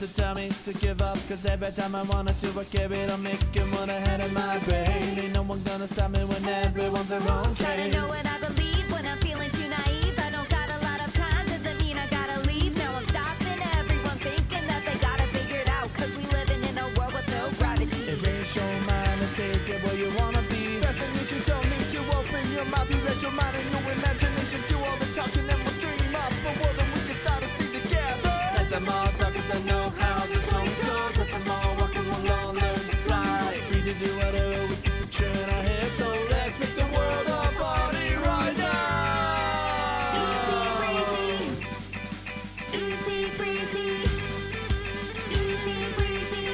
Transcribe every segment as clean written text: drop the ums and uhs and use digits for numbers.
to tell me to give up, cause every time I wanted to I kept it on making one ahead of my brain. Ain't no one gonna stop me when everyone's their own Gotta know what I believe when I'm feeling too naive. I don't got a lot of time, doesn't mean I gotta leave. Now I'm stopping everyone thinking that they got it figured out, cause we living in a world with no gravity. Erase your mind and take it where you wanna be. Lesson is you don't need to open your mouth. You let your mind and your imagination do all the talking, and we'll dream up a world that we can start to see together. Let them all talk, cause I know how this one goes. Let them all walk and we'll all learn to fly. Free to do whatever we can picture in our heads. So let's make the world a party right now. Easy breezy, easy breezy, easy breezy.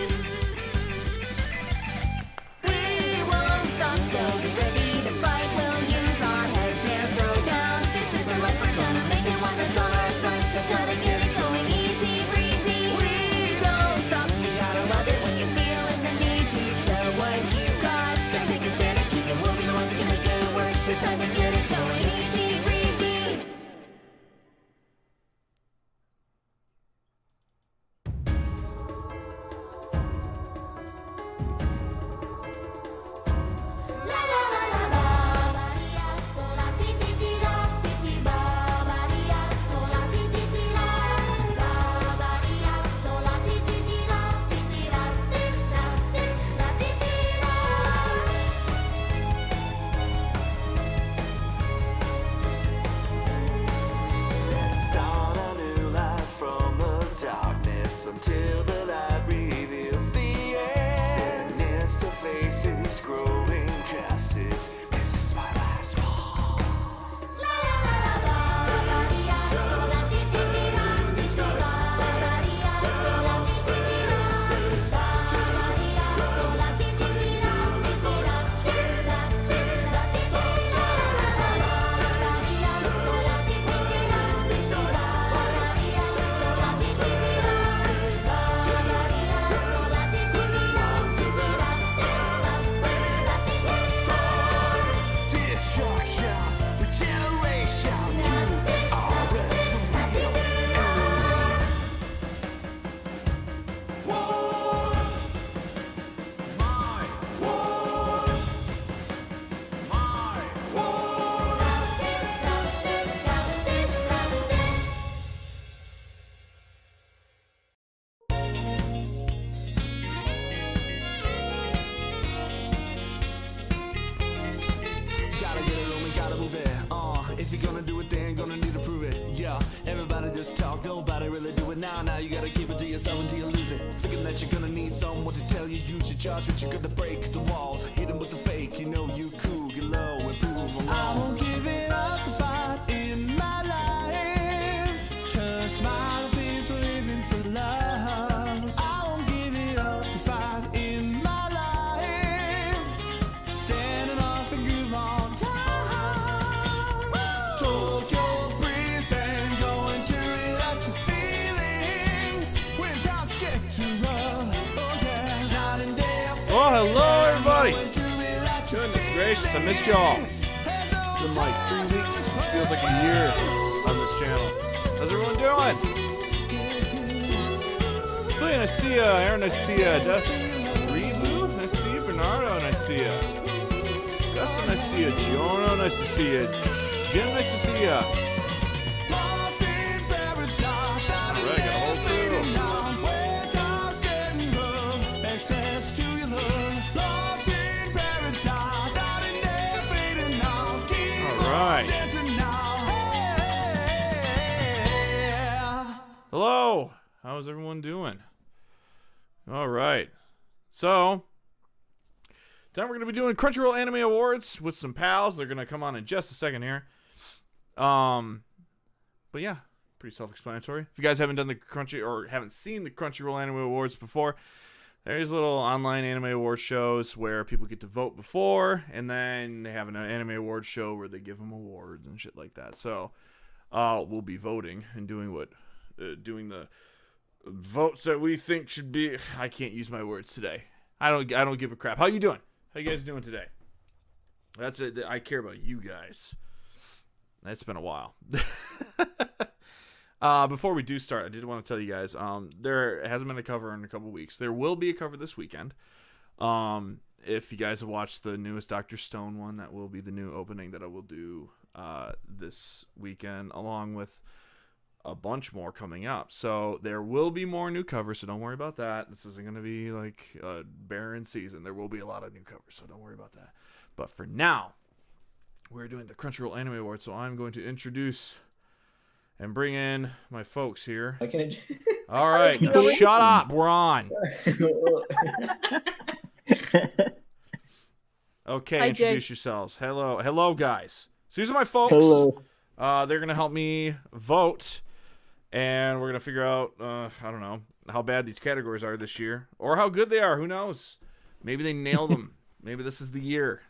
We won't stop, so be ready to fight. We'll use our heads and throw down. This is the life we're gonna make it one that's on our side. So gotta get it going easy breezy. We don't stop, you gotta love it when you feel in the need to show what you got. Gotta take a stand and keep it moving. The ones that can make it work, so time to get it going easy breezy. La la la la la, Maria sola ti ti ti la ti ti ba, Maria sola ti ti ti la, ba Maria sola ti ti ti la ti ti la stis la ti ti la. Let's start a new life from the darkness until the light reveals the end. Sinister faces, growing curses. This is my last one. La la la la la, Maria sola ti ti ti la ti ti ba, Maria sola ti ti ti la stis la, Maria sola ti ti ti la ti ti la stis la ti ti la. Maria sola ti ti ti la ti ti ba, Maria sola ti ti ti la stis la, Maria sola ti ti ti la ti ti la stis la ti ti la. Destruction, regeneration. You are the real enemy. War. My war. My war. Gotta get it on, we gotta move it. If you're gonna do it, then gonna need to prove it. Yeah, everybody just talk, nobody really do it now. Now you gotta keep it to yourself until you lose it. Thinking that you're gonna need someone to tell you, use your judgment. You're gonna break the walls, hit them with the fake. You know you cool, get low, and prove them wrong. I won't give it up the fight in my life. To smile is living for love. I won't give it up to fight in my life. Standing off and groove on time. Tokyo breeze and going to relax your feelings when times get too rough. Oh yeah, night and day. Oh, hello, everybody. Goodness Goodness gracious, I missed y'all. It's been like 3 weeks. Feels like a year on this channel. How's everyone doing? Hey, nice to see ya. Aaron, nice to see ya. Reboot, nice to see you. Bernardo, nice to see ya. Dustin, nice to see ya. Jonah, nice to see ya. Jim, nice to see ya. Alright, got a whole crew. Alright. Hello. How's everyone doing? Alright. So, then we're going to be doing Crunchyroll Anime Awards with some pals. They're going to come on in just a second here. But yeah, pretty self-explanatory. If you guys haven't done the haven't seen the Crunchyroll Anime Awards before, there's little online anime award shows where people get to vote before, and then they have an anime award show where they give them awards and shit like that. So, we'll be voting and doing the votes that we think should be. I can't use my words today. I don't give a crap. How you doing? How you guys doing today? That's it. I care about you guys. It's been a while. Before we do start, I did want to tell you guys, there hasn't been a cover in a couple weeks. There will be a cover this weekend. If you guys have watched the newest Dr. Stone one, that will be the new opening that I will do this weekend, along with a bunch more coming up. So there will be more new covers, so don't worry about that. This isn't going to be like a barren season. There will be a lot of new covers, so don't worry about that. But for now, we're doing the Crunchyroll Anime Awards, so I'm going to introduce and bring in my folks here. I can. All right, shut up. We're on. Okay, Hi, introduce Jake. yourselves. Hello, guys. So these are my folks. Hello. They're gonna help me vote, and we're gonna figure out, I don't know, how bad these categories are this year, or how good they are. Who knows? Maybe they nailed them. Maybe this is the year.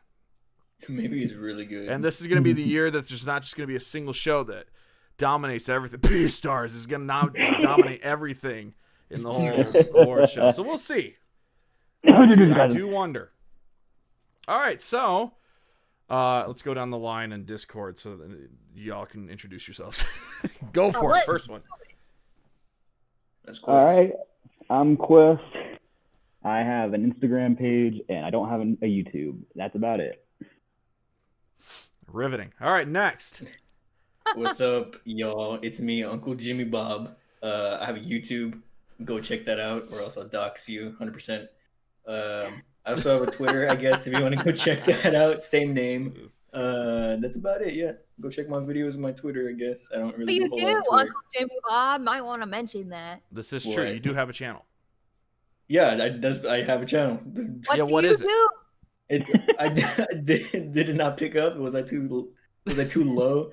Maybe he's really good. And this is gonna be the year that there's not just gonna be a single show that dominates everything. Beastars is gonna now dominate everything in the whole award show. So we'll see. I do wonder. All right, so let's go down the line in Discord so that y'all can introduce yourselves. Go for it. First one. That's cool. All right, I'm Quest. I have an Instagram page, and I don't have a YouTube. That's about it. Riveting. All right, next. What's up, y'all? It's me, Uncle Jimmy Bob. I have a YouTube. Go check that out, or else I'll dox you 100%. I also have a Twitter, I guess, if you want to go check that out. Same name. That's about it, yeah. Go check my videos on my Twitter, I guess. I don't But really you do a do, whole lot on Twitter. Uncle Jimmy Bob. Might want to mention that. This is true. What? You do have a channel. Yeah, I have a channel. What is it? It's did it not pick up? Was I too low?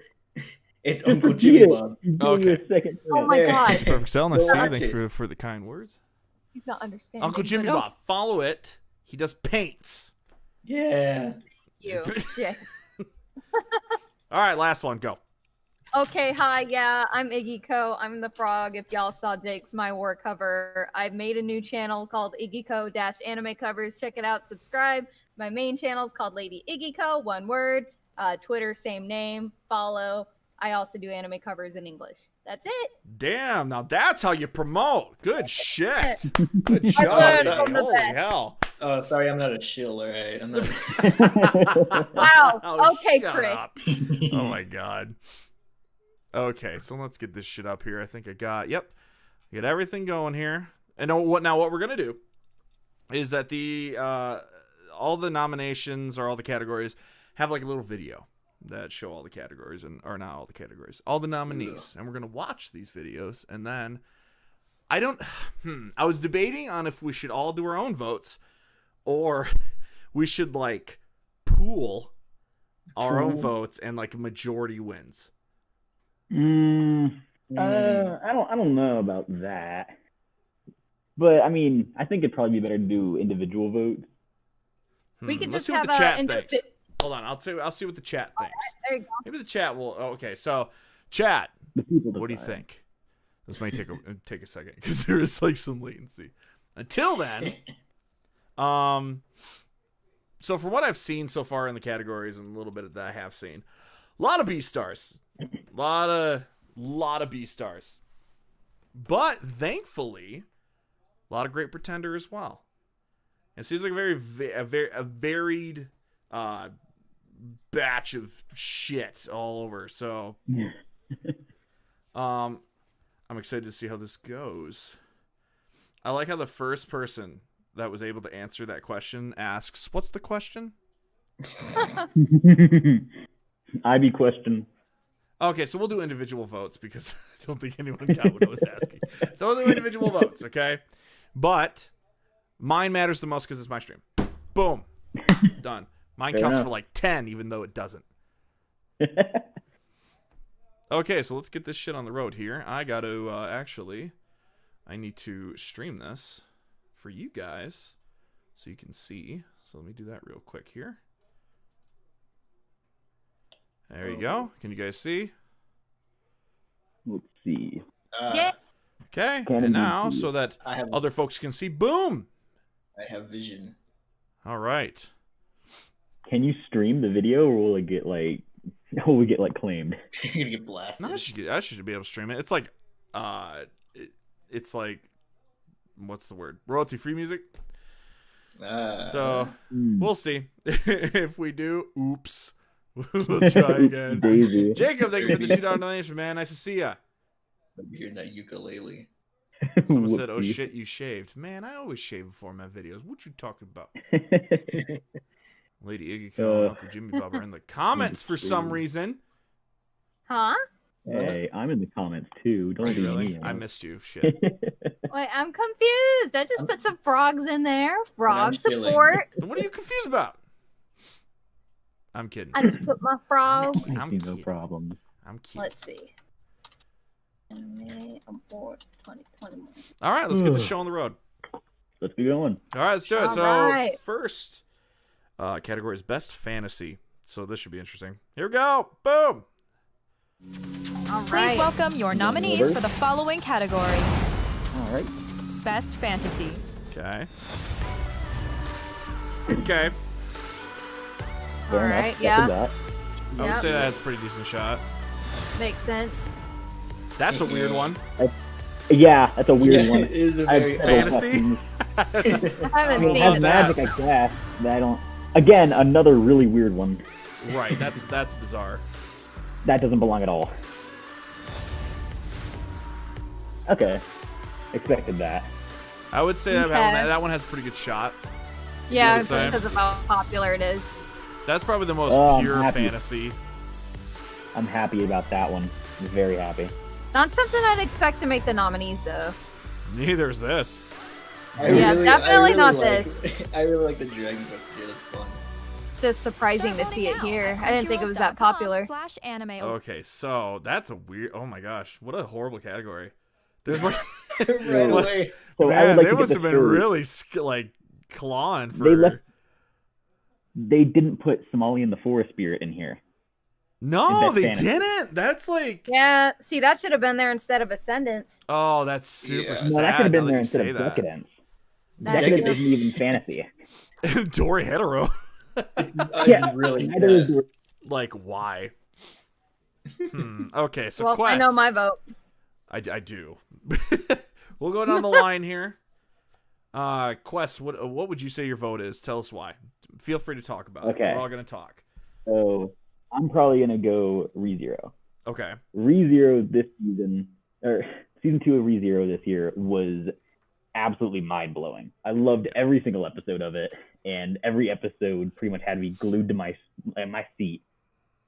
It's Uncle Jimmy Bob. Okay. Oh my There. god, Perfect. Selling us. Watch Thanks it. for the kind words. he's not understanding. Uncle Jimmy but Bob. Follow it. He does paints. Yeah. You, Jay. All right, last one. Go. Okay, hi, yeah, I'm Iggy Co. I'm the frog. If y'all saw Jake's My War cover, I've made a new channel called Iggy Co-Anime Covers. Check it out, subscribe. My main channel is called Lady Iggy Co, one word. Twitter, same name, follow. I also do anime covers in English. That's it. Damn. Now that's how you promote. Good shit. Good I job. learned Iggy. from the Holy best. hell. Oh, sorry, I'm not a shill, all right? I'm not. Wow. Oh, Okay, shut Chris. up. Oh my god. Okay, so let's get this shit up here. I think I got everything going here. And what we're gonna do is that the all the nominations or all the categories have like a little video that show all the categories or not all the categories, all the nominees, and we're gonna watch these videos. And then I was debating on if we should all do our own votes or we should like pool our own votes and like majority wins. I don't know about that. But I mean, I think it'd probably be better to do individual votes. We could Let's just see what have the chat a thinks. Hold on, I'll see what the chat thinks. There you go. Maybe the chat will. Okay, so chat, The people what do you decide. think? This might take a second because there is like some latency. Until then, so from what I've seen so far in the categories and a little bit that I have seen, a lot of B stars, lot of B stars, but thankfully, a lot of Great Pretender as well. It seems like a varied batch of shit all over. So, I'm excited to see how this goes. I like how the first person that was able to answer that question asks, "What's the question?" IB question. Okay, so we'll do individual votes because I don't think anyone got what I was asking. So we'll do individual votes, okay? But mine matters the most because it's my stream. Boom. Done. Mine Fair counts enough. for like 10, even though it doesn't. Okay, so let's get this shit on the road here. I got to I need to stream this for you guys so you can see. So let me do that real quick here. There you go. Can you guys see? Let's see. Yeah. Okay, Can and indeed now see. so that I have other folks can see. Boom. I have vision. All right. Can you stream the video, or will it get like, will we get like claimed? You're gonna get blasted. No, I should be able to stream it. It's like it's like, what's the word? Royalty free music. So Mm. we'll see if we do. Oops. We'll try again. Daisy. Jacob, thank you for the $2 donation, man. Nice to see ya. I'm hearing that ukulele. Someone said, "Oh Whoopsie. shit, you shaved." Man, I always shave before my videos. What you talking about? Lady Iggy Ko and Uncle Jimmy Bob are in the comments for some reason. Huh? Hey, I'm in the comments too. Don't be Really? mean. I missed you. Shit. Wait, I'm confused. I just put some frogs in there. Frog chilling. support. Then what are you confused about? I'm kidding. I just put my frogs. I I'm see no kidding. problem. I'm kidding. Let's see. Anime Award 2021. All right, let's get the show on the road. Let's be going. All right, let's do it. All So right. first category is best fantasy. So this should be interesting. Here we go. Boom. All Please right. welcome your nominees Over. for the following category. All right. Best Fantasy. Okay. Okay. Fair enough. right, Second yeah. that. I would Yep. say that has a pretty decent shot. Makes sense. That's a weird one. Yeah, that's a weird Yeah, one. it is a I have very several Fantasy? questions. I I haven't mean, it seen has it. magic, I guess. But I don't. Again, another really weird one. Right. That's bizarre. That doesn't belong at all. Okay. Expected that. I would say Okay. that one has a pretty good shot. Yeah, Really same. because of how popular it is. That's probably the most Oh, I'm pure happy. fantasy. I'm happy about that one. I'm very happy. Not something I'd expect to make the nominees, though. Neither is this. Yeah, definitely not this. I really like the Dragon Quest too. That's fun. It's just surprising to see it here. I didn't think it was that popular. /anime. Okay, so that's a weird. Oh my gosh, what a horrible category. There's like, Right away. So I man, would like they to get must this have been straight. really like clawing for. They left- They didn't put Somali and the Forest Spirit in here. No, Best they fantasy. didn't. That's like, Yeah, see, that should have been there instead of Ascendance. oh, that's super Yeah. sad. No, that could have been now there you instead say of that. Decadence. That Decadence Decadence. isn't even fantasy. Dory hetero. It's Yeah, really Neither is bad. Like why? Okay, so Well, Quest. I know my vote. I do. We'll go down the line here. Quest, what would you say your vote is? Tell us why. Feel free to talk about it. Okay. We're all gonna talk. So I'm probably gonna go ReZero. Okay. ReZero this season, or season 2 of ReZero this year was absolutely mind blowing. I loved every single episode of it, and every episode pretty much had me glued to my seat.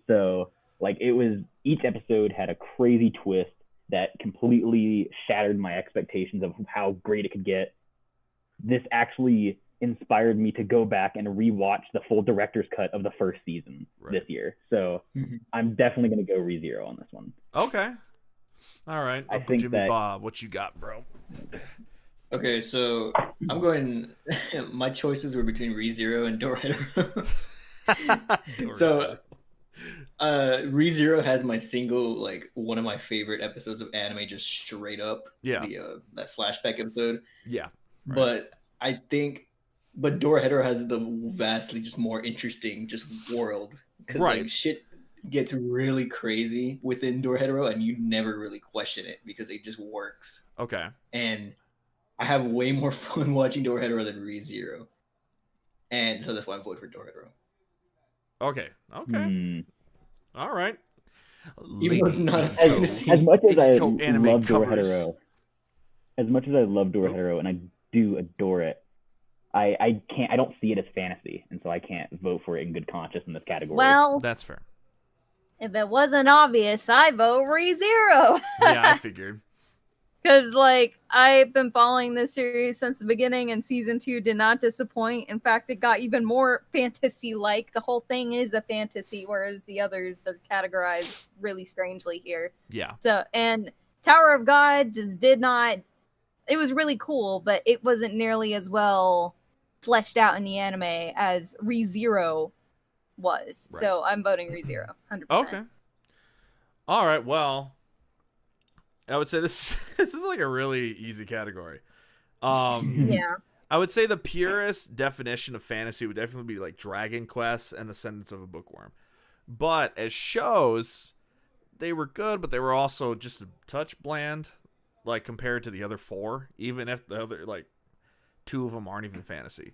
So like it was, each episode had a crazy twist that completely shattered my expectations of how great it could get. This actually inspired me to go back and rewatch the full director's cut of the first season this year. So Mhm. I'm definitely going to go ReZero on this one. Okay. All right. I Uncle think Jimmy that- Bob, what you got, bro? Okay, so I'm going. My choices were between ReZero and Dorado. So, ReZero has my single, like one of my favorite episodes of anime, just straight up. Yeah. The that flashback episode. Yeah. Right. But I think, but Dorohedoro has the vastly just more interesting just world, because Right. like shit gets really crazy within Dorohedoro, and you never really question it because it just works. Okay. And I have way more fun watching Dorohedoro than ReZero, and so that's why I'm voting for Dorohedoro. Okay. Okay. Hmm. All right. Even though it's not a As, fantasy. as much as I Igiko anime love covers. Dorohedoro, as much as I love Dorohedoro and I do adore it, I don't see it as fantasy, and so I can't vote for it in good conscience in this category. Well, That's fair. if it wasn't obvious, I vote ReZero. Yeah, I figured. Because, like, I've been following this series since the beginning, and season 2 did not disappoint. In fact, it got even more fantasy-like. The whole thing is a fantasy, whereas the others, they're categorized really strangely here. Yeah. So, and Tower of God just did not... It was really cool, but it wasn't nearly as well fleshed out in the anime as ReZero was. Right. So, I'm voting ReZero, 100%. Okay. All right. Well, I would say this this is like a really easy category. Yeah. I would say the purest definition of fantasy would definitely be like Dragon Quest and Ascendance of a Bookworm. But as shows, they were good, but they were also just a touch bland. like compared to the other 4, even if the other like 2 of them aren't even fantasy.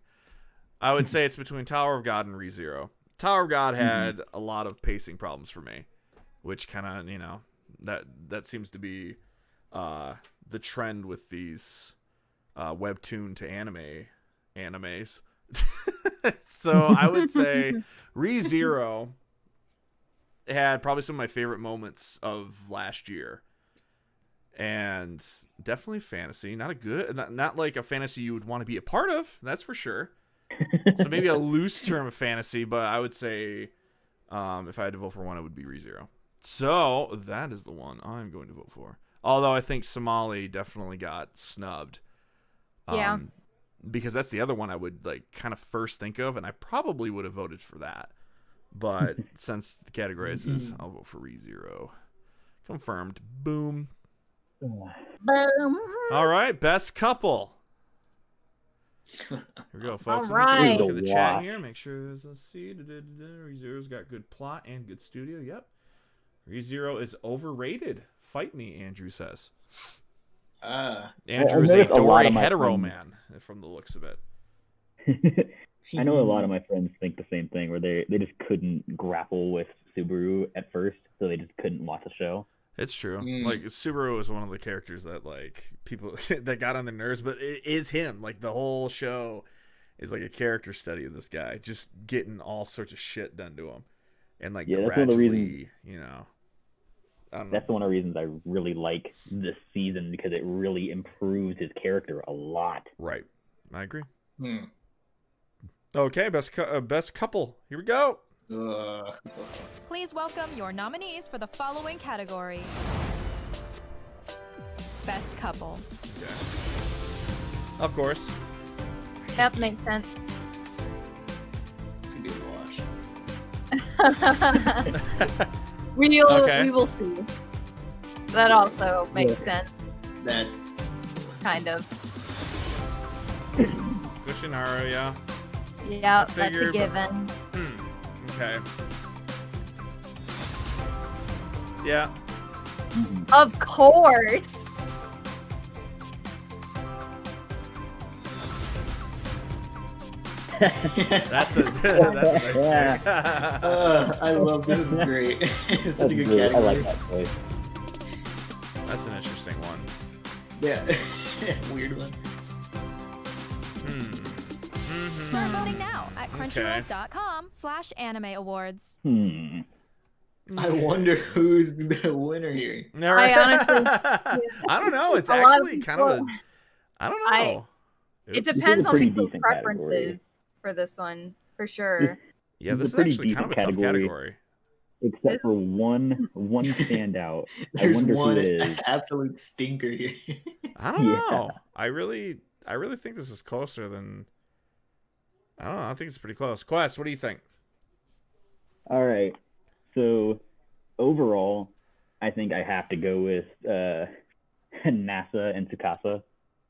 I would say it's between Tower of God and ReZero. Tower of God had a lot of pacing problems for me, which kind of, you know, that seems to be the trend with these webtoon to animes. So I would say ReZero had probably some of my favorite moments of last year, and definitely fantasy. Not like a fantasy you would want to be a part of, that's for sure. So maybe a loose term of fantasy, but I would say if I had to vote for one, it would be ReZero. So that is the one I'm going to vote for. Although I think Somali definitely got snubbed. Yeah. Because that's the other one I would like kind of first think of, and I probably would have voted for that. But since the category is this, I'll vote for ReZero. Confirmed. Boom. Boom. All right, best couple. Here we go, folks. All right. Look at the chat here. Make sure let's see. ReZero's got good plot and good studio. Yep. ReZero is overrated. Fight me, Andrew says. Andrew is a Dory hetero man, from the looks of it. I know a lot of my friends think the same thing, where they just couldn't grapple with Subaru at first, so they just couldn't watch the show. It's true. Like Subaru is one of the characters that like people that got on their nerves, but it is him. Like the whole show is like a character study of this guy, just getting all sorts of shit done to him, and like that's gradually, one of the reasons, you know. That's one of the reasons I really like this season, because it really improves his character a lot. Right, I agree. Okay, best couple. Here we go. Please welcome your nominees for the following category. Best couple. Okay. Of course. That makes sense. It's gonna be a wash. We will see. That also makes sense. That Kind of. Kushinaru, yeah. Yeah, that's Figure, a given. Okay. Yeah. Of course. That's a nice pick. I love this. Is great. It's such a good Great. I category. like that choice. That's an interesting one. Yeah. Weird one. Start voting now at crunchyroll.com/anime-awards. I wonder who's the winner here. All right. I honestly- I don't know. It's A lot of actually kind of a. people- I don't know. It is depends a on pretty people's decent preferences category. for this one, for sure. Yeah, It's this a is pretty actually kind of a decent tough category. Except This- for one standout. I There's wonder one who it is. absolute stinker here. I don't Yeah. know. I really think this is closer than. I don't know. I think it's pretty close. Quest, what do you think? All right. So overall, I think I have to go with NASA and Tsukasa,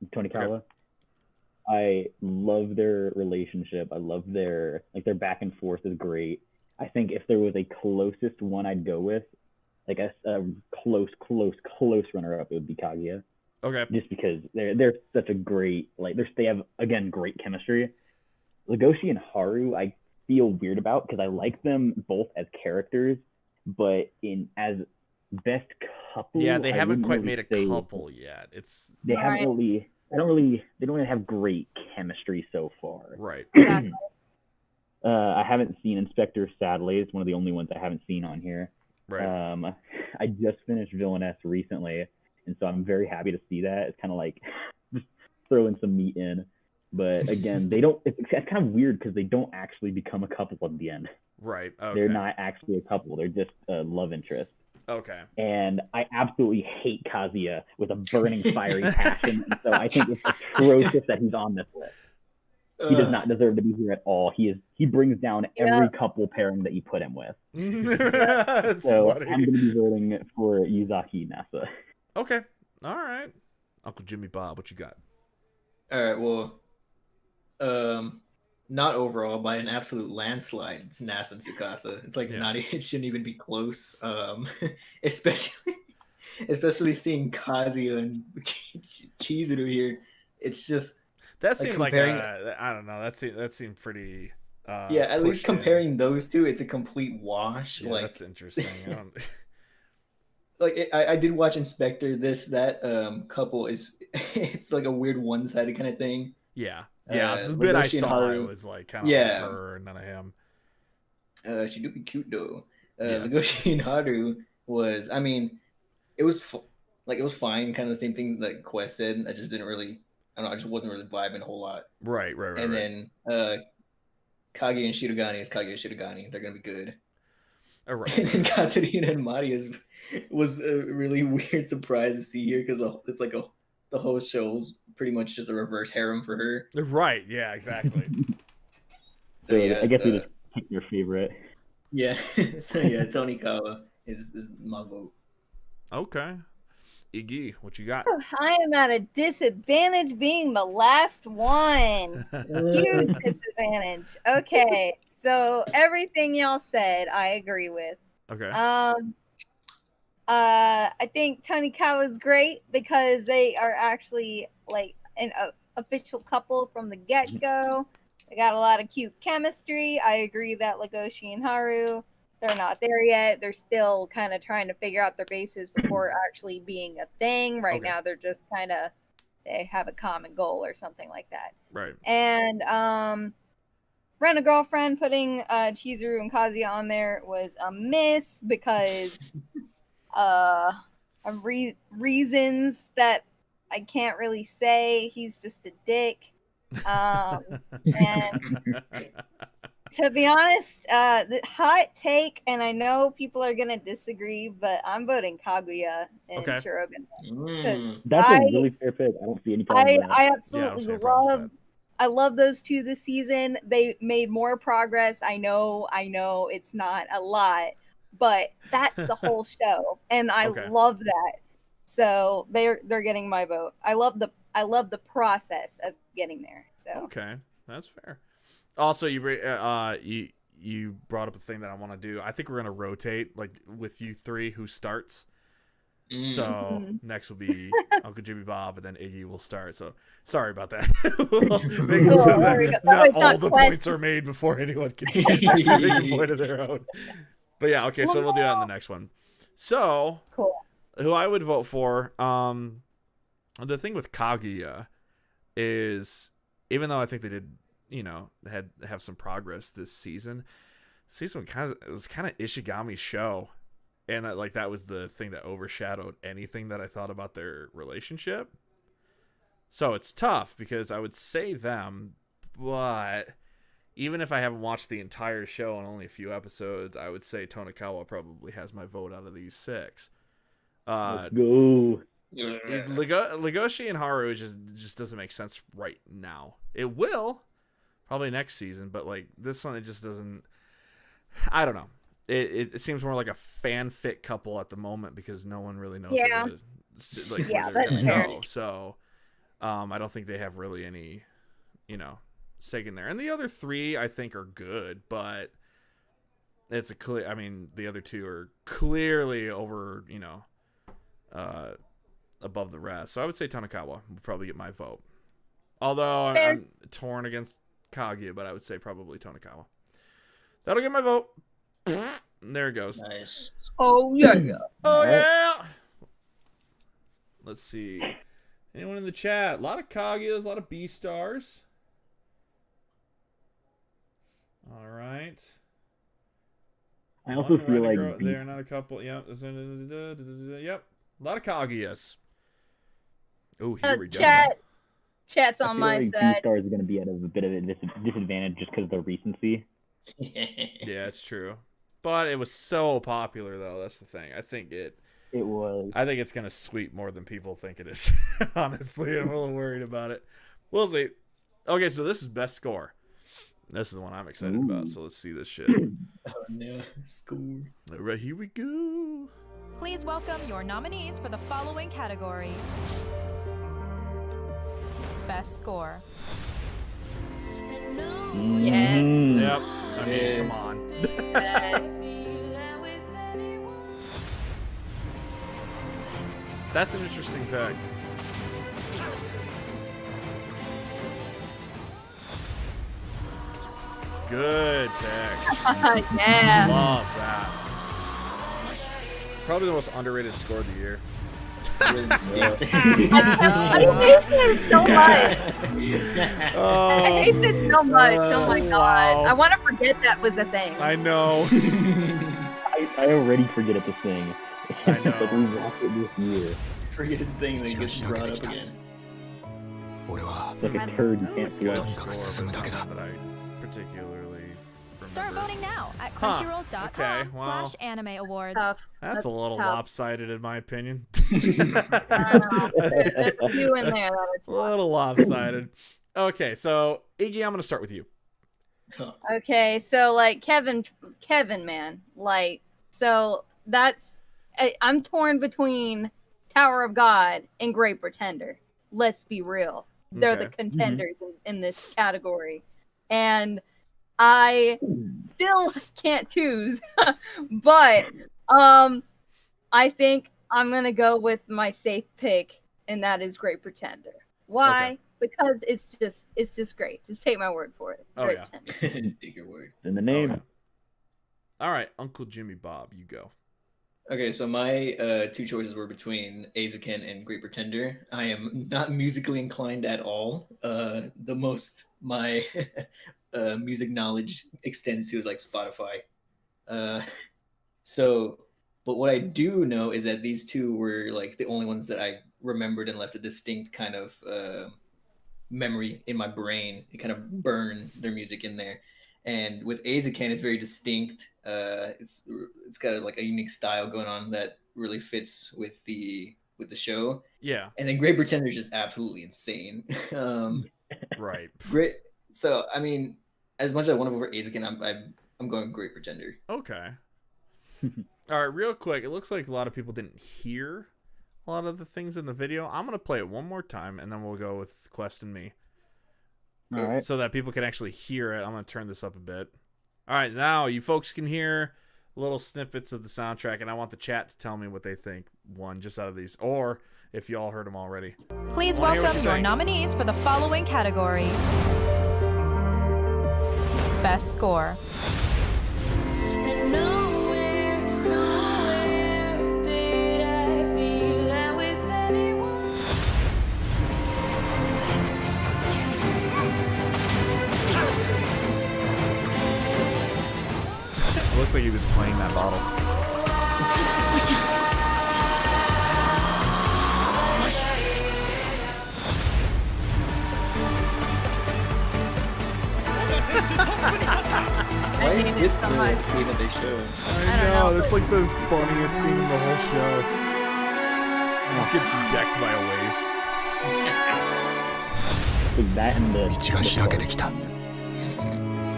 Tonikawa. Okay. I love their relationship. I love their back and forth is great. I think if there was a closest one I'd go with, like a close runner-up, it would be Kaguya. Okay. Just because they're such a great, like, they have, again, great chemistry. Legoshi and Haru, I feel weird about, because I like them both as characters, but as best couple, Yeah, they I haven't wouldn't quite really made a say- couple yet. It's They haven't Right. really. They don't really have great chemistry so far. right. Exactly. I haven't seen Inspector, sadly. It's one of the only ones I haven't seen on here. Right. I just finished Villainess recently, and so I'm very happy to see that. It's kind of like just throwing some meat in. But again, they don't. It's kind of weird because they don't actually become a couple at the end. Right. Okay. They're not actually a couple. They're just a love interest. Okay. And I absolutely hate Kazuya with a burning, fiery passion. And so I think it's atrocious that he's on this list. He does not deserve to be here at all. He brings down every couple pairing that you put him with. That's So funny. I'm going to be voting for Yuzaki Nasa. Okay. All right. Uncle Jimmy Bob, what you got? All right. Well, not overall, by an absolute landslide. It's NASA and Tsukasa. It's like Yeah. not. It shouldn't even be close. Especially especially seeing Kazuya and Chizuru here. It's just That like seemed comparing- I don't know. That seemed pretty. yeah, at least pushed in. comparing those two, it's a complete wash. Yeah, like that's interesting. I don't... I did watch Inspector. That couple is it's like a weird one-sided kind of thing. yeah. Uh, The bit I Legoshi and saw, it Haru. was like kind of Yeah. like her and none of him. She do be cute though. Yeah. Legoshi and Haru was, I mean, it was it was fine, kind of the same thing that Quest said. I just didn't really, I don't know, I just wasn't really vibing a whole lot. Right. And then Kage and Shirogane is Kage and Shirogane. They're gonna be good. Right. And then Katarina and Mari was a really weird surprise to see here because it's like the whole show's pretty much just a reverse harem for her. Right. Yeah. Exactly. So yeah, I guess we just picked your favorite. yeah. So yeah, Tonikawa is my vote. Okay. Iggy, what you got? I am at a disadvantage being the last one. Huge disadvantage. Okay, so everything y'all said, I agree with. Okay. I think Tonikawa is great because they are actually like an official couple from the get-go. They got a lot of cute chemistry. I agree that Legoshi and Haru, they're not there yet. They're still kind of trying to figure out their bases before actually being a thing. Right Okay. now, they're just kind of, they have a common goal or something like that. Right. And Rent a Girlfriend putting Chizuru and Kazuya on there was a miss because of reasons that I can't really say. He's just a dick. And to be honest, the hot take, and I know people are gonna disagree, but I'm voting Kaguya and Okay. Shirogane. Mm. That's I- a really fair pick. I don't see any problem I with that. I Yeah, I don't absolutely see a problem with love. I love those two this season. They made more progress. I know it's not a lot, but that's the whole show, and I Okay. love that. So they're getting my vote. I love the process of getting there. So Okay, that's fair. Also, you brought up a thing that I want to do. I think we're gonna rotate, like with you three, who starts. So Mhm. next will be Uncle Jimmy Bob, and then Iggy will start. So sorry about that. We'll make it Oh, so there we that go. not It's all not the Quest. points are made before anyone can actually make a point of their own. But yeah, okay. So we'll do that in the next one. So cool. who I would vote for, the thing with Kaguya is, even though I think they did, have some progress this season, it was kind of Ishigami's show, and that was the thing that overshadowed anything that I thought about their relationship. So it's tough because I would say them, but even if I haven't watched the entire show and only a few episodes, I would say Tonikawa probably has my vote out of these 6. Let's go. Legoshi and Haru just doesn't make sense right now. It will probably next season, but this one, it just doesn't. I don't know. It seems more like a fanfic couple at the moment because no one really knows Yeah. where Yeah, they're that's gonna fair. go. So I don't think they have really any stake in there. And the other 3 I think are good, but it's a clear. I mean, the other 2 are clearly over. Above the rest. So I would say Tonikawa would probably get my vote. Although I'm torn against Kaguya, but I would say probably Tonikawa. That'll get my vote. There it goes. Nice. Oh yeah. Oh, yeah! Let's see. Anyone in the chat? A lot of Kaguyas, a lot of B-stars. All right. I also feel like they're not a couple. Yep. Yep. A lot of Kaguyas. Oh, here we go. Chat's I on feel my like side. B-stars are going to be at a bit of a disadvantage just because of the recency. Yeah, it's true. But it was so popular, though. That's the thing. I think was. it's gonna sweep more than people think it is. Honestly, I'm a little worried about it. We'll see. Okay, so this is best score. This is the one I'm excited about. So let's see this shit. Oh no, school. All right, here we go. Please welcome your nominees for the following category. Best score. Yes. Yep. I mean, come on. That's an interesting pick. Good pick. Yeah. Love that. Probably the most underrated score of the year. Really distinct. I hate this so much. I hate this so much. Oh my god. wow. I want to forget that was a thing. I know. I already forget it to sing. I It's like we know. watched it this year. Forget his thing, then gets brought up again. It's like a turd you can't Good flush. score, but it's not one that I particularly Start remember. voting now at Huh, crunchyroll.com okay, well, /anime awards. Tough. That's a little tough. lopsided in my opinion. I don't know. There's you in there that it's A little lopsided. Okay, so Iggy, I'm gonna start with you. okay. So like Kevin, man, like so that's I'm torn between Tower of God and Great Pretender. Let's be real. They're the Okay. contenders in this category. And I still can't choose. But I think I'm gonna go with my safe pick, and that is Great Pretender. Why? Okay. Because it's just great. Just take my word for it. Oh, Great yeah. Pretender. Take your word. In the name. Oh, yeah. All right, Uncle Jimmy Bob, you go. Okay, so my two choices were between Azakin and Great Pretender. I am not musically inclined at all. The most my music knowledge extends to is like Spotify. But what I do know is that these two were like the only ones that I remembered and left a distinct kind of memory in my brain. It kind of burned their music in there. And with Azakan, it's very distinct. It's got like a unique style going on that really fits with the show. Yeah, And then Great Pretender is just absolutely insane. right. Great. So I mean, as much as I want to vote for Azakan, I'm going Great Pretender. Okay. All right, real quick. It looks like a lot of people didn't hear a lot of the things in the video. I'm gonna play it one more time, and then we'll go with Quest and me, All right. so that people can actually hear it. I'm gonna turn this up a bit. All right, now you folks can hear little snippets of the soundtrack, and I want the chat to tell me what they think won just out of these, or if you all heard them already. Please Wanna hear what welcome you your think. nominees for the following category. Best score. And nowhere did I feel that with anyone. It looked like he was playing that bottle. Why is hate it this so the much. scene that they show? I don't know. That's like the funniest scene in the whole show. He just gets decked by a wave. Like that and the. 道が開けてきた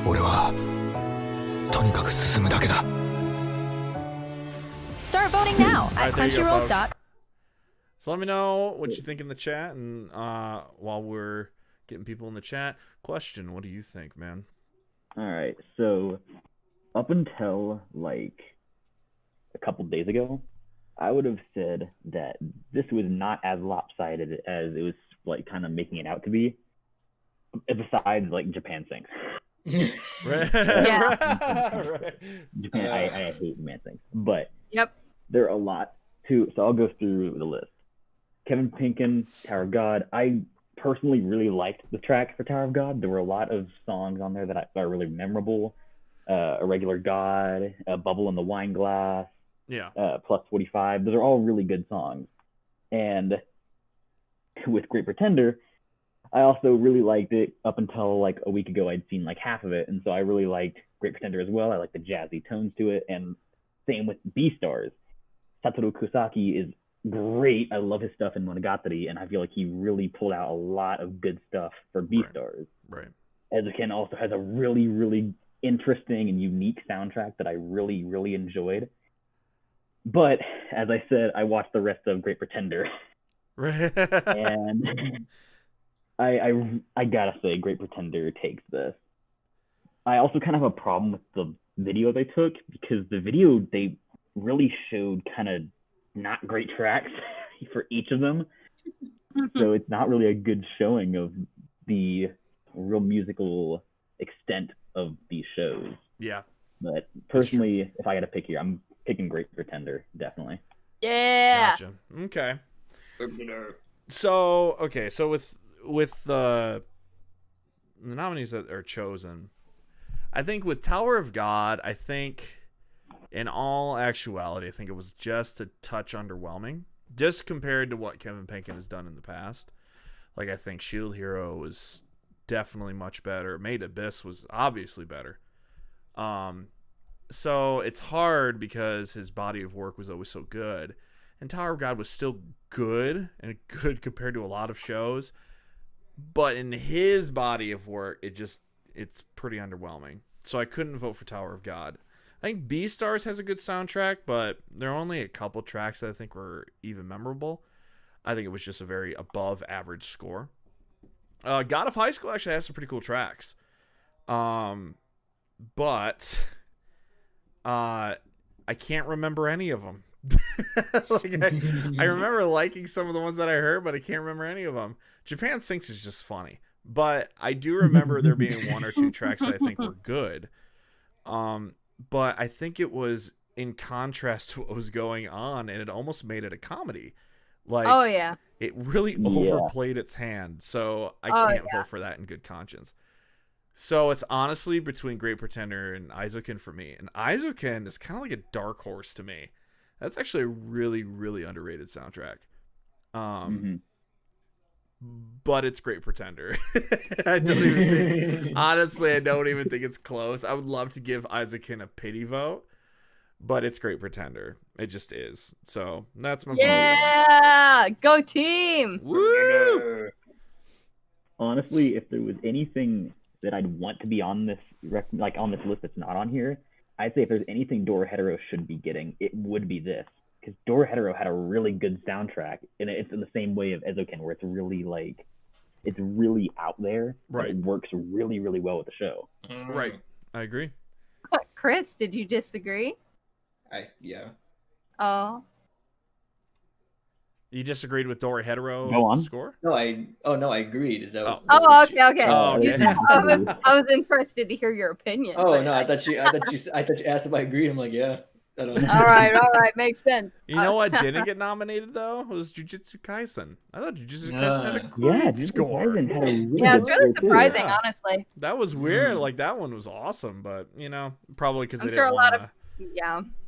俺はとにかく進むだけだ Start voting now All right, at there you go, crunchyroll. folks. So let me know what you think in the chat, and while we're getting people in the chat, question: what do you think, man? All right. So up until like a couple days ago, I would have said that this was not as lopsided as it was like kind of making it out to be. Besides, like Japan Sings. Right. Yeah. Right. Japan, I hate Japan Sings, but Yep. there are a lot too. So I'll go through the list. Kevin Pinkin, Tower of God. I personally really liked the track for Tower of God. There were a lot of songs on there that are really memorable. A Regular God, A Bubble in the Wine Glass, Yeah. Plus 45. Those are all really good songs. And with Great Pretender, I also really liked it up until like a week ago. I'd seen like half of it, and so I really liked Great Pretender as well. I like the jazzy tones to it, and same with B-Stars. Satoru Kusaki is great. I love his stuff in Monogatari, and I feel like he really pulled out a lot of good stuff for B-Stars. Right. Ezuken also has a really, really interesting and unique soundtrack that I really, really enjoyed. But as I said, I watched the rest of Great Pretender, Right. and I gotta say, Great Pretender takes this. I also kind of have a problem with the video they took, because the video they really showed kind of not great tracks. for each of them. So it's not really a good showing of the real musical extent of these shows. Yeah. But personally, if I got to pick here, I'm picking Great Pretender, definitely. Yeah. Gotcha. Okay. So with the nominees that are chosen, I think with Tower of God, I think in all actuality, I think it was just a touch underwhelming, just compared to what Kevin Bacon has done in the past. Like, I think Shield Hero was definitely much better. Made Abyss was obviously better. So it's hard because his body of work was always so good. And Tower of God was still good and good compared to a lot of shows. But in his body of work, it's pretty underwhelming. So I couldn't vote for Tower of God. I think Beastars has a good soundtrack, but there are only a couple tracks that I think were even memorable. I think it was just a very above average score. God of High School actually has some pretty cool tracks. But I can't remember any of them. I remember liking some of the ones that I heard, but I can't remember any of them. Japan Sinks is just funny, but I do remember there being one or two tracks that I think were good. But I think it was in contrast to what was going on, and it almost made it a comedy. Like, Oh yeah. it really overplayed its hand, so I can't vote for that in good conscience. So it's honestly between Great Pretender and Eizouken for me. And Eizouken is kind of like a dark horse to me. That's actually a really, really underrated soundtrack. But it's Great Pretender. I don't even think, honestly, I don't even think it's close. I would love to give Eizouken a pity vote, but it's Great Pretender. It just is. So that's my vote. Yeah, go team. Woo! Honestly, if there was anything that I'd want to be on this on this list that's not on here, I'd say if there's anything Dorohedoro should be getting, it would be this. Because Dorohedoro had a really good soundtrack, and it's in the same way of Eizouken, where it's really it's really out there. Right. It works really, really well with the show. Right. I agree. Chris, did you disagree? Yeah. Oh. You disagreed with Go Dorohedoro on. score? No, I agreed. Is that? Oh. Oh, okay. Oh, okay. I was interested to hear your opinion. Oh but no, I thought you asked if I agreed. I'm like, yeah. I don't know. All right, makes sense. You know what didn't get nominated though? Was Jujutsu Kaisen. I thought Jujutsu Kaisen had a great score. Kaisen had a really Yeah, it's good really score, too. surprising, Yeah. honestly. That was weird. Like, that one was awesome, but probably because I'm they sure didn't a lot want of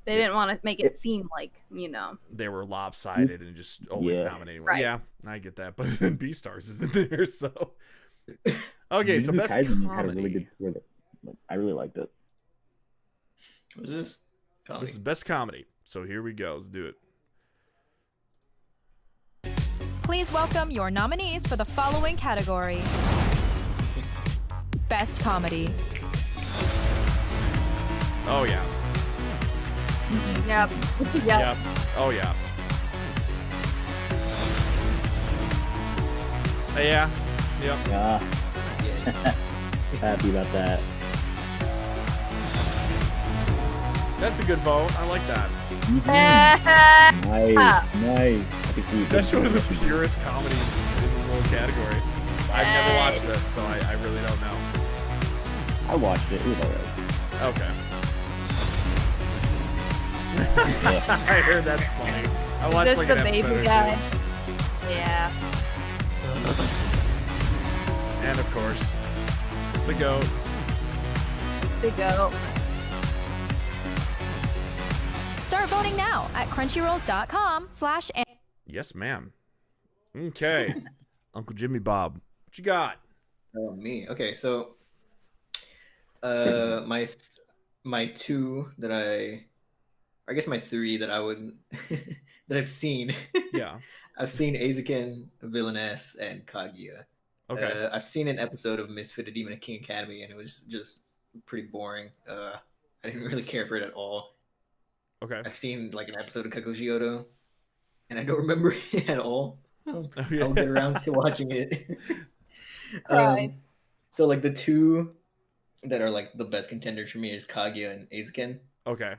they didn't want to make it seem like they were lopsided and just always nominating. Right. Yeah, I get that, but then Beastars isn't there, so okay. So Jujutsu best Kaisen comedy. had a really good score. I really liked it. What is this? Comedy. This is best comedy. So here we go. Let's do it. Please welcome your nominees for the following category. Best Comedy. Oh yeah. Yep. Yep. Oh yeah. Yeah. Yep. Yeah. Happy about that. That's a good vote. I like that. Nice. Nice. That's one of the purest comedies in this whole category. I've never watched this, so I really don't know. I watched it. It was alright. Okay. Yeah. I heard that's funny. I watched Just like the an episode baby or guy. two. Yeah. And of course, the goat. The goat. Start voting now at crunchyroll.com/. Yes, ma'am. Okay. Uncle Jimmy Bob. What you got? Oh, me. Okay, so my two that I guess my three that I would that I've seen. Yeah. I've seen Eizouken, Villainess, and Kaguya. Okay. I've seen an episode of Misfitted Demon at King Academy, and it was just pretty boring. I didn't really care for it at all. Okay. I've seen like an episode of Kakujioto, and I don't remember it at all. Oh, yeah. I'll get around to watching it. Right. So like the two that are like the best contenders for me is Kaguya and Eizouken. Okay.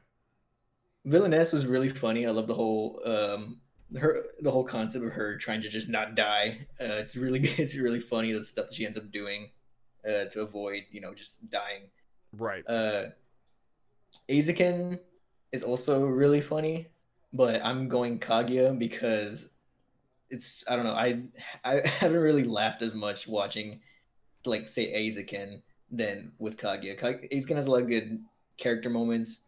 Villainess was really funny. I love the whole the whole concept of her trying to just not die. It's really it's really funny the stuff that she ends up doing to avoid just dying. Right. Azuken is also really funny, but I'm going Kaguya because it's I don't know I haven't really laughed as much watching like say Azuken than with Kaguya. Azuken has a lot of good character moments,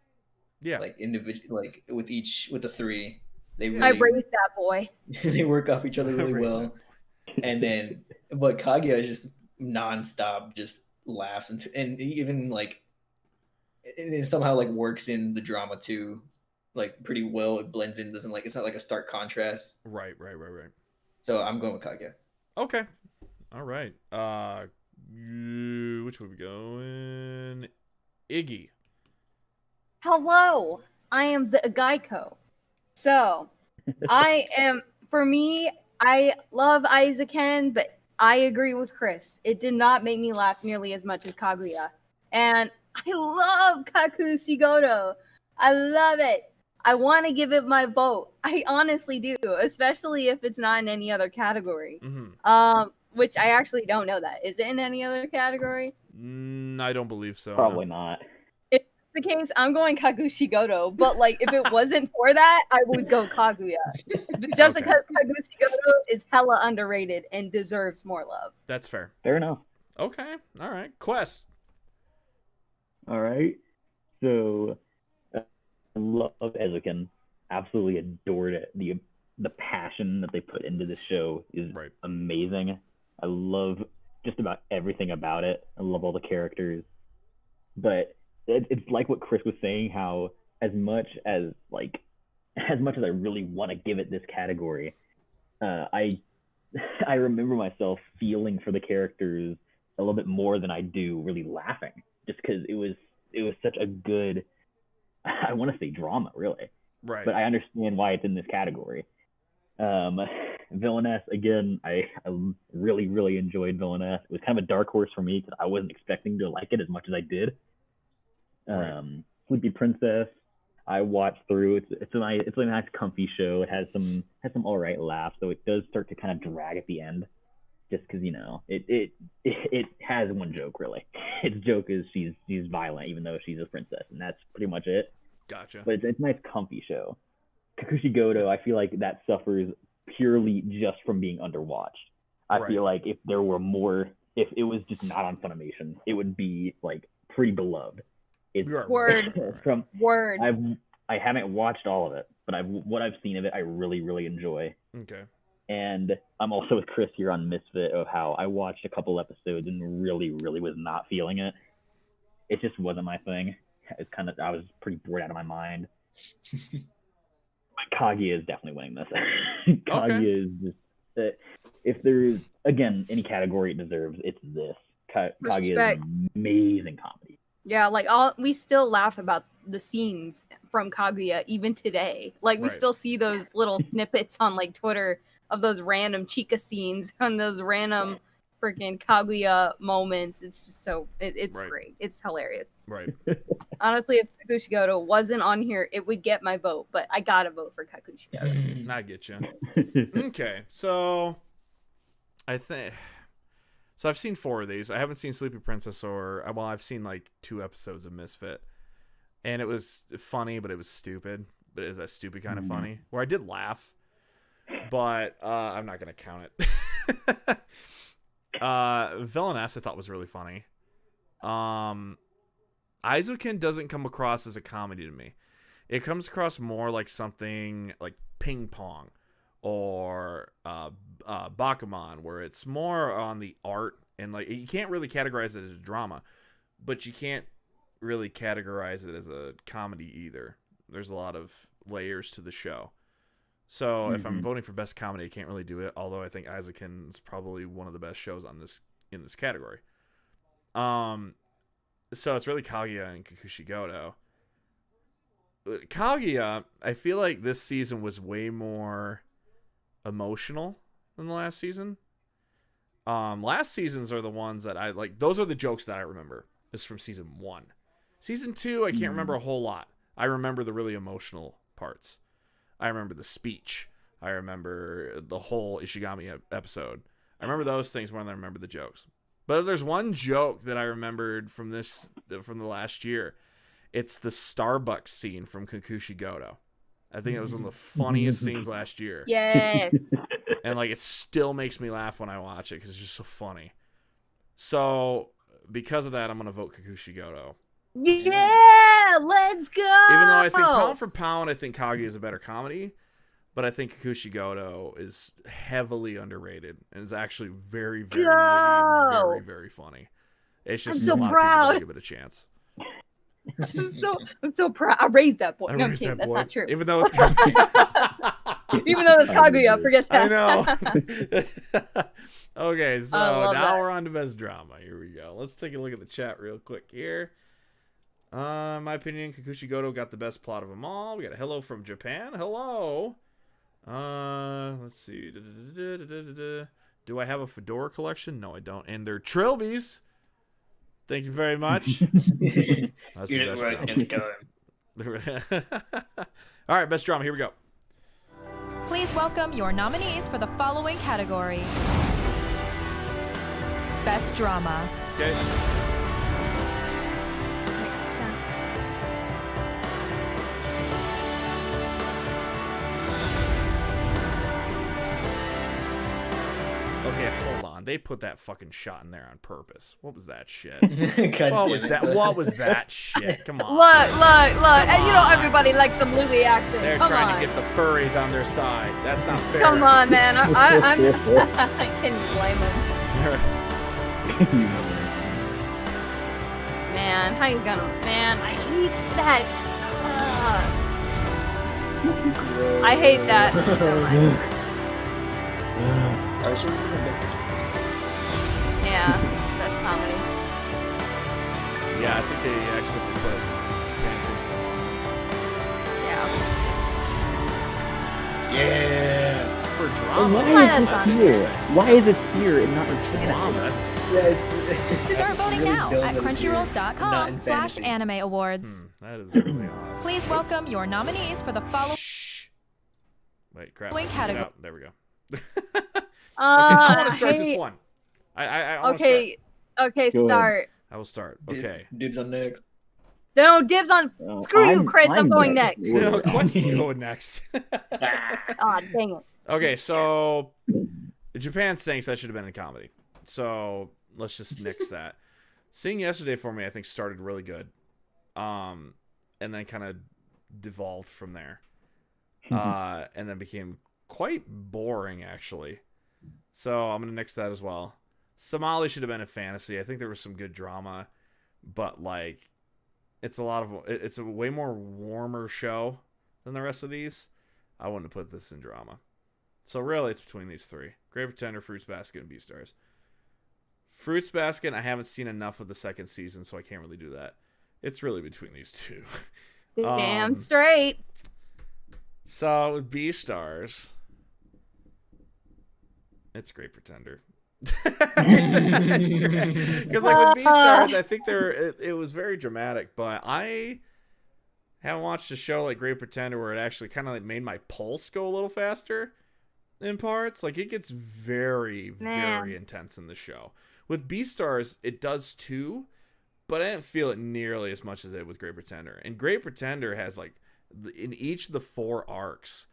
Yeah. like individual like with the three they I really raised that boy. they work off each other really Raise well. And then but Kaguya is just nonstop, just laughs and even like it somehow like works in the drama too, like pretty well. It blends in, doesn't like it's not like a stark contrast. Right. So I'm going with Kaguya. Okay. All right. Which way we going? Iggy. Hello, I am the Geico. So, for me, I love Aizaken, but I agree with Chris. It did not make me laugh nearly as much as Kaguya. And I love Kaku Shigoto. I love it. I want to give it my vote. I honestly do, especially if it's not in any other category. Which I actually don't know that. Is it in any other category? I don't believe so. Probably no. not. If it's the case, I'm going Kakushigoto. But like, if it wasn't for that, I would go Kaguya. Just Okay. because Kakushigoto is hella underrated and deserves more love. That's fair. Fair enough. Okay. All right. Quest. All right. So, I love Ezukin. Absolutely adored it. The passion that they put into the show is Right. amazing. I love just about everything about it. I love all the characters. But it's like what Chris was saying, how as much as I really want to give it this category, I remember myself feeling for the characters a little bit more than I do really laughing, just because it was such a good, I want to say drama, really. Right. But I understand why it's in this category. Villainess, again, I really, really enjoyed Villainess. It was kind of a dark horse for me because I wasn't expecting to like it as much as I did. Sleepy Princess, I watched through. It's a nice, comfy show. It has some all right laughs, though it does start to kind of drag at the end, just because it has one joke really. Its joke is she's violent even though she's a princess, and that's pretty much it. Gotcha. But it's a nice, comfy show. Kakushigoto, I feel like that suffers purely just from being underwatched. I feel like if there were more, if it was just not on Funimation, it would be like pretty beloved. It's Word. Word. I haven't watched all of it, but what I've seen of it, I really, really enjoy. Okay. And I'm also with Chris here on Misfit of how I watched a couple episodes and really, really was not feeling it. It just wasn't my thing. I was pretty bored out of my mind. But Kaguya is definitely winning this. Kaguya is just, if there is, again, any category it deserves, it's this. Kaguya is amazing comedy. Yeah, like we still laugh about the scenes from Kaguya even today. Like we still see those little snippets on like Twitter of those random Chica scenes and those random freaking Kaguya moments. It's just so it's great. It's hilarious. Right. Honestly, if Kakushigoto wasn't on here, it would get my vote, but I gotta vote for Kakushigoto. I get you. Okay, so So I've seen 4 of these. I haven't seen Sleepy Princess I've seen like 2 episodes of Misfit. And it was funny, but it was stupid. But it is that stupid kind of funny. Where I did laugh. But I'm not going to count it. Villainess I thought was really funny. Aizuken doesn't come across as a comedy to me. It comes across more like something like Ping Pong or Bakuman, where it's more on the art, and like you can't really categorize it as a drama, but you can't really categorize it as a comedy either. There's a lot of layers to the show. So if I'm voting for best comedy, I can't really do it, although I think Aizuken is probably one of the best shows in this category. So it's really Kaguya and Kakushigoto. Kaguya, I feel like this season was way more emotional than the last season. Last seasons are the ones that I like. Those are the jokes that I remember. Is from season 1. Season 2, I can't remember a whole lot. I remember the really emotional parts. I remember the speech. I remember the whole Ishigami episode. I remember those things more than I remember the jokes. But there's one joke that I remembered from the last year. It's the Starbucks scene from Kikuchi Goto. I think it was one of the funniest scenes last year. Yes. And like it still makes me laugh when I watch it because it's just so funny. So because of that, I'm gonna vote Kikuchi Goto. Yeah, let's go. Even though I think pound for pound, I think Kage is a better comedy, but I think Kikuchi Goto is heavily underrated and is actually very, very witty and very, very funny. It's just so a lot proud. of people don't give it a chance. I'm so proud. I raised that boy. I No, I'm raised kidding. that That's boy. not true. Even though it's Kage. Even though it's Kaguya, forget that. I know. Okay, so love now that. we're on to best drama. Here we go. Let's take a look at the chat real quick here. In my opinion, Kikuchi Goto got the best plot of them all. We got a hello from Japan. Hello. Let's see. Do I have a fedora collection? No, I don't. And they're trilbies. Thank you very much. That's You the didn't best write any time. All right, best drama. Here we go. Please welcome your nominees for the following category. Best Drama. Okay. Okay, hold on. They put that fucking shot in there on purpose. What was that shit? God What damn was it. that? What was that shit? Come on. Look. And you know on. everybody likes some Louis accent. They're Come trying on. to get the furries on their side. That's not fair. Come on, man. I'm I can't blame him. Man, how you gonna? Man, I hate that. I hate that so much. I was sure you were the best. Yeah, that's comedy. Yeah, I think they actually put Japan some stuff Yeah. Yeah. on. For And drama. why is That's it here? Why is it here and not in Drama. Canada? That's Yeah, it's Start voting really now dumb at that it's here, not in fantasy. crunchyroll.com/anime awards. that is really odd. Please welcome your nominees for the following Shh. Wait, crap. Wing Get category. out. There we go. Okay, I want to start hey, this one. I want to Okay, okay, Go ahead. start. I will start. Okay. Dibs on next. No, dibs on. Screw you, Chris. I'm going next. No, Quest is going next. Aw, dang it. Okay, so Japan stinks. That should have been in comedy. So let's just nix that. Seeing Yesterday for me, I think started really good, and then kind of devolved from there, and then became quite boring actually. So I'm gonna nix that as well. Somali should have been a fantasy. I think there was some good drama, but like, it's a way more warmer show than the rest of these. I wouldn't have put this in drama. So really, it's between these three: Great Pretender, Fruits Basket, and Beastars. Fruits Basket, I haven't seen enough of the second season, so I can't really do that. It's really between these two. Damn straight. So with Beastars, it's Great Pretender. Because like with Beastars, I think it was very dramatic, but I haven't watched a show like Great Pretender where it actually kind of like made my pulse go a little faster in parts. Like it gets very, very intense in the show. With Beastars, it does too, but I didn't feel it nearly as much as it did with Great Pretender. And Great Pretender has like, in each of the 4 arcs,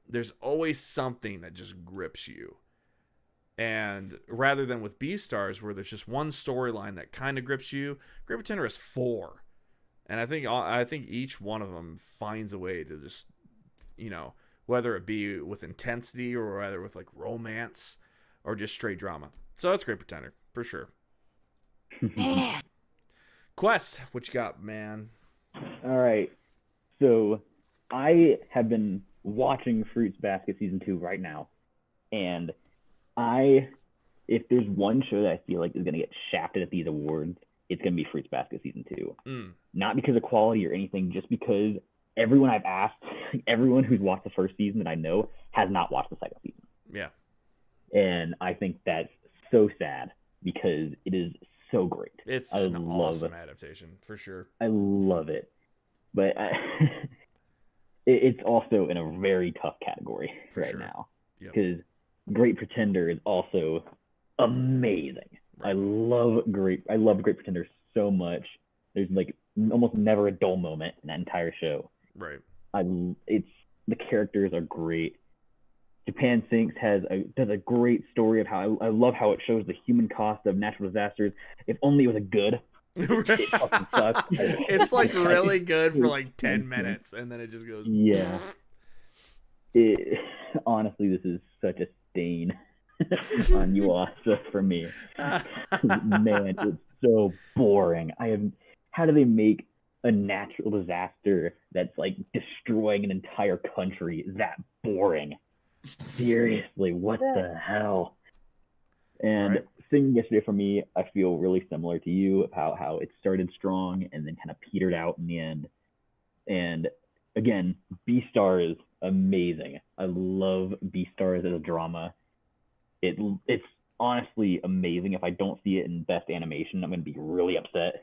there's always something that just grips you. And rather than with Beastars, where there's just one storyline that kind of grips you, Great Pretender has 4. And I think each one of them finds a way to just, whether it be with intensity or whether with like romance or just straight drama. So that's Great Pretender for sure. Quest, what you got, man? All right. So I have been watching Fruits Basket season 2 right now, and if there's one show that I feel like is gonna get shafted at these awards, it's gonna be Fruits Basket season 2. Not because of quality or anything, just because everyone I've asked, everyone who's watched the first season that I know has not watched the second season. Yeah. And I think that's so sad because it is so great. It's I an love awesome adaptation for sure. I love it. But it's also in a very tough category For right sure. now Yep. because Great Pretender is also amazing. Right. I love Great Pretender so much. There's like almost never a dull moment in that entire show. Right. It's the characters are great. Japan Sinks does a great story of how I love how it shows the human cost of natural disasters. If only it was a good. It fucking sucks. It's like really good for like 10 minutes and then it just goes. Yeah. Honestly, this is such a stain on Yuasa for me. Man, it's so boring. How do they make a natural disaster that's like destroying an entire country that boring? Seriously, what the hell? And Right. Singing Yesterday for me, I feel really similar to you about how it started strong and then kind of petered out in the end. And again, Beastar is amazing. I love Beastars as a drama. It's honestly amazing. If I don't see it in Best Animation, I'm gonna be really upset.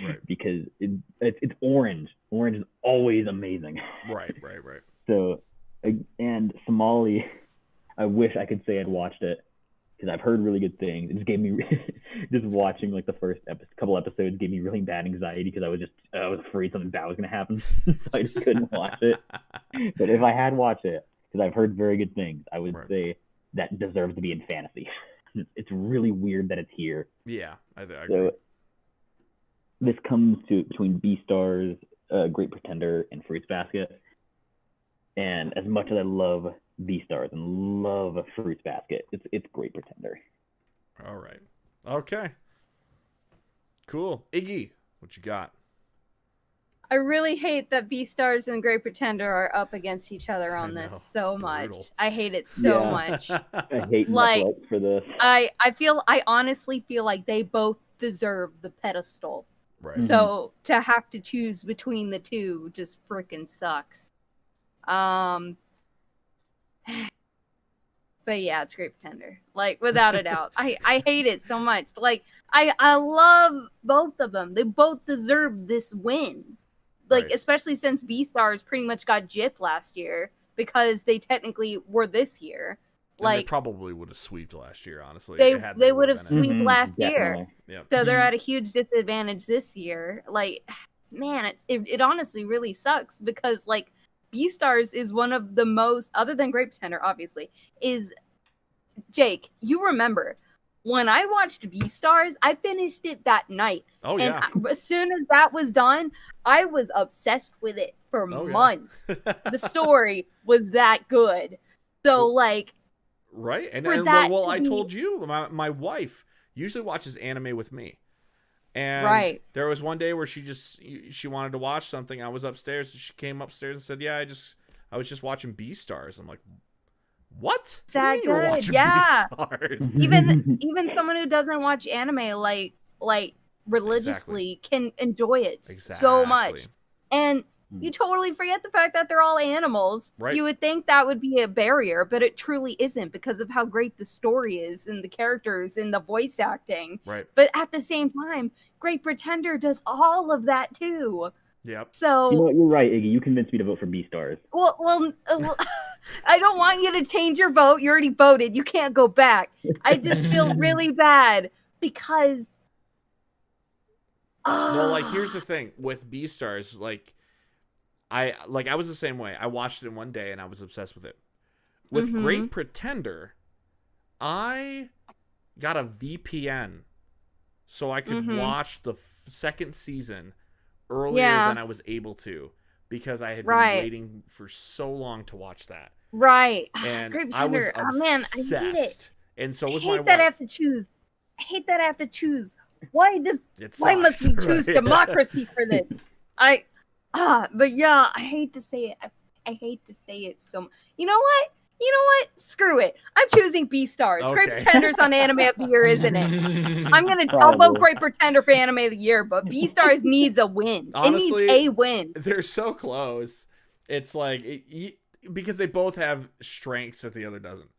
Right. Because it's orange. Orange is always amazing. Right. So, and Somali, I wish I could say I'd watched it because I've heard really good things. It just gave me just watching like the first couple episodes gave me really bad anxiety because I was afraid something bad was gonna happen, so I just couldn't watch it. But if I had watched it, because I've heard very good things, I would say that deserves to be in fantasy. It's really weird that it's here. Yeah, I agree. So this comes between Beastars, Great Pretender, and Fruits Basket. And as much as I love Beastars and love Fruits Basket, it's Great Pretender. All right. Okay. Cool. Iggy, what you got? I really hate that Beastars and Great Pretender are up against each other on I this know. so It's much. brutal. I hate it so Yeah. much. I hate Like, Netflix for this. I honestly feel like they both deserve the pedestal. Right. So to have to choose between the two just freaking sucks. But yeah, it's Great Pretender. Like, without a doubt. I hate it so much. Like, I love both of them. They both deserve this win. Like, Right. especially since Beastars pretty much got gypped last year because they technically were this year. And they Like, probably would have sweeped last year, honestly. they would have been in it. sweeped last year. Definitely. Yep. So they're at a huge disadvantage this year. Like, man, it honestly really sucks because like Beastars is one of the most, other than Great Pretender, obviously, is Jake. You remember when I watched Beastars? I finished it that night. Oh, and yeah. as soon as that was done, I was obsessed with it for Oh, yeah. months. The story was that good. So like. Right. And, For that well, to I be- told you, my wife usually watches anime with me. And Right. there was one day where she wanted to watch something. I was upstairs and she came upstairs and said, "Yeah, I was just watching Beastars." I'm like, "What? Is that What do you mean you're good? watching Yeah. Beastars?" Even someone who doesn't watch anime like religiously can enjoy it so much. Exactly. And you totally forget the fact that they're all animals. Right. You would think that would be a barrier, but it truly isn't because of how great the story is and the characters and the voice acting. Right. But at the same time, Great Pretender does all of that too. Yep. So You know what? You're right, Iggy. You convinced me to vote for Beastars. well, I don't want you to change your vote. You already voted. You can't go back. I just feel really bad because. Well, like here's the thing with Beastars, I was the same way. I watched it in one day and I was obsessed with it. With Mhm. Great Pretender, I got a VPN so I could Mhm. watch the second season earlier Yeah. than I was able to because I had been Right. waiting for so long to watch that. Right. And Great I was Pretender. Oh, man, I hate it. obsessed. And so I was hate my that I wife. have to choose. I hate that I have to choose. Why Why must we choose democracy for this? But yeah, I hate to say it. I hate to say it so much. You know what? Screw it. I'm choosing Beastars. Great Okay. Pretender's on Anime of the Year, isn't it? I'll vote Probably. Great Pretender for Anime of the Year, but Beastars needs a win. Honestly, it needs a win. They're so close. It's like because they both have strengths that the other doesn't.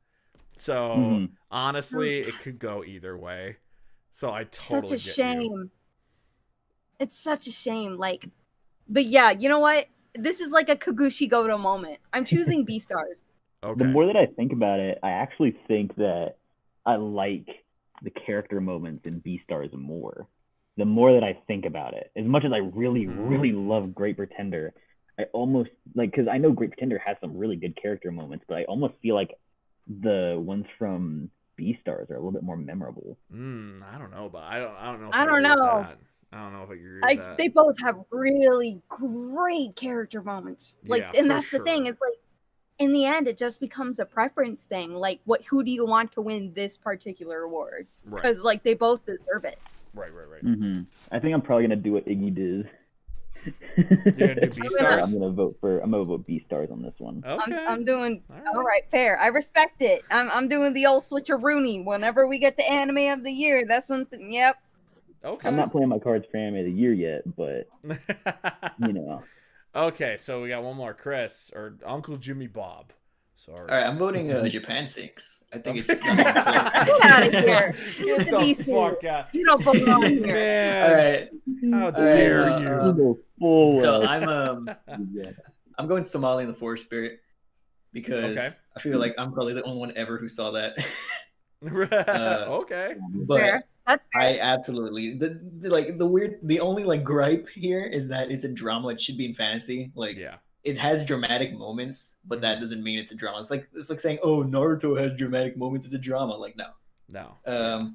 So honestly, it could go either way. So I totally Such a get shame. you. It's such a shame. Like, but yeah, you know what? this is like a Kagushi Goto moment. I'm choosing Beastars. Okay. The more that I think about it, I actually think that I like the character moments in Beastars more. The more that I think about it, as much as I really, really love Great Pretender, I almost like, because I know Great Pretender has some really good character moments, but I almost feel like the ones from Beastars are a little bit more memorable. I don't know, but I don't know. If I don't agree with know. that. I don't know if I agree with that. They both have really great character moments. Like, Yeah, and for that's the thing. sure. It's like, in the end, it just becomes a preference thing. Like, who do you want to win this particular award? Right. Because like they both deserve it. Right. I think I'm probably gonna do what Iggy does. You're gonna do Beastars? I'm gonna vote Beastars on this one. Okay. I'm doing all right. Fair. I respect it. I'm doing the old switcheroony. Whenever we get the anime of the year, that's when. Yep. Okay. I'm not playing my cards for anime of the year yet, but you know. Okay, so we got one more, Chris or Uncle Jimmy Bob. Sorry. All right, I'm voting Japan Sinks. I think it's. Get out of here. Get the fuck out. You don't belong here. Man. All right. How All dare right, you? So I'm going Somali in the Forest Spirit because Okay. I feel like I'm probably the only one ever who saw that. Okay. But Fair. That's fair. I absolutely the only like gripe here is that it's a drama. It should be in fantasy. Like Yeah. it has dramatic moments, but that doesn't mean it's a drama. It's like saying, oh, Naruto has dramatic moments. It's a drama. Like no. No.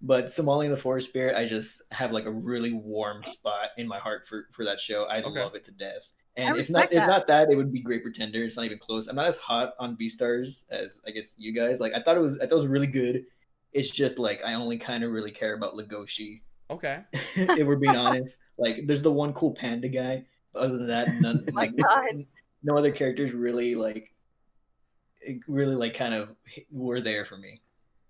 But Somali in the Forest Spirit, I just have like a really warm spot in my heart for that show. I love it to death. And if not that, it would be Great Pretender. It's not even close. I'm not as hot on Beastars as I guess you guys. Like I thought it was really good. It's just like I only kind of really care about Legoshi. Okay. If we're being honest, like there's the one cool panda guy. But other than that, none. My Like God. no other characters really kind of were there for me.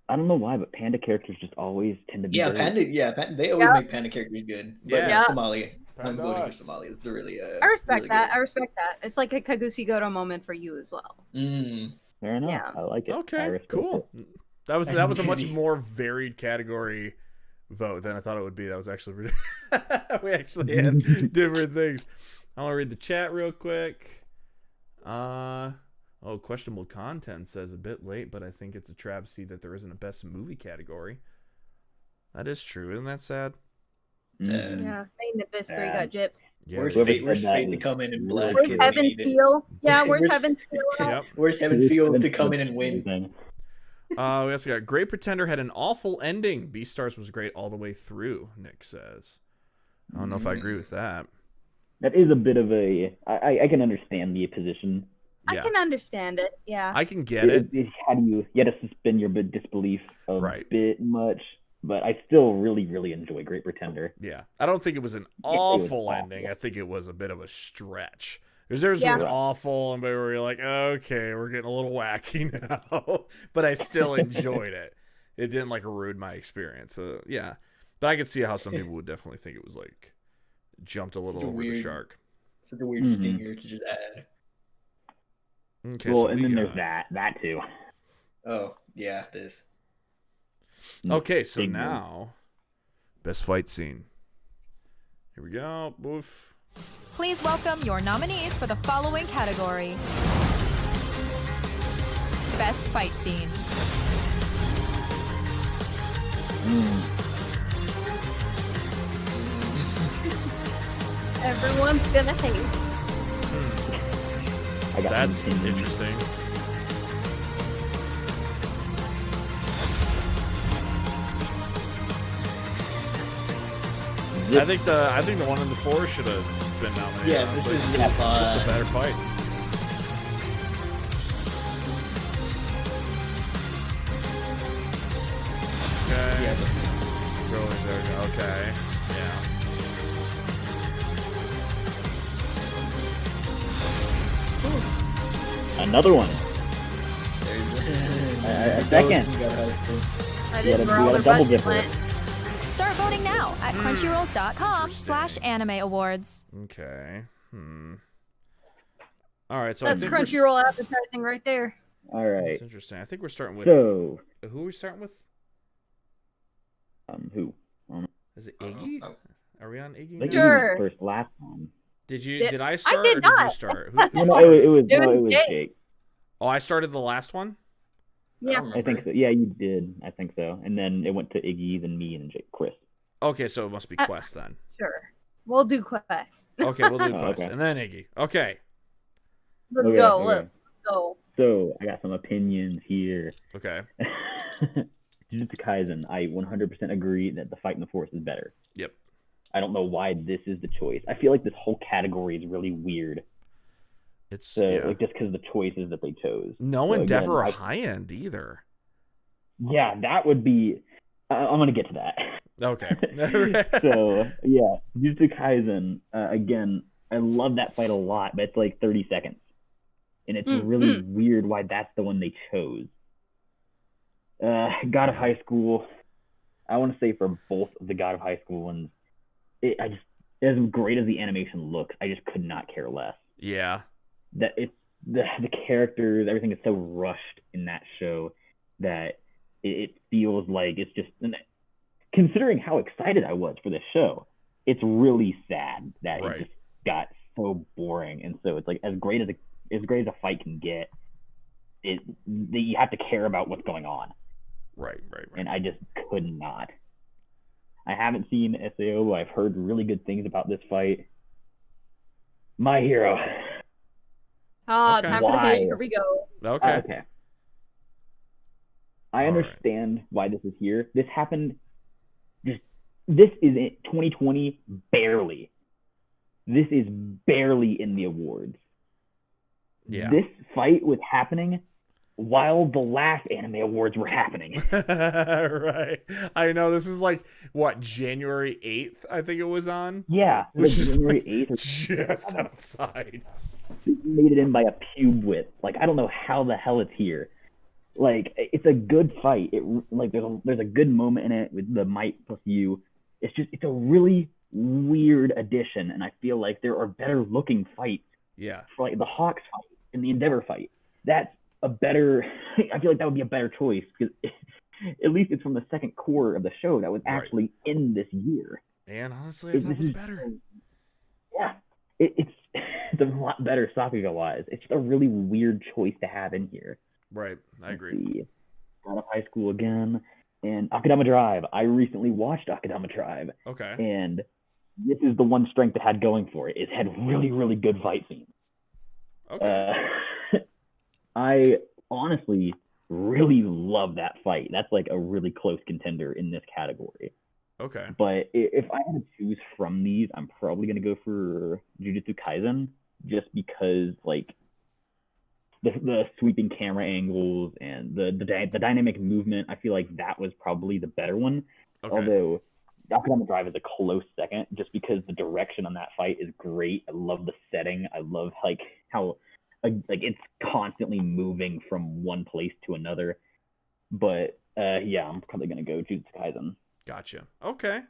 I don't know why, but panda characters just always tend to be great. Panda. They always make panda characters good. But Yeah. Somali. I'm Panda voting for does. Somali. That's a really I respect really that. good. I respect that. It's like a Kagushi Goto moment for you as well. Fair enough. Yeah. I like it. I Okay. respect Cool. it. That was a much more varied category vote than I thought it would be. That was actually really we actually had different things. I want to read the chat real quick. Questionable content says a bit late, but I think it's a travesty that there isn't a best movie category. That is true. Isn't that sad? Sad. Yeah. Made in Abyss 3 got gypped. Yeah. Where's Whoever Fate? Where's said that Fate to was come in and really blast? Where's Kid good. Heaven's Made? Feel? Yeah, where's Where's- Heaven's Feel? Yep. Where's Heaven's Field to come in and win? Everything. We also got Great Pretender had an awful ending. Beastars was great all the way through, Nick says. I don't know if I agree with that. That is a bit of a. I can understand the position. Yeah. I can understand it. Yeah. I can get it. How do you had to suspend your disbelief a Right. bit much, but I still really, really enjoy Great Pretender. Yeah. I don't think it was an was awful awful. ending. I think it was a bit of a stretch. There's Yeah. an awful and where you're like, okay, we're getting a little wacky now. But I still enjoyed it. It didn't like ruin my experience. So yeah. But I could see how some people would definitely think it was like jumped a little Such a over the weird- shark. Such a weird stinger to just add. Okay. Well, so and we then got- there's that too. Oh yeah, this. Okay, so Big now best fight scene. Here we go. Boof. Please welcome your nominees for the following category. Best fight scene. Everyone's gonna hate. I got That's some opinions. interesting. I think the one in the forest should have been nominated. Yeah, this honestly. is It's just a better fight. Okay. Yeah, Rolling there. Okay. Yeah. Another one. there's A second. That We is gotta- where we all gotta the double budget dip it. went. Start voting now at crunchyroll.com/anime awards. Okay. All right. So I That's think we're Crunchyroll advertising right there. All That's right. interesting. I think we're starting with So, who are we starting with? who? Is it Iggy? Oh. Are we on Iggy? Like now? Sure. first last time. Did I start did or did you not. start? No, it was was Jake. Jake. Oh, I started the last one. Yeah. I think so. Yeah, you did. I think so. And then it went to Iggy, then me, and Jake, Chris. Okay, so it must be Quest then. Sure. We'll do Quest. Okay, we'll do Oh, Quest okay. and then Iggy. Okay. Let's Okay, go. okay. Let's go. So I got some opinions here. Okay. Jujutsu Kaisen, I 100% agree that the fight in the forest is better. Yep. I don't know why this is the choice. I feel like this whole category is really weird. It's So yeah. like just because of the choices that they chose. No So, Endeavor again, or High End either. Yeah, that would be. I'm gonna get to that. Okay. So yeah, Jujutsu Kaisen. Again, I love that fight a lot, but it's like 30 seconds, and it's really weird why that's the one they chose. God of High School. I want to say for both of the God of High School ones, as great as the animation looks, I just could not care less. Yeah. That it's the characters, everything is so rushed in that show that it feels like it's just. Considering how excited I was for this show, it's really sad that it just got so boring. And so it's like as great as a fight can get, you have to care about what's going on. Right. And I just could not. I haven't seen SAO, but I've heard really good things about this fight. My Hero. Time for the Why? hate. Here we go. Okay. I understand why this is here. This happened. This is in 2020, barely. This is barely in the awards. Yeah. This fight was happening while the last anime awards were happening. Right. I know this is like what, January 8th, I think it was on. Yeah, Which is January like 8th. just outside. Made it in by a pube width. Like I don't know how the hell it's here. Like it's a good fight. There's a good moment in it with the Might plus you. It's a really weird addition, and I feel like there are better looking fights. Yeah. For like the Hawks fight and the Endeavor fight. That's a better. I feel like that would be a better choice because at least it's from the second core of the show that was actually in this year. And honestly, I thought it was better. Yeah, it's a lot better Sakuga wise. It's just a really weird choice to have in here. Right, I agree. God of High School again, and Akudama Drive. I recently watched Akudama Drive. Okay. And this is the one strength it had going for it. It had really, really good fight scenes. Okay. I honestly really love that fight. That's like a really close contender in this category. Okay. But if I had to choose from these, I'm probably going to go for Jujutsu Kaisen just because like the sweeping camera angles and the dynamic movement, I feel like that was probably the better one. Okay. Although Akudama Drive is a close second just because the direction on that fight is great. I love the setting. I love like how like it's constantly moving from one place to another. But yeah, I'm probably going to go Jujutsu Kaisen. Gotcha. Okay.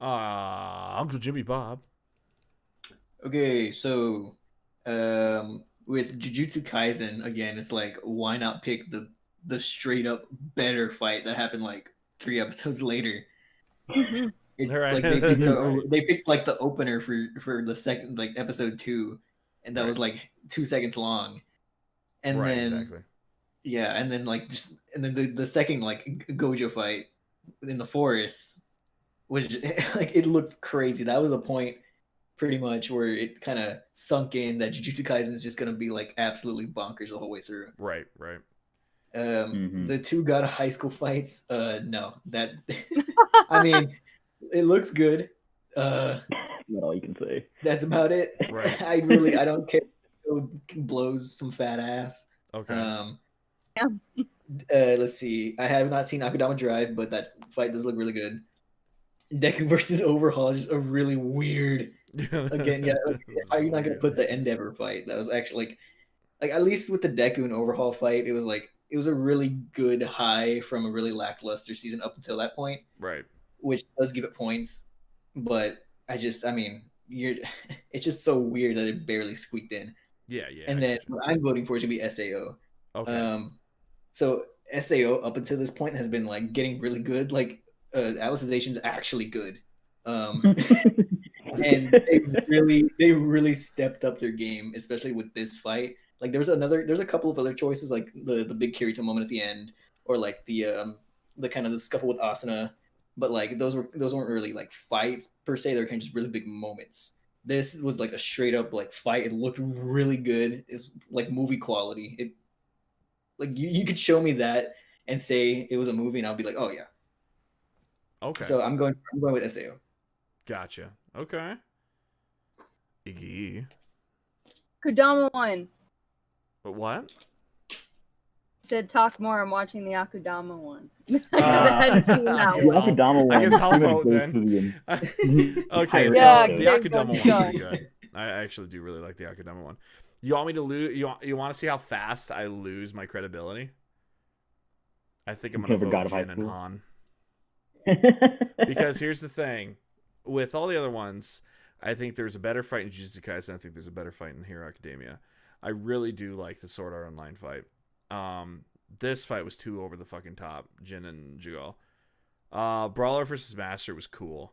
Uncle Jimmy Bob. Okay, so with Jujutsu Kaisen, again, it's like, why not pick the straight up better fight that happened like 3 episodes later? It's All right. like they picked like the opener for the second, like episode 2, and that was like 2 seconds long, and then exactly. yeah, and then like the second like Gojo fight in the forest was just, like it looked crazy. That was the point pretty much where it kind of sunk in that Jujutsu Kaisen is just gonna be like absolutely bonkers the whole way through. Right. The 2 God of High School fights, no, that I mean, it looks good. That's all you can say. That's about it. Right. I don't care. It blows some fat ass. Okay. Let's see. I have not seen Akudama Drive, but that fight does look really good. Deku versus Overhaul is just a really weird. Again, yeah. Are you not gonna put the Endeavor fight? That was actually like at least with the Deku and Overhaul fight, it was a really good high from a really lackluster season up until that point. Right. Which does give it points, but I mean, it's just so weird that it barely squeaked in. Yeah. And then what I'm voting for is gonna be SAO. Okay. So SAO up until this point has been like getting really good. Like Alicization is actually good. and they really stepped up their game, especially with this fight. Like there's a couple of other choices, like the big Kirito moment at the end, or like the kind of the scuffle with Asuna, but like those weren't really like fights per se. They're kind of just really big moments. This was like a straight up like fight. It looked really good. It's like movie quality. It like you could show me that and say it was a movie, and I'll be like, oh yeah. Okay. So I'm going with Sao. Gotcha. Okay. Iggy. Akudama one. But what? Said talk more. I'm watching the Akudama one. Because I hadn't seen that I guess one. The Akudama one. I guess I'll pretty much vote goes then. to the Okay, so Yeah, the they're Akudama both one's pretty good. I actually do really like the Akudama one. You want me to lose? You want to see how fast I lose my credibility? I think I'm gonna Never got vote a high Jin and school. Han. Because here's the thing, with all the other ones, I think there's a better fight in Jujutsu Kaisen. I think there's a better fight in Hero Academia. I really do like the Sword Art Online fight. This fight was too over the fucking top, Jin and Jugal. Brawler versus Master was cool.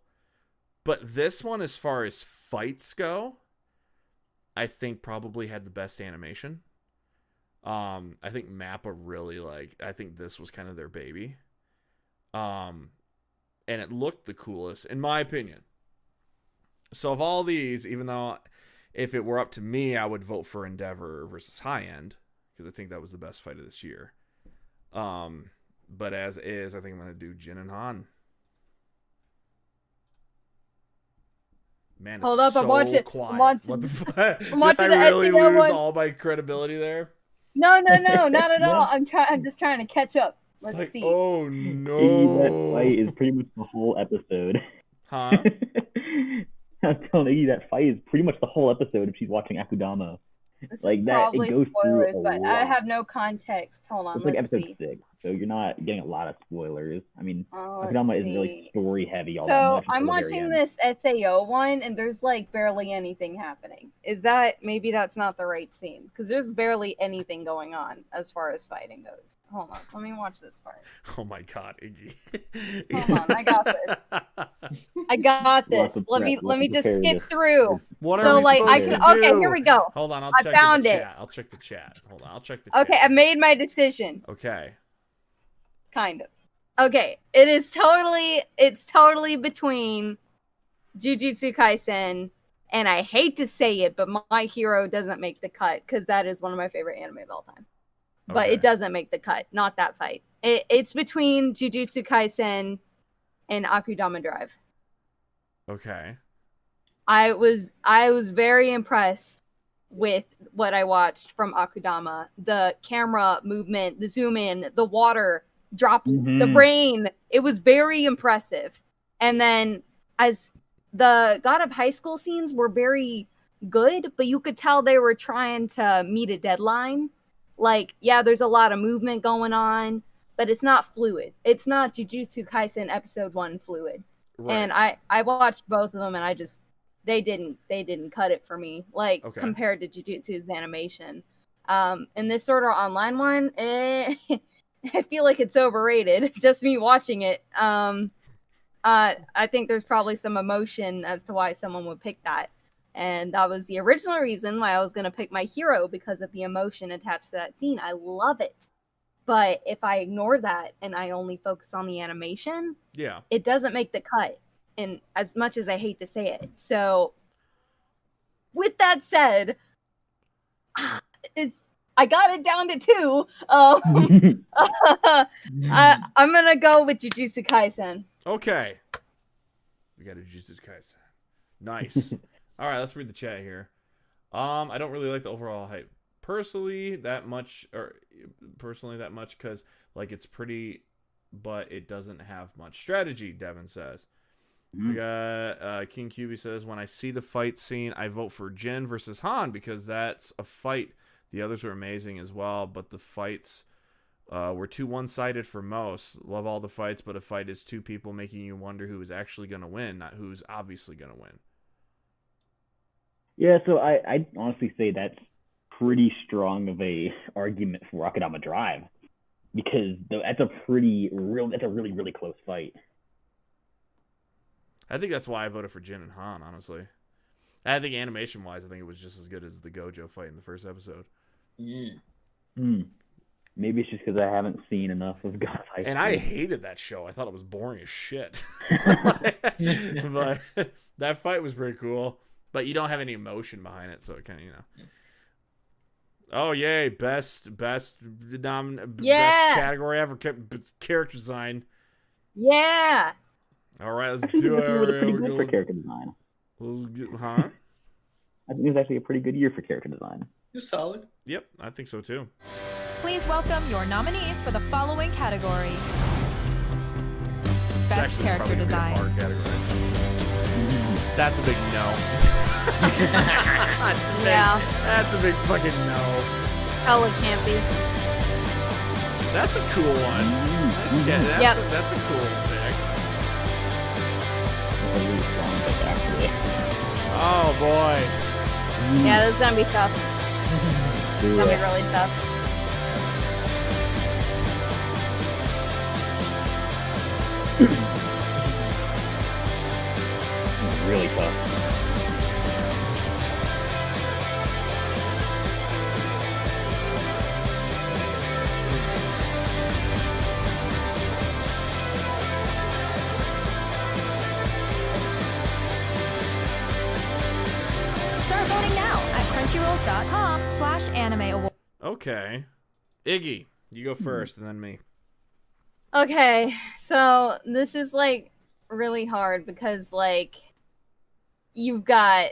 But this one, as far as fights go, I think probably had the best animation. I think Mappa really I think this was kind of their baby. And it looked the coolest, in my opinion. So of all these, even though if it were up to me, I would vote for Endeavor versus High End, because I think that was the best fight of this year. But as is, I think I'm going to do Jin and Han. Man, Hold it's up, so I'm watching. quiet. I'm watching. What the fuck? I'm watching Did I the really SEO lose one. all my credibility there? No, not at all. Yeah. I'm just trying to catch up. It's Let's like, see. oh Iggy, that fight no. is pretty much the whole episode. Huh? I was telling Iggy that fight is pretty much the whole episode if she's watching Akudama. This is Like that, probably it goes spoilers, through a but I lot. have no context. Hold on, It's like let's episode see. 6, so you're not getting a lot of spoilers. I mean, Let's Akudama isn't really see. story heavy all that So much. I'm until the very watching end. this SAO one, and there's like barely anything happening. Is that maybe that's not the right scene? Because there's barely anything going on as far as fighting goes. Hold on, let me watch this part. Oh my god, Iggy. Hold on, I got this. I got Lots this. of Let me prep, let me lots of just skip preparedness. through. What So are we like I supposed can, to do? okay, here we go. Hold on, I'll I check found the it. chat. I'll check the chat. Hold on, I'll check the chat. Okay, I made my decision. Okay. Kind of. Okay, it's totally between Jujutsu Kaisen and I hate to say it, but My Hero doesn't make the cut because that is one of my favorite anime of all time. But Okay. it doesn't make the cut, not that fight. It's between Jujutsu Kaisen and Akudama Drive. Okay. I was very impressed with what I watched from Akudama. The camera movement, the zoom in, the water drop, the Mhm. rain. It was very impressive. And then as the God of High School scenes were very good, but you could tell they were trying to meet a deadline. Like, yeah, there's a lot of movement going on, but it's not fluid. It's not Jujutsu Kaisen episode 1 fluid. Right. And I watched both of them, and I just they didn't cut it for me, like Okay. compared to Jujutsu's animation. And this Sword Art Online one, I feel like it's overrated. It's just me watching it. I think there's probably some emotion as to why someone would pick that, and that was the original reason why I was gonna pick My Hero, because of the emotion attached to that scene. I love it, but if I ignore that and I only focus on the animation, Yeah. it doesn't make the cut, and as much as I hate to say it. So with that said, I got it down to 2. I'm gonna go with Jujutsu Kaisen. Okay. We got a Jujutsu Kaisen. Nice. All right, let's read the chat here. I don't really like the overall hype personally that much, because like it's pretty, but it doesn't have much strategy. Devin says. We got King QB says, when I see the fight scene, I vote for Jin versus Han because that's a fight. The others were amazing as well, but the fights were too one-sided for most. Love all the fights, but a fight is two people making you wonder who is actually going to win, not who's obviously going to win. Yeah, so I'd honestly say that's pretty strong of a argument for Akudama Drive, because that's a really, really close fight. I think that's why I voted for Jin and Han, honestly. I think animation-wise, I think it was just as good as the Gojo fight in the first episode. Maybe it's just because I haven't seen enough of God's High School. And I hated that show. I thought it was boring as shit. But that fight was pretty cool. But you don't have any emotion behind it, so it kind of, Oh, yay. Best category ever. Character design. Yeah. All right, let's I think do this year was a pretty it. good for character design. Huh? I think it was actually a pretty good year for character design. You're solid. Yep, I think so too. Please welcome your nominees for the following category. Best Actually, it's character probably gonna be a design. hard category. That's a big no. Yeah. That's a big fucking no. Hella campy. That's a cool one. Yep. That's a cool pick. That's a really strong pick, actually. Oh boy. Yeah, this is gonna be tough. It's gonna be really tough. It's really tough. Start voting now at crunchyroll.com/anime award. Okay. Iggy, you go first and then me. Okay, so this is like really hard because like you've got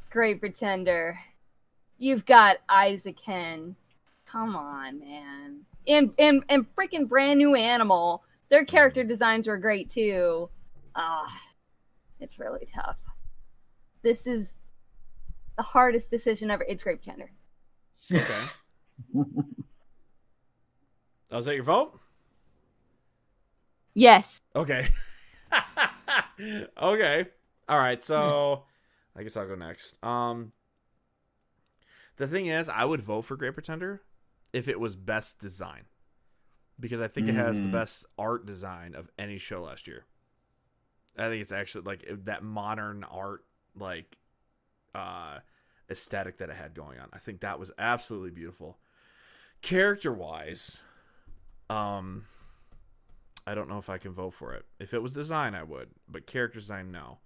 Great Pretender, you've got Isaac-Hen. Come on, man. And freaking Brand New Animal. Their character designs were great too. It's really tough. This is the hardest decision ever. It's Great Pretender. Okay. Was that your vote? Yes. Okay. Okay. All right. So I guess I'll go next. The thing is, I would vote for Great Pretender if it was best design, because I think it has the best art design of any show last year. I think it's actually like that modern art, like aesthetic that it had going on. I think that was absolutely beautiful. Character wise, I don't know if I can vote for it. If it was design, I would, but character design, no.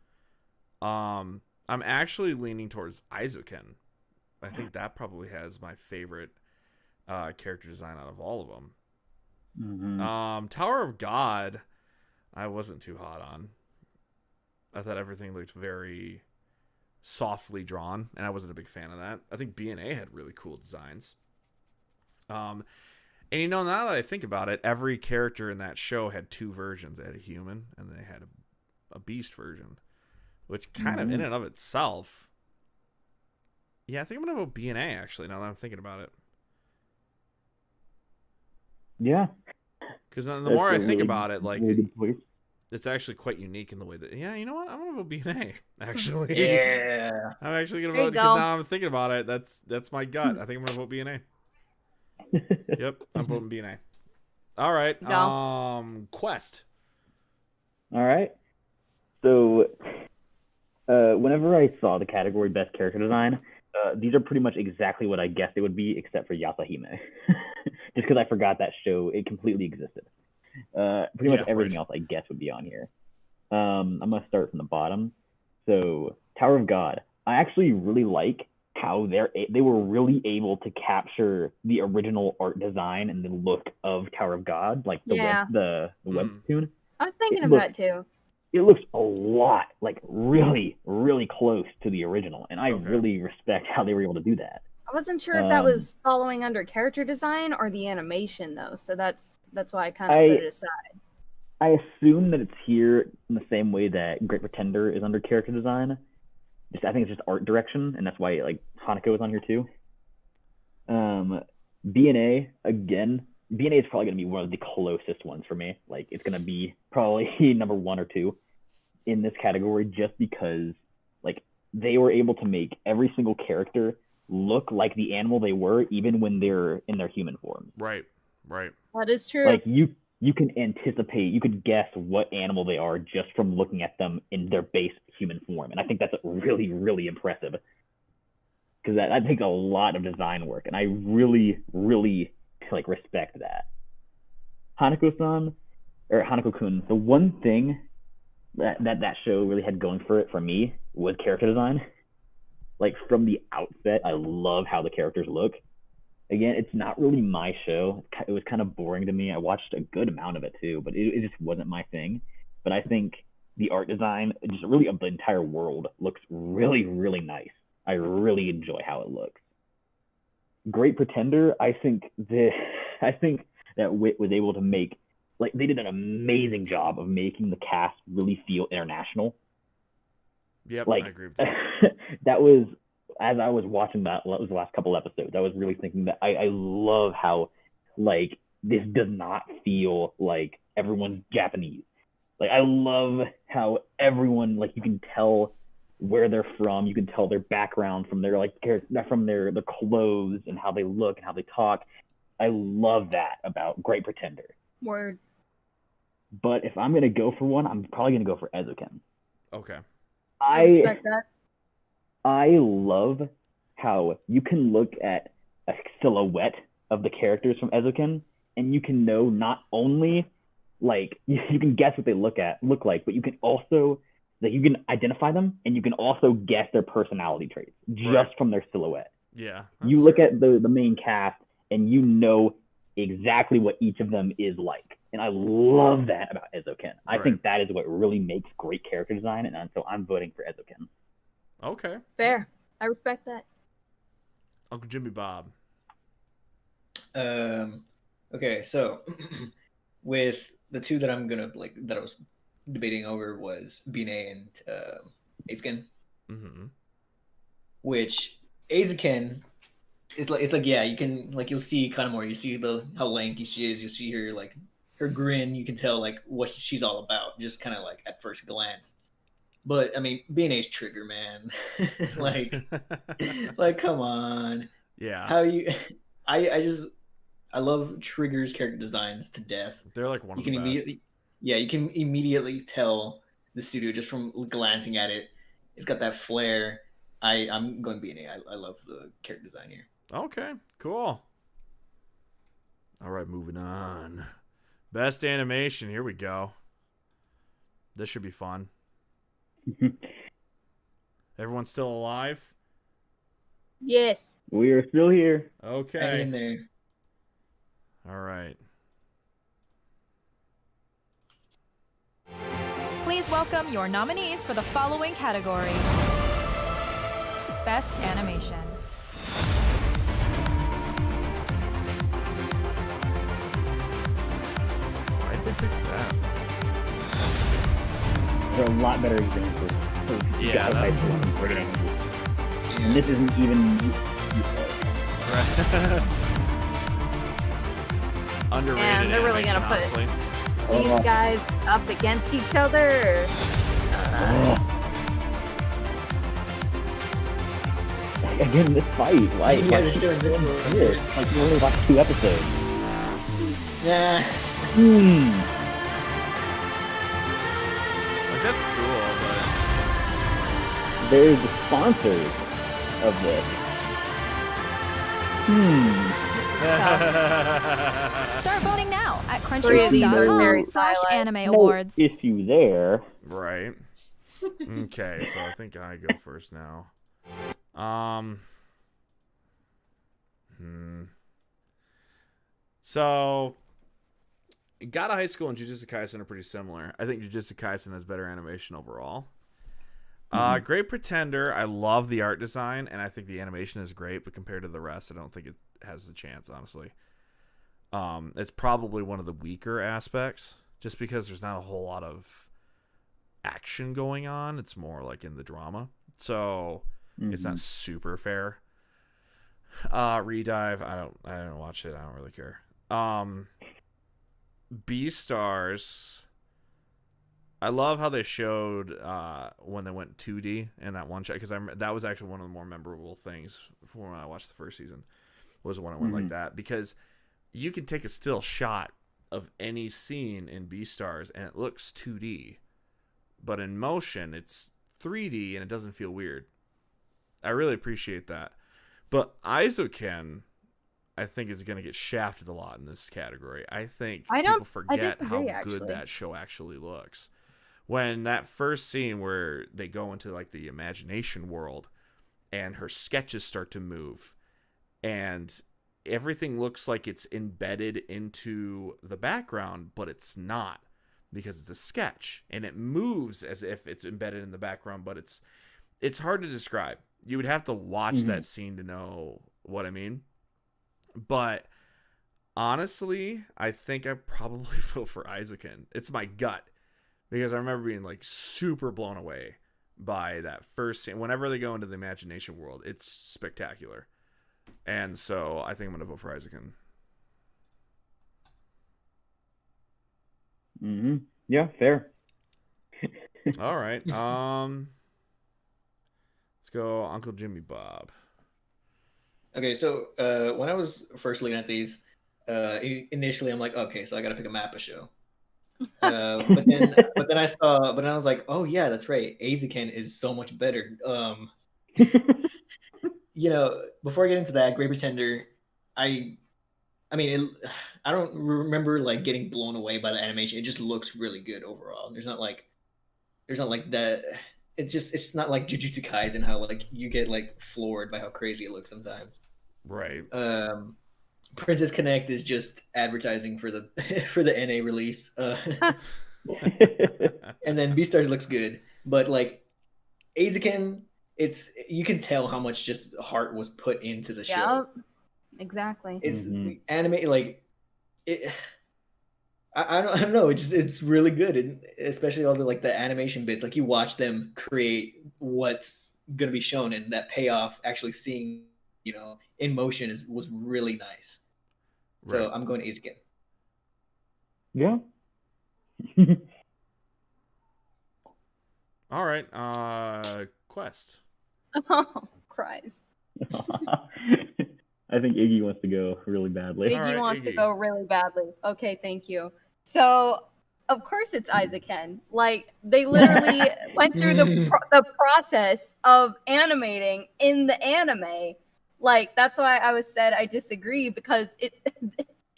I'm actually leaning towards Isaac-Hen. I think that probably has my favorite character design out of all of them. Tower of God, I wasn't too hot on. I thought everything looked very softly drawn, and I wasn't a big fan of that. I think B&A had really cool designs. And now that I think about it, every character in that show had two versions. They had a human, and they had a beast version, which kind of in and of itself. Yeah, I think I'm gonna vote B&A actually. Now that I'm thinking about it. Yeah. Because the more I think about it, like really good choice. it's actually quite unique in the way that. Yeah, you know what? I'm gonna vote B&A actually. Yeah. I'm actually gonna There you vote because go. now I'm thinking about it. That's my gut. I think I'm gonna vote B&A. Yep, I'm voting B&A. All right. Go. Quest. All right. So, whenever I saw the category Best Character Design, these are pretty much exactly what I guessed it would be, except for Yasahime. Just because I forgot that show, it completely existed. Pretty much everything else I guess would be on here. I'm going to start from the bottom. So, Tower of God. I actually really like how they were really able to capture the original art design and the look of Tower of God, like the webtoon. I was thinking of that too. It looks a lot like really, really close to the original, and I really respect how they were able to do that. I wasn't sure if that was following under character design or the animation though, so that's why I kind of put it aside. I assume that it's here in the same way that Great Pretender is under character design. I think it's just art direction, and that's why like Hanako is on here too. B&A again. B&A is probably going to be one of the closest ones for me. Like it's going to be probably number 1 or 2 in this category, just because like they were able to make every single character look like the animal they were, even when they're in their human form. Right. That is true. Like you you can anticipate, you could guess what animal they are just from looking at them in their base human form. And I think that's really, really impressive. Because that takes a lot of design work, and I really, really like respect that. Hanako-san, or Hanako-kun, the one thing that show really had going for it for me was character design. Like from the outset, I love how the characters look. Again, it's not really my show. It was kind of boring to me. I watched a good amount of it too, but it just wasn't my thing. But I think the art design, just really of the entire world, looks really, really nice. I really enjoy how it looks. Great Pretender, I think that Wit was able to make, like, they did an amazing job of making the cast really feel international. Yep, Like, I agree with that. that was, as I was watching that was the last couple episodes, I was really thinking that I love how, like, this does not feel like everyone's Japanese. Like, I love how everyone, like, you can tell where they're from, you can tell their background from their, like, from their clothes and how they look and how they talk. I love that about Great Pretender. Word. But if I'm going to go for one, I'm probably going to go for Ezoken. Okay. I respect that. I love how you can look at a silhouette of the characters from Ezoken, and you can know not only, like, you can guess what they look like, but you can also, like, you can identify them, and you can also guess their personality traits just from their silhouette. Yeah. You look at the main cast, and you know exactly what each of them is like. And I love that about Ezoken. I think that is what really makes great character design, and so I'm voting for Ezoken. Okay. Fair. I respect that. Uncle Jimmy Bob. Okay, so with the two that I'm gonna that I was debating over was Bine and Azuken. Mm-hmm. Which Azuken is like, it's like, yeah, you can, like, you'll see kind of more. You see how lanky she is. You see her, like, her grin. You can tell, like, what she's all about, just kind of like at first glance. But I mean, B&A's Trigger, man. like come on. Yeah. How you? I love Trigger's character designs to death. They're like one of the best. You can immediately tell the studio just from glancing at it. It's got that flair. I'm going B&A. I love the character design here. Okay, cool. All right, moving on. Best animation. Here we go. This should be fun. Everyone still alive? Yes. We are still here. Okay. Hang in there. All right. Please welcome your nominees for the following category. Best Animation. I did pick that. There are a lot better examples of Yeah, type that's of pretty. and this isn't even Underrated. And they're really animation, gonna put honestly. these guys up against each other. Again, this fight, like, Yeah, they're doing this one. yeah, like, you only watched 2 episodes. Yeah. Like, that's cool, but They're the sponsors of this. Start voting now at Three of these are very crunchyroll.com/anime silent. awards. No issue there. right. Okay, so I think I go first now. So, Got a High School and Jujutsu Kaisen are pretty similar. I think Jujutsu Kaisen has better animation overall. Great Pretender, I love the art design, and I think the animation is great, but compared to the rest, I don't think it has the chance, honestly. It's probably one of the weaker aspects, just because there's not a whole lot of action going on. It's more like in the drama. So, it's not super fair. Redive, I don't watch it. I don't really care. Beastars, I love how they showed when they went 2D in that one shot, because that was actually one of the more memorable things from when I watched the first season, was when it went like that, because you can take a still shot of any scene in Beastars, and it looks 2D, but in motion it's 3D and it doesn't feel weird. I really appreciate that. But Aizoken, I think, is going to get shafted a lot in this category. I think people forget how good that show actually looks. When that first scene where they go into like the imagination world and her sketches start to move and everything looks like it's embedded into the background, but it's not, because it's a sketch and it moves as if it's embedded in the background, but it's hard to describe. You would have to watch that scene to know what I mean. But honestly, I think I probably vote for Aizoken. It's my gut, because I remember being like super blown away by that first scene. Whenever they go into the imagination world, it's spectacular. And so I think I'm going to vote for Aizoken. Yeah, fair. All right. Let's go Uncle Jimmy Bob. Okay, so when I was first looking at these, initially I'm like, okay, so I got to pick a Mappa show. But then I was like, oh yeah, that's right. Aizoken is so much better. Before I get into that, Great Pretender, I don't remember like getting blown away by the animation. It just looks really good overall. There's not like that. It's not like Jujutsu Kaisen, how like you get like floored by how crazy it looks sometimes. Right. Princess Connect is just advertising for the for the NA release. And then Beastars looks good, but like Aizoken, you can tell how much just heart was put into the show. Exactly. It's anime like it. I don't know. It's really good, and especially all the animation bits. Like you watch them create what's gonna be shown, and that payoff actually seeing in motion was really nice. Right. So I'm going to Aizoken. Yeah. All right. Quest. Oh, cries. I think Iggy wants to go really badly. Iggy wants to go really badly. Okay, thank you. So, of course it's Aizoken. Like, they literally went through the process of animating in the anime. Like, that's why I said I disagree, because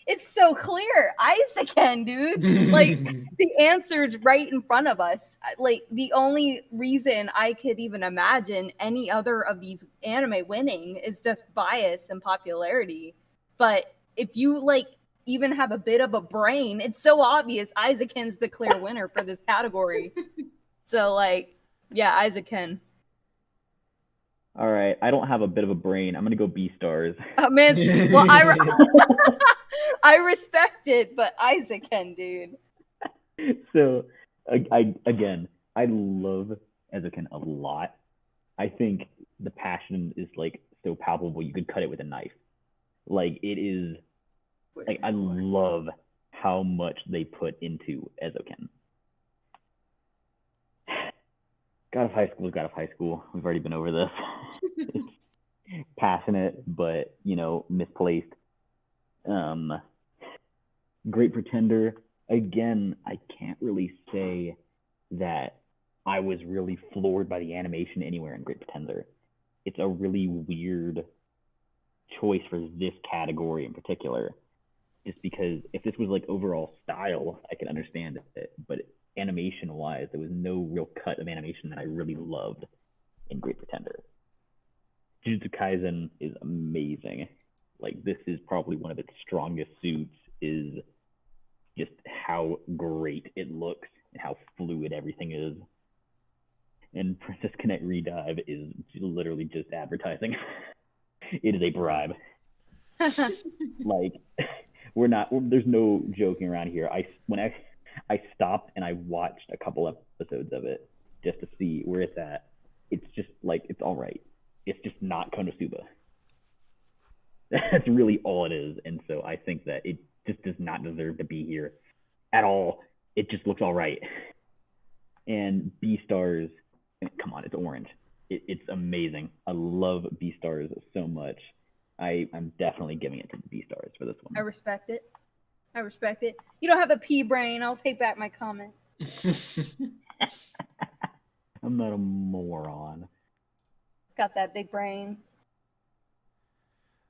it's so clear. Aizoken, dude. Like, the answer's right in front of us. Like, the only reason I could even imagine any other of these anime winning is just bias and popularity. But if you, even have a bit of a brain, it's so obvious Aizoken's the clear winner for this category. So, yeah, Aizoken. All right, I don't have a bit of a brain. I'm gonna go Beastars. Man, well, I respect it, but Aizoken, dude. So, I love Aizoken a lot. I think the passion is so palpable. You could cut it with a knife. Like, it is. Like, I love how much they put into Aizoken. God of High School is God of High School. We've already been over this. It's passionate, but misplaced. Great Pretender. Again, I can't really say that I was really floored by the animation anywhere in Great Pretender. It's a really weird choice for this category in particular. Just because if this was overall style, I can understand it. But animation-wise, there was no real cut of animation that I really loved in Great Pretender. Jujutsu Kaisen is amazing. This is probably one of its strongest suits, is just how great it looks and how fluid everything is. And Princess Connect Redive is literally just advertising. It is a bribe. There's no joking around here. When I stopped and I watched a couple episodes of it just to see where it's at. It's just it's all right. It's just not Konosuba. That's really all it is. And so I think that it just does not deserve to be here at all. It just looks all right. And Beastars, come on, it's orange. It's amazing. I love Beastars so much. I'm definitely giving it to the Beastars for this one. I respect it. I respect it. You don't have a pea brain. I'll take back my comment. I'm not a moron. Got that big brain.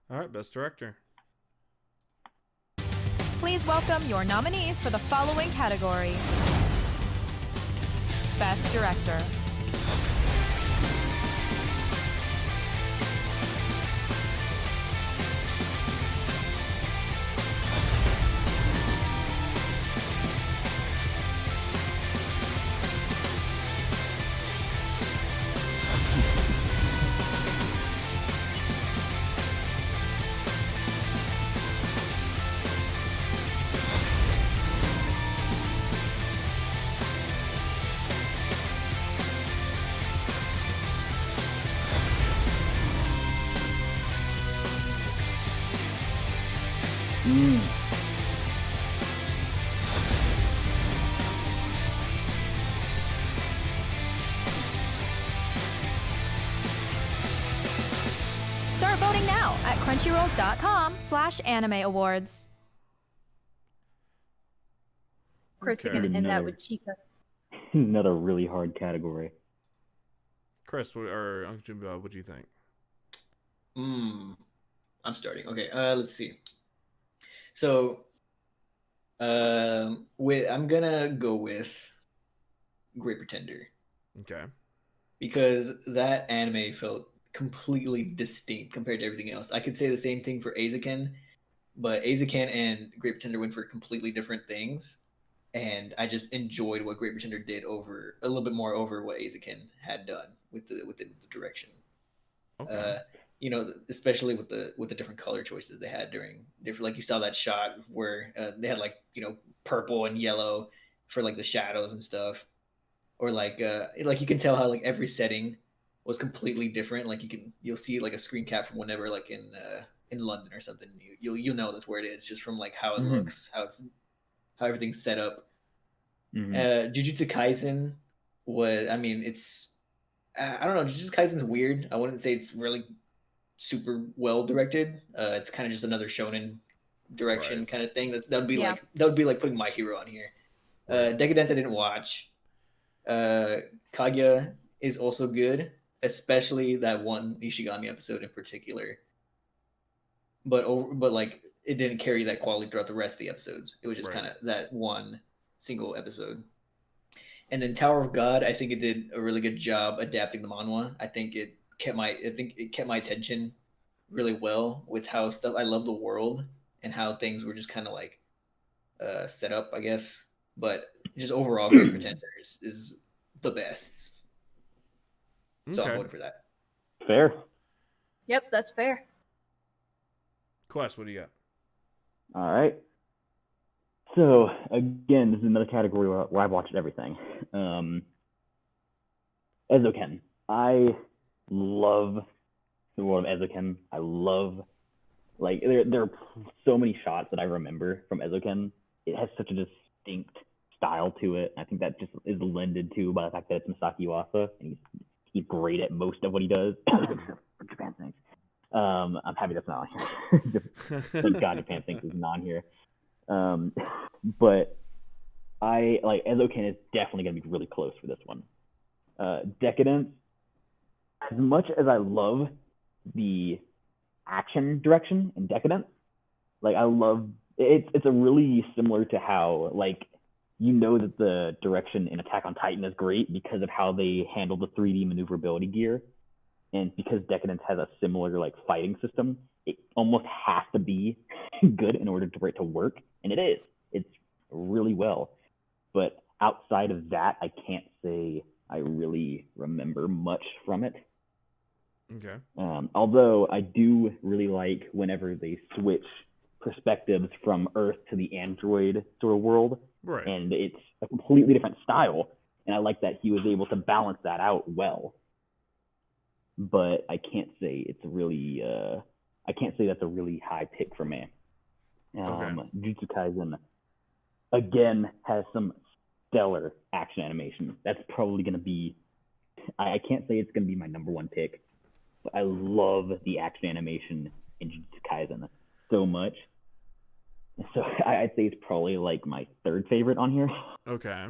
All right, best director. Please welcome your nominees for the following category: Best Director. Start voting now at crunchyroll.com/anime awards. Chris, Okay. you're gonna end that Another- with Chica. Another really hard category. Chris, or Uncle Jimmy Bob, what do you think? I'm starting. Okay, let's see. So, I'm gonna go with Great Pretender Okay. because that anime felt completely distinct compared to everything else. I could say the same thing for Azaken, but Azaken and Great Pretender went for completely different things, and I just enjoyed what Great Pretender did over a little bit more over what Azaken had done with the direction. Okay. You know, especially with the different color choices they had during different, like you saw that shot where they had like, you know, purple and yellow for like the shadows and stuff, or like you can tell how like every setting was completely different. Like you'll see like a screen cap from whenever like in London or something. You'll know that's where it is just from like how it Mhm. looks, how everything's set up. Mhm. Jujutsu Kaisen was, I mean, it's I don't know. Jujutsu Kaisen's weird. I wouldn't say it's really super well directed. It's kind of just another shonen direction Right. kind of thing. That would be Yeah. like that would be like putting My Hero on here. Right. Decadence I didn't watch. Kaguya is also good, especially that one Ishigami episode in particular. But like it didn't carry that quality throughout the rest of the episodes. It was just Right. kind of that one single episode. And then Tower of God, I think it did a really good job adapting the manhwa. I think it kept my attention really well with how stuff. I love the world and how things were just kind of like set up, I guess. But just overall, Great Pretender is the best. So I'm Okay. voting for that. Fair. Yep, that's fair. Quest, what do you got? All right. So again, this is another category where I've watched everything. Ezoken. I love the world of Ezoken. I love, like, there are so many shots that I remember from Ezoken. It has such a distinct style to it. I think that just is lended to by the fact that it's Masaki Yuasa, and he's great at most of what he does. Japan Thinks. I'm happy that's not on here. Thank God Japan Thinks is not on here. But I like Ezoken is definitely gonna be really close for this one. Decadence, as much as I love the action direction in Decadence, like I love it's a really similar to how, like, you know that the direction in Attack on Titan is great because of how they handle the 3D maneuverability gear, and because Decadence has a similar like fighting system, it almost has to be good in order for it to work, and it is. It's really well. But outside of that, I can't say I really remember much from it. Okay. Although I do really like whenever they switch perspectives from Earth to the android sort of world, Right. and it's a completely different style, and I like that he was able to balance that out well. But I can't say it's really I can't say that's a really high pick for me. Jujutsu Kaisen again has some stellar action animation. That's probably gonna be, I can't say it's gonna be my number one pick, but I love the action animation in Jujutsu Kaisen so much. So I'd say it's probably like my third favorite on here. Okay.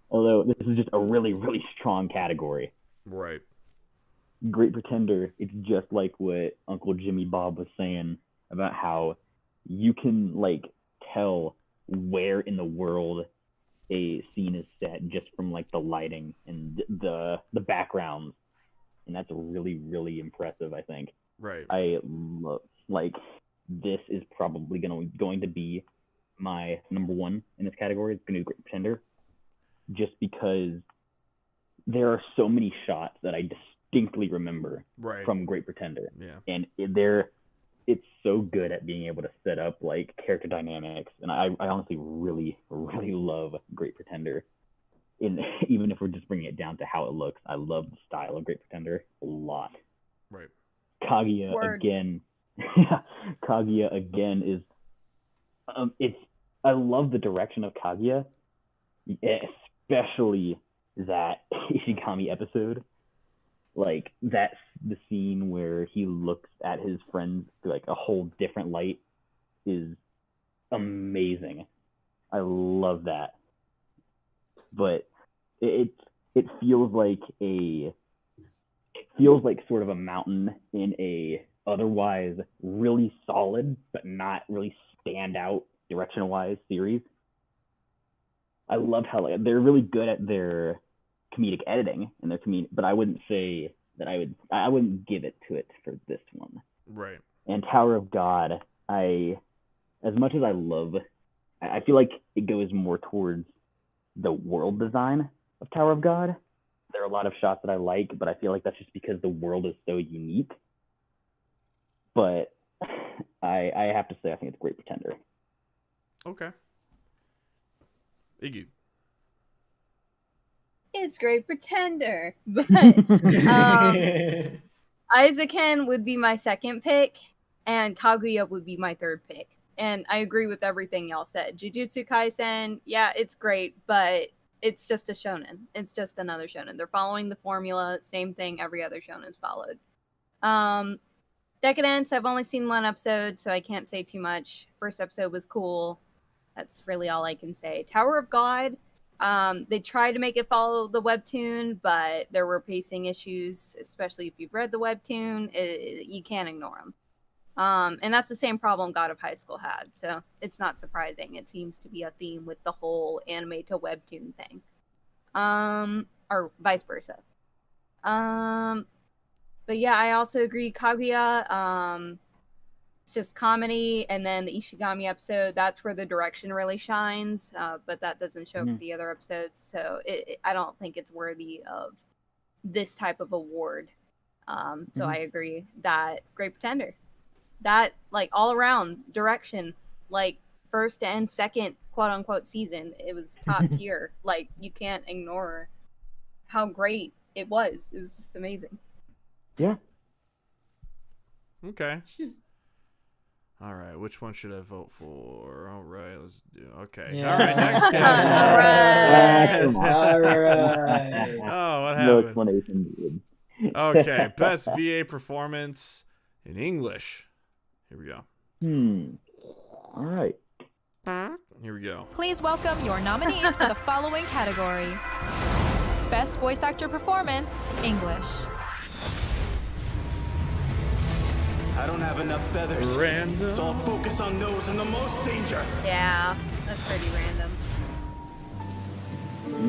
Although this is just a really, really strong category. Right. Great Pretender, it's just like what Uncle Jimmy Bob was saying about how you can like tell where in the world a scene is set just from like the lighting and the backgrounds, and that's really, really impressive. I think Right. like this is probably going to be my number one in this category. It's going to be Great Pretender, just because there are so many shots that I distinctly remember Right. from Great Pretender, Yeah. and it's so good at being able to set up like character dynamics, and I honestly really, really love Great Pretender. In even if we're just bringing it down to how it looks, I love the style of Great Pretender a lot. Right. Kaguya Word. again. Kaguya again is I love the direction of Kaguya, especially that Ishigami episode. Like that's the scene where he looks at his friends through like a whole different light is amazing. I love that. But it feels like sort of a mountain in a otherwise really solid but not really stand out direction wise series. I love how like they're really good at their comedic editing and their but I wouldn't say that I wouldn't give it to it for this one. Right. And Tower of God, as much as I feel like it goes more towards the world design of Tower of God. There are a lot of shots that I like, but I feel like that's just because the world is so unique. But I have to say I think it's Great Pretender. Okay. Iggy. It's Great Pretender, but Isaacen would be my second pick, and Kaguya would be my third pick. And I agree with everything y'all said. Jujutsu Kaisen, yeah, it's great, but it's just a shonen. It's just another shonen. They're following the formula, same thing every other shonen's followed. Decadence, I've only seen one episode, so I can't say too much. First episode was cool. That's really all I can say. Tower of God, they tried to make it follow the webtoon, but there were pacing issues, especially if you've read the webtoon. You can't ignore them. And that's the same problem God of High School had, so it's not surprising. It seems to be a theme with the whole anime to webtoon thing. Or vice versa. But yeah, I also agree, Kaguya, it's just comedy, and then the Ishigami episode, that's where the direction really shines, but that doesn't show up with the other episodes, so I don't think it's worthy of this type of award. So I agree that Great Pretender. That, like, all around direction, like, first and second quote-unquote season, it was top tier. Like, you can't ignore how great it was. It was just amazing. Yeah. Okay. All right, which one should I vote for? All right, let's do. Okay. Yeah. All right, next category. All right. Oh, what No happened? explanation needed. Okay, best VA performance in English. Here we go. All right. Here we go. Please welcome your nominees for the following category. Best Voice Actor Performance, English. I don't have enough feathers, Random. so I'll focus on those in the most danger. Yeah, that's pretty random.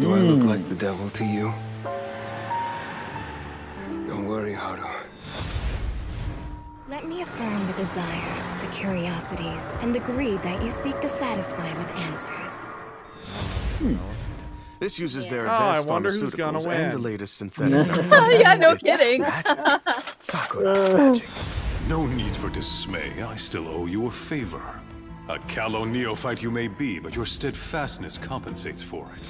Do I look like the devil to you? Don't worry, Haru. Let me affirm the desires, the curiosities, and the greed that you seek to satisfy with answers. This uses their I advanced wonder who's gonna pharmaceuticals win. and the latest synthetic narcotics. Yeah, no It's kidding. magic. Sakura magic. No need for dismay. I still owe you a favor. A callow neophyte you may be, but your steadfastness compensates for it.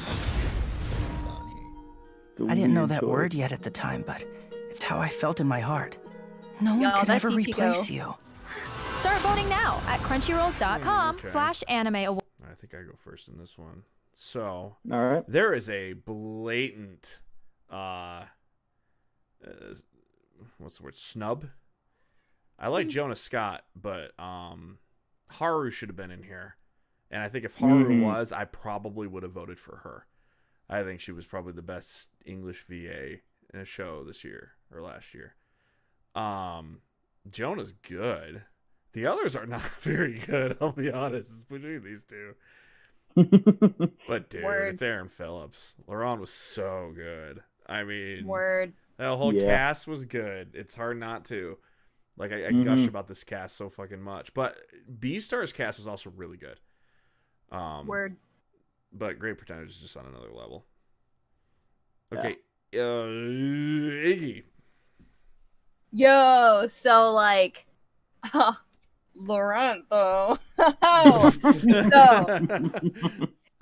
I didn't know that word yet at the time, but it's how I felt in my heart. No one Y'all, could that's ever Ichigo. replace you. Start voting now at crunchyroll.com/anime awards. I think I go first in this one. So, All right. there is a blatant, what's the word? Snub. I like Jonah Scott, but Haru should have been in here. And I think if Haru was, I probably would have voted for her. I think she was probably the best English VA in a show this year or last year. Jonah's good. The others are not very good, I'll be honest, between these two. But dude, it's Aaron Phillips. Laurent was so good. I mean, that whole cast was good. It's hard not to. Like, I gush about this cast so fucking much. But Beastar's cast was also really good. But Great Pretenders is just on another level. Okay. Iggy. Yo, so like Laurent though. So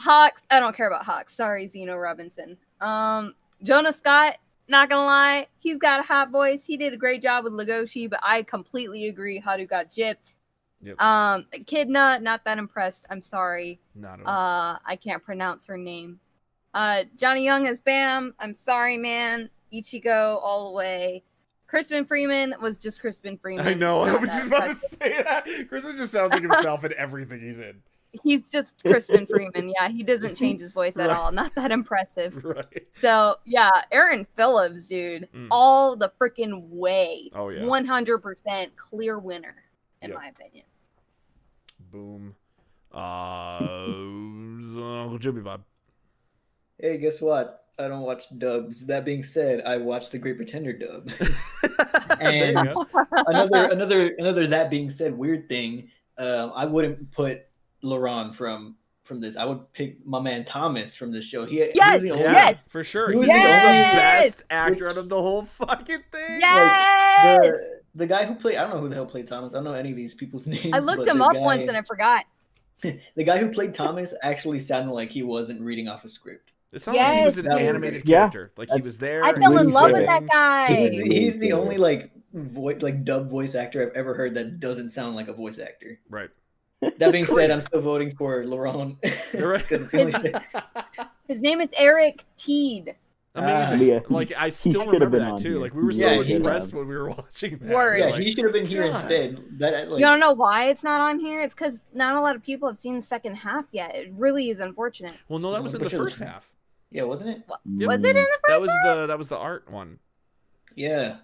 Hawks, I don't care about Hawks. Sorry, Zeno Robinson. Jonah Scott, not gonna lie, he's got a hot voice. He did a great job with Legoshi, but I completely agree Haru got gypped. Yep. Kidna, not that impressed. I'm sorry. Not at all. I can't pronounce her name. Johnny Young as Bam. I'm sorry, man. Ichigo all the way. Crispin Freeman was just Crispin Freeman. I know. I was just about to say that. Crispin just sounds like himself in everything he's in. He's just Crispin Freeman. Yeah, he doesn't change his voice at all. Not that impressive. Right. So, yeah, Aaron Phillips, dude. All the freaking way. Oh, yeah. 100% clear winner, in my opinion. Boom. Jimmy Bob. Hey, guess what? I don't watch dubs. That being said, I watched the Great Pretender dub. And another that being said weird thing, I wouldn't put Laurent from this. I would pick my man Thomas from this show. He was the only, for sure. He was the yes! best actor out of the whole fucking thing. Yes! Like, the guy who played, I don't know who the hell played Thomas. I don't know any of these people's names. I looked him up once and I forgot. The guy who played Thomas actually sounded like he wasn't reading off a script. It sounded like he was an animated character. Like he was there. I fell in love with that guy. He's the only dub voice actor I've ever heard that doesn't sound like a voice actor. Right. That being said, I'm still voting for Laurent. It's the only shit. His name is Eric Teed. Amazing. Like I still remember that too. Like we were so impressed when we were watching that. Word. Yeah, he should have been here instead. You don't know why it's not on here? It's because not a lot of people have seen the second half yet. It really is unfortunate. Well, no, that was in the first half. Yeah, wasn't it? Yep. Was it in the first half? That was the art one. Yeah.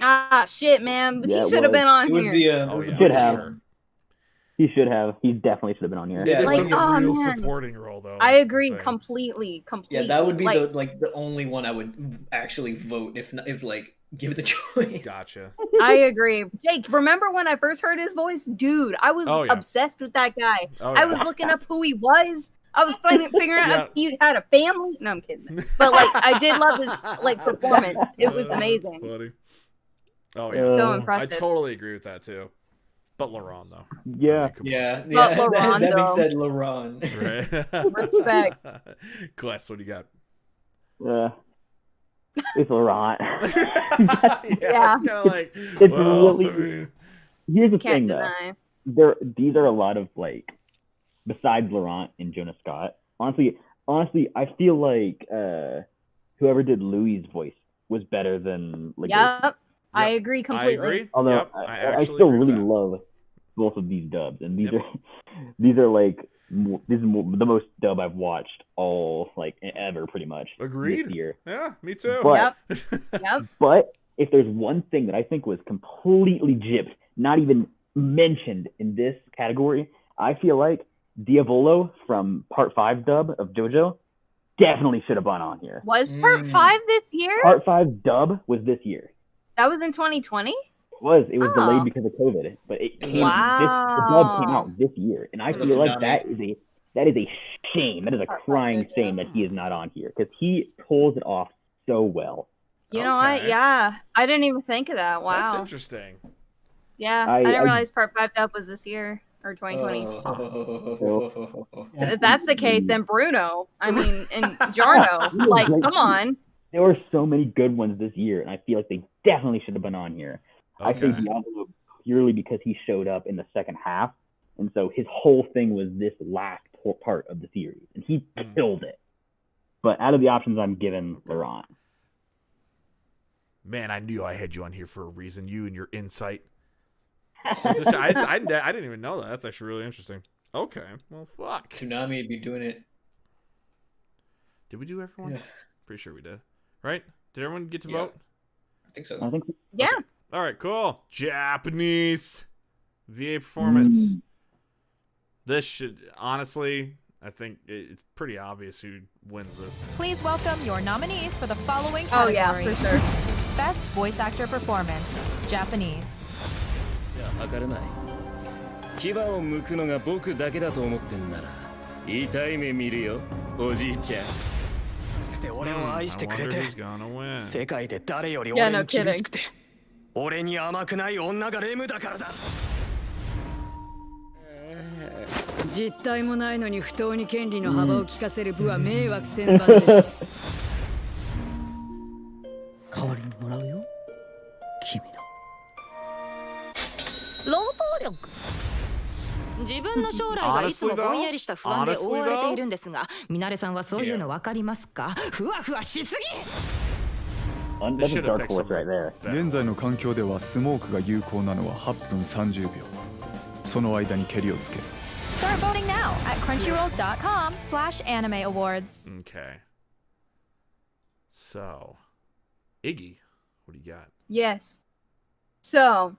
Ah, shit, man. But he should have been on here. Should have. Sure. He should have. He definitely should have been on here. Yeah, like, a real supporting role though. I agree completely. Yeah, that would be the only one I would actually vote if give it a choice. Gotcha. I agree. Jake, remember when I first heard his voice? Dude, I was obsessed with that guy. I was looking up who he was. I was figuring out if he had a family. No, I'm kidding. But I did love his performance. It was amazing. Funny. Oh yeah, so impressive. I totally agree with that too. But Laurent though. Yeah. But Laurent, that being said, Laurent. Right. Respect. Quest, what do you got? It's Laurent. Yeah. It's kind of like it's really. Here's the thing deny. though. These are a lot of besides Laurent and Jonah Scott. Honestly, I feel like whoever did Louis' voice was better than Yep. I agree completely. I agree. Although I still really love both of these dubs, and these are this is the most dub I've watched all ever pretty much. Agreed. This year. Yeah, me too. But, yep. But if there's one thing that I think was completely gypped, not even mentioned in this category, I feel like Diavolo from Part 5 dub of JoJo definitely should have been on here. Was Part 5 this year? Part 5 dub was this year. That was in 2020? It was delayed because of COVID, but it came. The dub came out this year, and I feel like that is a shame. That is a crying shame that he is not on here because he pulls it off so well. You know what? Yeah, I didn't even think of that. Wow, that's interesting. Yeah, I didn't realize Part 5 dub was this year or 2020. If that's the case, then Bruno, and Jarno, come on. There were so many good ones this year, and I feel like they definitely should have been on here. Okay. I say Diablo purely because he showed up in the second half, and so his whole thing was this last part of the series, and he killed it. But out of the options, I'm giving Laurent. Man, I knew I had you on here for a reason. You and your insight. I didn't even know that. That's actually really interesting. Okay. Well, fuck. Tsunami would be doing it. Did we do everyone? Yeah. Pretty sure we did. Right? Did everyone get to Yeah. vote? I think so. I think so. Yeah. Okay. All right, cool. Japanese VA performance. This should, honestly, I think it's pretty obvious who wins this. Please welcome your nominees for the following Oh category. yeah, for sure. Best voice actor performance, Japanese. 測れない牙を剥くのが僕だけだと思ってんなら痛い目見るよおじいちゃん俺を愛してくれ I て wonder who's gonna win. 世界で誰より Yeah, 俺 no に厳 kidding. しくて俺に甘くない女がレムだからだ実体もないのに不当に権利の幅を利かせる部は迷惑千番です。代わりにもらうよ君の労働力自分の将来がいつもぼんやりした不安で覆われているんですが、ミナレさんはそういうの分かりますか？ふわふわしすぎ。 That's a dark horse right there. 現在の環境ではスモークが有効なのは8分30秒。その間にケリをつける。Start voting now at crunchyroll.com/animeawards. Okay. So, Iggy, what do you got? Yes. So,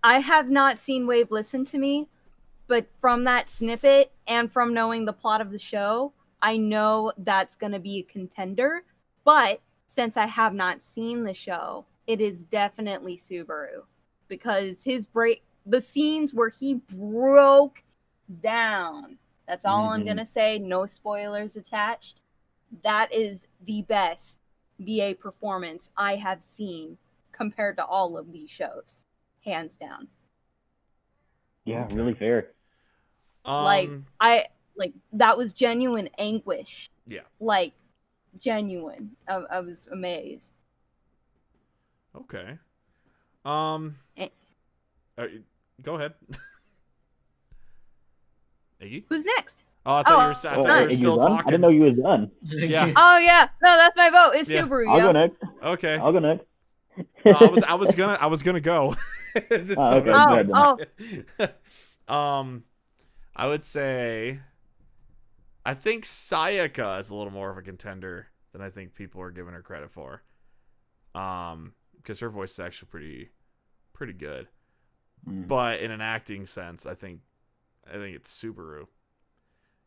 I have not seen Wave Listen to Me, but from that snippet and from knowing the plot of the show, I know that's going to be a contender. But since I have not seen the show, it is definitely Subaru because the scenes where he broke down. That's all I'm going to say. No spoilers attached. That is the best VA performance I have seen compared to all of these shows. Hands down. Yeah, really fair. That was genuine anguish. Yeah. Like, genuine. I was amazed. Okay. Go ahead. Iggy? Who's next? Oh, I thought you were still talking. I didn't know you was done. Yeah. Oh yeah, no, that's my vote. It's Subaru. I'll go next. Okay. I'll go next. I was gonna go. I would say, I think Sayaka is a little more of a contender than I think people are giving her credit for. Because her voice is actually pretty good. But in an acting sense, I think it's Subaru.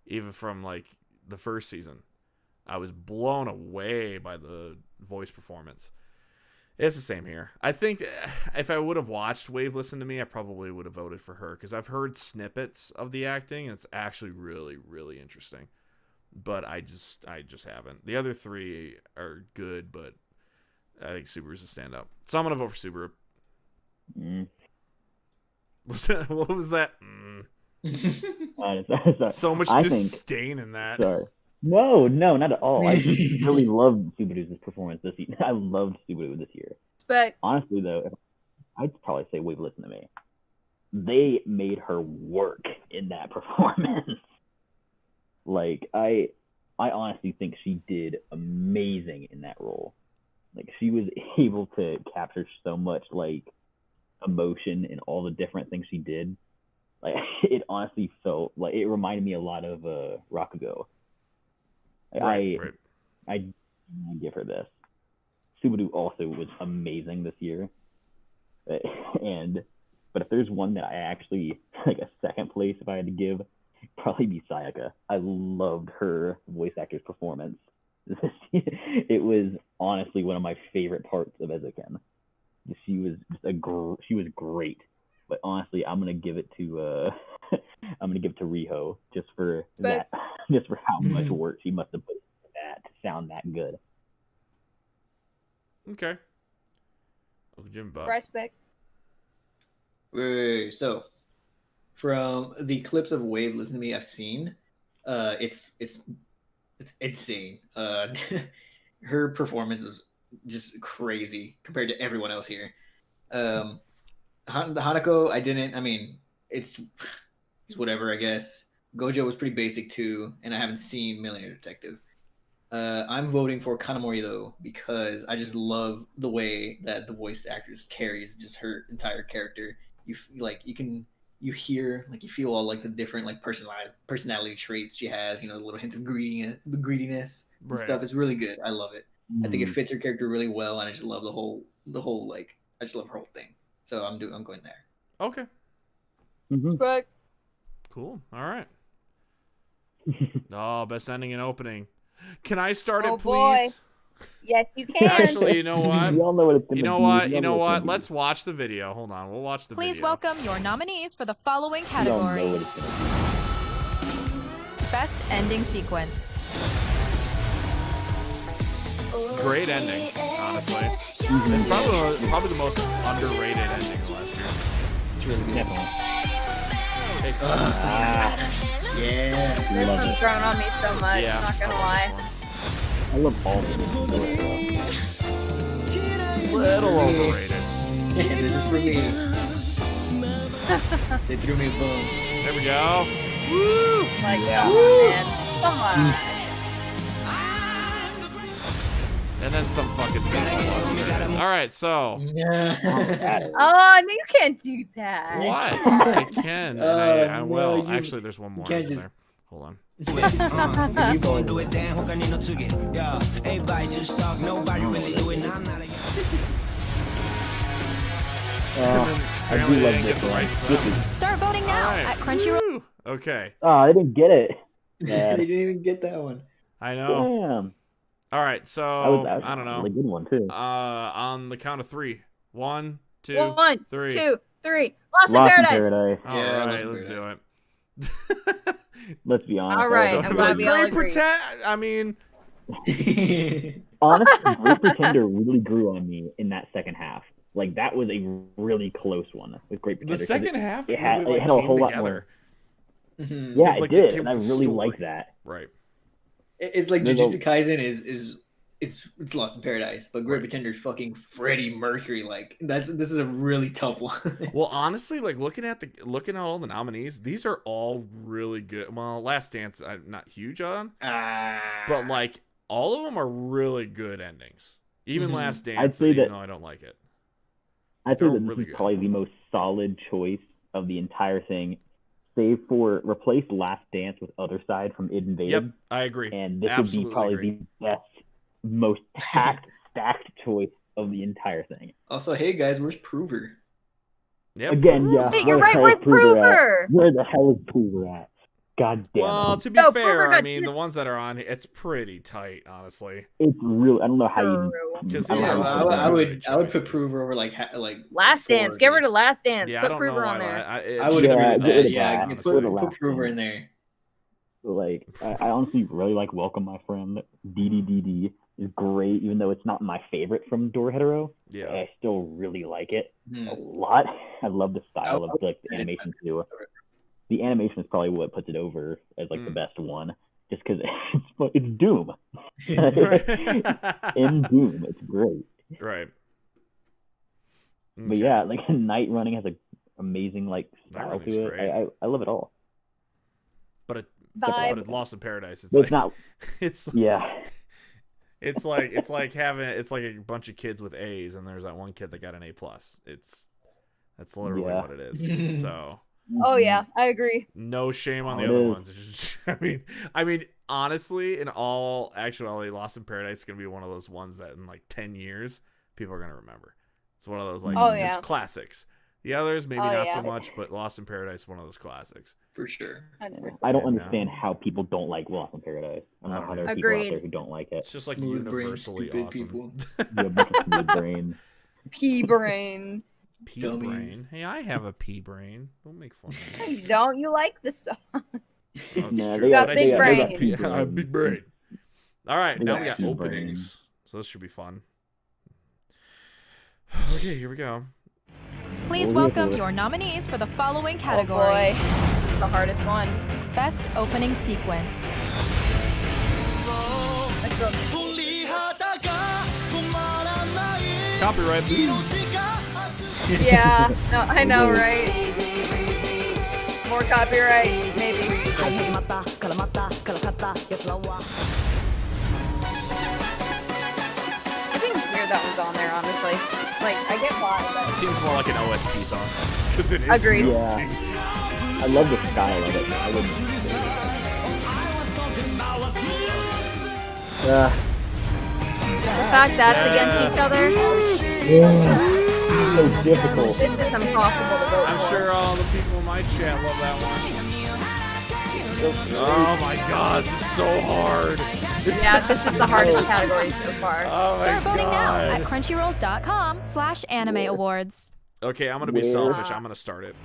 Even from like the first season, I was blown away by the voice performance. It's the same here. I think if I would have watched Wave Listen to Me, I probably would have voted for her because I've heard snippets of the acting and it's actually really, really interesting. But I just haven't. The other three are good, but I think Subaru's a standout. So I'm gonna vote for Subaru. What was that? So much disdain in that. Sorry. No, not at all. I really loved Subaru's performance this year. I loved Subaru this year. But honestly, though, I'd probably say Wave Listen to Me. They made her work in that performance. Like, I honestly think she did amazing in that role. Like, she was able to capture so much, like, emotion in all the different things she did. Like, it honestly felt like it reminded me a lot of Rakugo. Right. I give her this. Subaru also was amazing this year. But if there's one that I actually like a second place if I had to give, probably be Sayaka. I loved her voice actor's performance. It was honestly one of my favorite parts of Ezoken. She was she was great. But honestly, I'm gonna give it to Riho just for how much work she must have put into that to sound that good. Okay. Jim Bob. Respect. Wait, so from the clips of Wave Listen to Me I've seen, it's insane. Her performance was just crazy compared to everyone else here. Hanako, it's whatever, I guess. Gojo was pretty basic too, and I haven't seen Millionaire Detective. I'm voting for Kanamori though, because I just love the way that the voice actress carries just her entire character. You you hear, like, you feel all like the different like personality traits she has. You know, the little hints of greediness and Right. stuff. It's really good. I love it. I think it fits her character really well, and I just love the whole like, I just love her whole thing. So I'm going there. Okay. But Cool. All right. Oh, best ending and opening. Can I start it, please? Yes, you can. Actually, you know what? We all know what it's gonna You know be. what? We You all know what it's what? gonna Let's watch the video. Hold on. We'll watch the Please video. welcome your nominees for the following be. We all know category. what it's gonna Best ending sequence. Great ending, honestly. It's probably the most underrated ending of last year. It's really good. This Love one's it. grown on me so much. Yeah. Not gonna lie. I love all the endings. Little overrated. This is for me. They threw me a bone. There we go. Like, come on, man. Come on. And then some fucking thing. All right, so Oh, no, you can't do that. what? I can, and I no, will. you- Actually, there's one more. can't Isn't just- there? Hold on. You going do it then? I do Apparently they love didn't this get the one. rights to This that. is, Start voting now Alright. at Crunchyroll. Woo. Okay, I didn't get it. They Man. didn't even get that one. I know. Damn. All right, so That was I don't a know. really good one too. On the count of 3. 1, 2, 1, 3. 2, 3. Lost in Lost in Paradise. Paradise. All Yeah, right, Lost in let's do Paradise. it. Let's be honest. All right, that I'm was glad a we really- all Great agree. pretend. I mean, Honestly, Great Pretender really grew on me in that second half. Like that was a really close one with Great Pretender. the 'cause second half it had, really it had a came whole lot together. more. Mhm. Yeah, Just it like did, came and I with the really story. like that. Right. It's like There's a- Jujutsu Kaisen is it's Lost in Paradise, but Great Pretender is fucking Freddie Mercury. Like this is a really tough one. Well, honestly, like looking at all the nominees, these are all really good. Well, Last Dance, I'm not huge on, but like all of them are really good endings. Even Mhm. Last Dance, I'd say even that- though I don't like it. I'd say They're that this really is good. probably the most solid choice of the entire thing, save for replace Last Dance with Other Side from Id Invaded. Yep, I agree. And this Absolutely would be probably agree. the best, most stacked choice of the entire thing. Also, hey guys, where's Prover? Yep. Again, yeah. Hey, where you're the right hell with is Prover at? Prover. Where the hell is Prover at? God damn Well, it. to be No, fair, Prover I got mean you. the ones that are on, it's pretty tight, honestly. It's real. I don't know how you. Because I these don't are know I, how I you- would I would put choices. Prover over like Last Dance. 4. Get rid of Last Dance. Yeah, I Put don't Prover know on why. there. I would Yeah, agree with get rid that. of Yeah, that. put, Get rid of put Last Prover Dance. in there. Like, I honestly really like Welcome My Friend. DDDD is great, even though it's not my favorite from Dorohedoro. Yeah. I still really like it Hmm. a lot. I love the style of like the I- animation too. The animation is probably what puts it over as like the best one, just because it's Doom. In Doom, it's great. Right. But yeah, like Night Running has a amazing like style Running's to it. great. I love it all. But it, Vibe. but it Lost in Paradise. It's But like it's not. it's Yeah. it's like having a bunch of kids with A's and there's that one kid that got an A+. That's literally Yeah. what it is. So Oh yeah, I agree. no shame on the It other is. ones. It's just, I mean, honestly, in all actuality, Lost in Paradise is gonna be one of those ones that in like 10 years people are gonna remember. It's one of those like Oh, just yeah. classics. The others maybe Oh, not yeah. so much, but Lost in Paradise is one of those classics. For sure. 100%. I don't And, understand how people don't like Lost in Paradise. I don't know how there are people out Agreed. there who don't like it. It's just like Smooth brain, universally stupid awesome. people. You're a bunch of smooth brain. Pea brain. Pea Dummies. brain. Hey, I have a pea brain. Don't make fun of No, me. you don't. You like the song. Oh, it's Nah, true, they got- but I big said brain. I got pea- I have big brain. All right, They now got we got two openings. So this should be fun. Okay, here we go. Please Oh, welcome boy. your nominees for the following Oh category. boy, it's the hardest one. Best opening sequence. Let's go. Copyright. Yeah, no, I know, right? More copyright, maybe. I think it's weird that was on there, honestly. Like, I get why, It but... seems more like an OST song. Because it is Agreed. an OST. I love the style of it. I wouldn't. The fact that's against each other, So difficult. this is impossible to vote I'm for. sure all the people in my chat love that one. Oh my god, this is so hard. Yeah, this is the hardest category so far. Oh my Start voting now god. at crunchyroll.com/anime awards. Okay, I'm gonna be selfish. I'm gonna start it.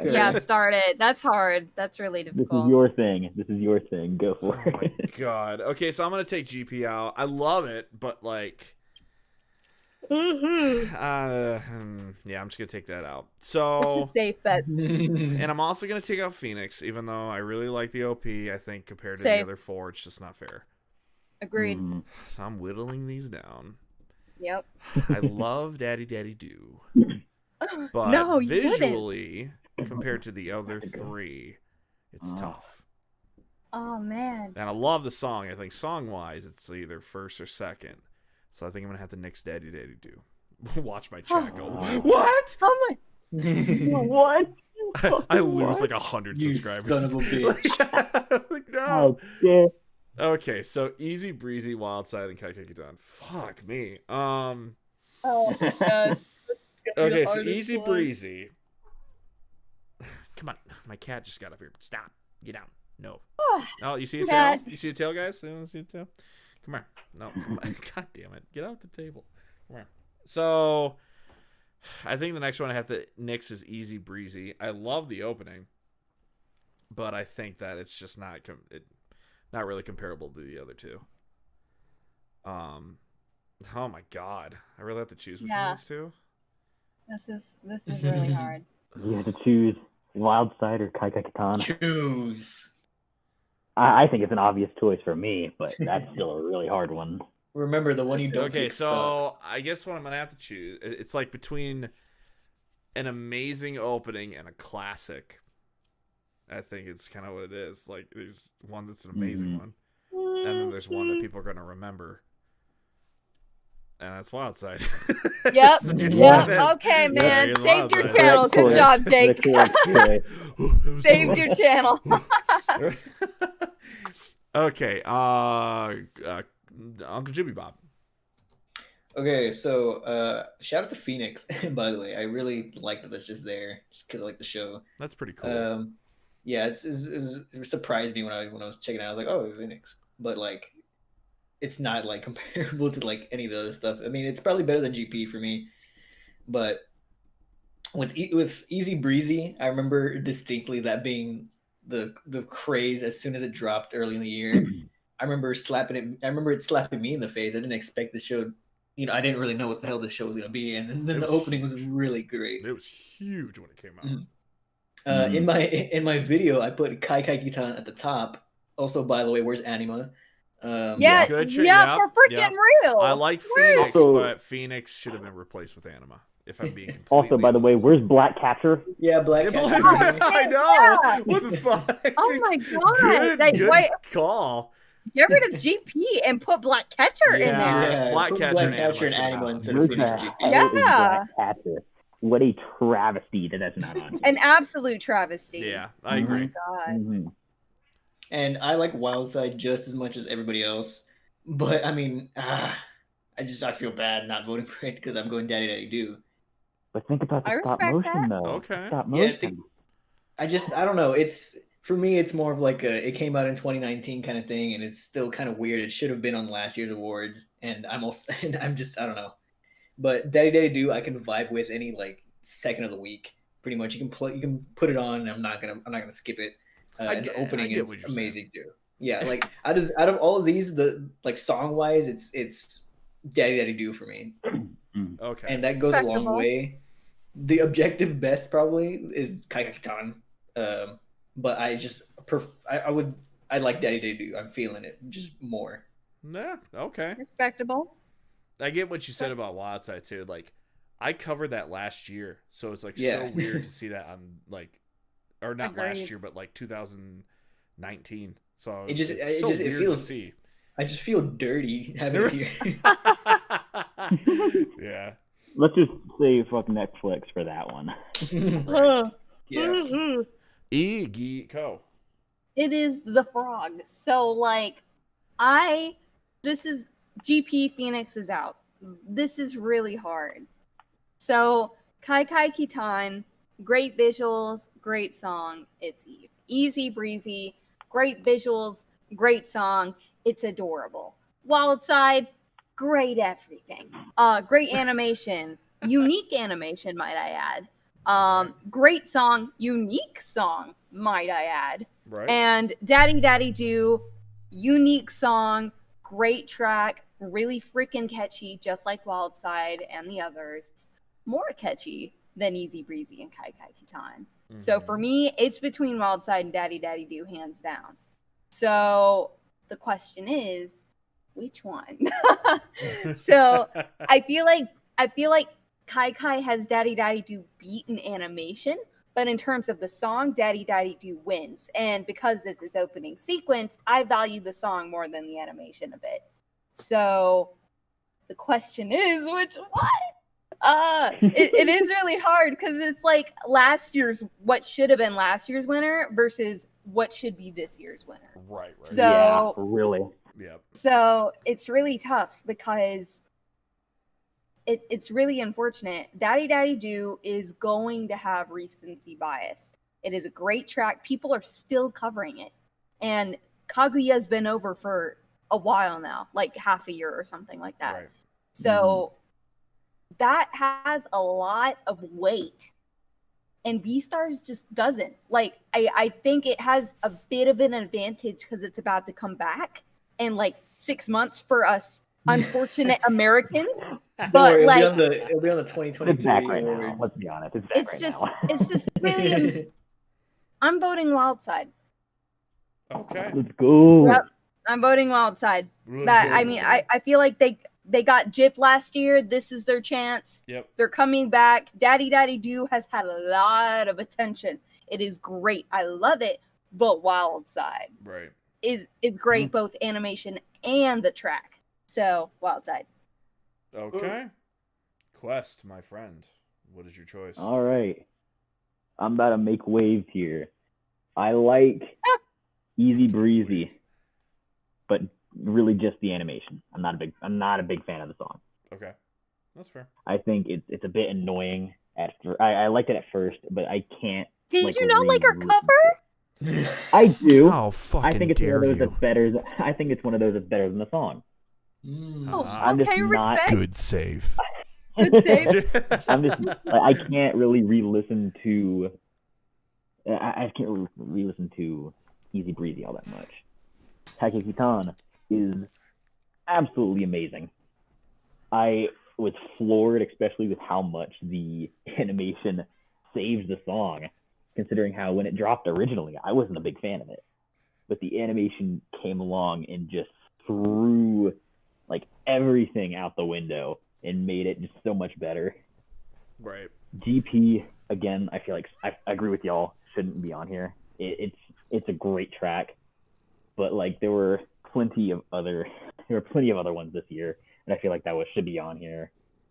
Yeah, start it. That's hard. That's really This difficult. is your thing. This is your thing. Go for it. God. Okay, so I'm gonna take GP out. I love it, but like, yeah, I'm just gonna take that out. This So, is a safe bet. and I'm also gonna take out Phoenix, even though I really like the OP. I think compared to the Safe. other four, it's just not fair. Agreed. So I'm whittling these down. Yep. I love Daddy Daddy Do, but No, you didn't. visually, compared to the other three, it's tough. Oh, man. And I love the song. I think song-wise, it's either first or second. So I think I'm gonna have to nix Daddy Daddy Do. Watch my chat go. What? Oh, my. What? I lose like 100 You subscribers. son of a bitch. Like, no. Oh, shit. Okay, so Easy Breezy, Wildside, and Kaikaki-dan. Fuck me. Oh, my God. Okay, so Easy Breezy. Come on, my cat just got up here. Stop. Get down. No. Oh, you see the tail? You see the tail, guys? You see the tail? Come here. No, come on. God damn it. Get out the table. Come here. So, I think the next one I have to nix is Easy Breezy. I love the opening, but I think that it's just not not really comparable to the other two. Oh my god. I really have to choose between these two? This is really hard. You have to choose Wildside or Kaikaki-tan. Choose. I think it's an obvious choice for me, but that's still a really hard one. Remember, the one you don't Okay, pick so sucks. I guess what I'm gonna have to choose, it's like between an amazing opening and a classic. I think it's kind of what it is. Like, there's one that's an amazing one, and then there's one that people are gonna remember, and that's Wildside. Yep. So, Yep. it is. Okay, man. It is Saved your Wildside. channel. Good job, Jake. Saved your Sorry. channel. Okay, Uncle Jimmy Bob. Okay, so shout out to Phoenix, by the way. I really like that that's just there, just because I like the show. That's pretty cool. Yeah, it surprised me when I was checking it out. I was like, oh, Phoenix. But like, it's not like comparable to like any of the other stuff. I mean, it's probably better than GP for me, but with Easy Breezy, I remember distinctly that being the craze as soon as it dropped early in the year. I remember it slapping me in the face. I didn't expect the show. You know, I didn't really know what the hell this show was gonna be, and then the opening was really great. It was huge when it came out. In my video, I put Kaikaki-tan at the top. Also, by the way, where's Anima? Yeah, Good yeah, for freaking real. I like Where's- Phoenix, Also- but Phoenix should have been replaced with Anima. If I'm being completely Also, by the way, where's Black Catcher? Yeah, Black Catcher. Catcher. I know. Yeah. What the fuck? Oh my god! Good Wait, call. get rid of GP and put Black Catcher in there. Yeah, Black put Catcher Black and Catcher and Anima Anima should instead of What Phoenix the and GP. hell Yeah. is Black Catcher? What a travesty that that's not on. An absolute travesty. Yeah, I agree. Oh my god. Mhm. And I like Wildside just as much as everybody else. But I mean, I feel bad not voting for it because I'm going Daddy Daddy Do. But think about I the stop respect motion, that. though. Okay. Stop Yeah, motion. I don't know. It's for me, it's more of like it came out in 2019 kind of thing, and it's still kind of weird. It should have been on last year's awards, and I don't know. But Daddy Daddy Do, I can vibe with any like second of the week. Pretty much, you can put it on, and I'm not gonna skip it. And the opening is amazing too. Yeah, like out of all of these, the like song wise, it's Daddy Daddy Do for me. Okay. And that goes a long Respectable. way. The objective best probably is Kaikaki-tan. But I like Daddy Daddy Do. I'm feeling it just more. Yeah, okay. Respectable. I get what you said about Wildside too. Like, I covered that last year, so it's like Yeah. so weird to see that on like, or not last Agreed. year, but like 2019. So It weird feels. to see. I just feel dirty having it here. Yeah. Let's just say fuck Netflix for that one. Yeah. Iggy Co. It is the frog. So like this is GP Phoenix is out. This is really hard. So Kai Kai Kitan, great visuals, great song, it's Eve. Easy breezy, great visuals, great song, it's adorable. Wild Side, great everything. Great animation, unique animation, might I add. Great song, unique song, might I add. Right. And Daddy Daddy Do, unique song, great track, really freaking catchy, just like Wild Side and the others. More catchy than Easy Breezy and Kai Kai Kitan. So for me, it's between Wild Side and Daddy Daddy Do, hands down. So the question is, which one? So I feel like Kai Kai has Daddy Daddy Do beat in animation, but in terms of the song, Daddy Daddy Do wins. And because this is opening sequence, I value the song more than the animation a bit. So the question is, which one? It is really hard because it's like what should have been last year's winner versus what should be this year's winner. Right. So yeah, really. Yep. So it's really tough because it's really unfortunate. Daddy Daddy Do is going to have recency bias. It is a great track. People are still covering it. And Kaguya's been over for a while now, like half a year or something like that. Right. So that has a lot of weight. And Beastars just doesn't. Like, I think it has a bit of an advantage because it's about to come back in like 6 months for us unfortunate Americans. But it'll like, it'll be on the 2023. It's back right now. Let's be honest. It's back now. It's just really. I'm voting Wild Side. Okay. Let's go. Yep, I'm voting Wild Side. I feel like they got gypped last year. This is their chance. Yep. They're coming back. Daddy Daddy Do has had a lot of attention. It is great. I love it. But Wild Side is great, both animation and the track. So Wild Side. Okay. Quest, my friend. What is your choice? All right. I'm about to make waves here. I like Easy Breezy, but really just the animation. I'm not a big fan of the song. Okay. That's fair. I think it's a bit annoying at first. I liked it at first, but I can't. Did you not like our cover? I do. How fucking I think it's dare one of those you. that's better. I think it's one of those that's better than the song. I'm just not Good save. Good save. I'm just. I can't really re-listen to. I can't really re-listen to Easy Breezy all that much. Taiki Kitan is absolutely amazing. I was floored, especially with how much the animation saves the song, considering how when it dropped originally, I wasn't a big fan of it. But the animation came along and just threw like everything out the window and made it just so much better. Right. GP, again, I feel like I agree with y'all, shouldn't be on here. It's a great track, but like there were plenty of other ones this year, and I feel like that should be on here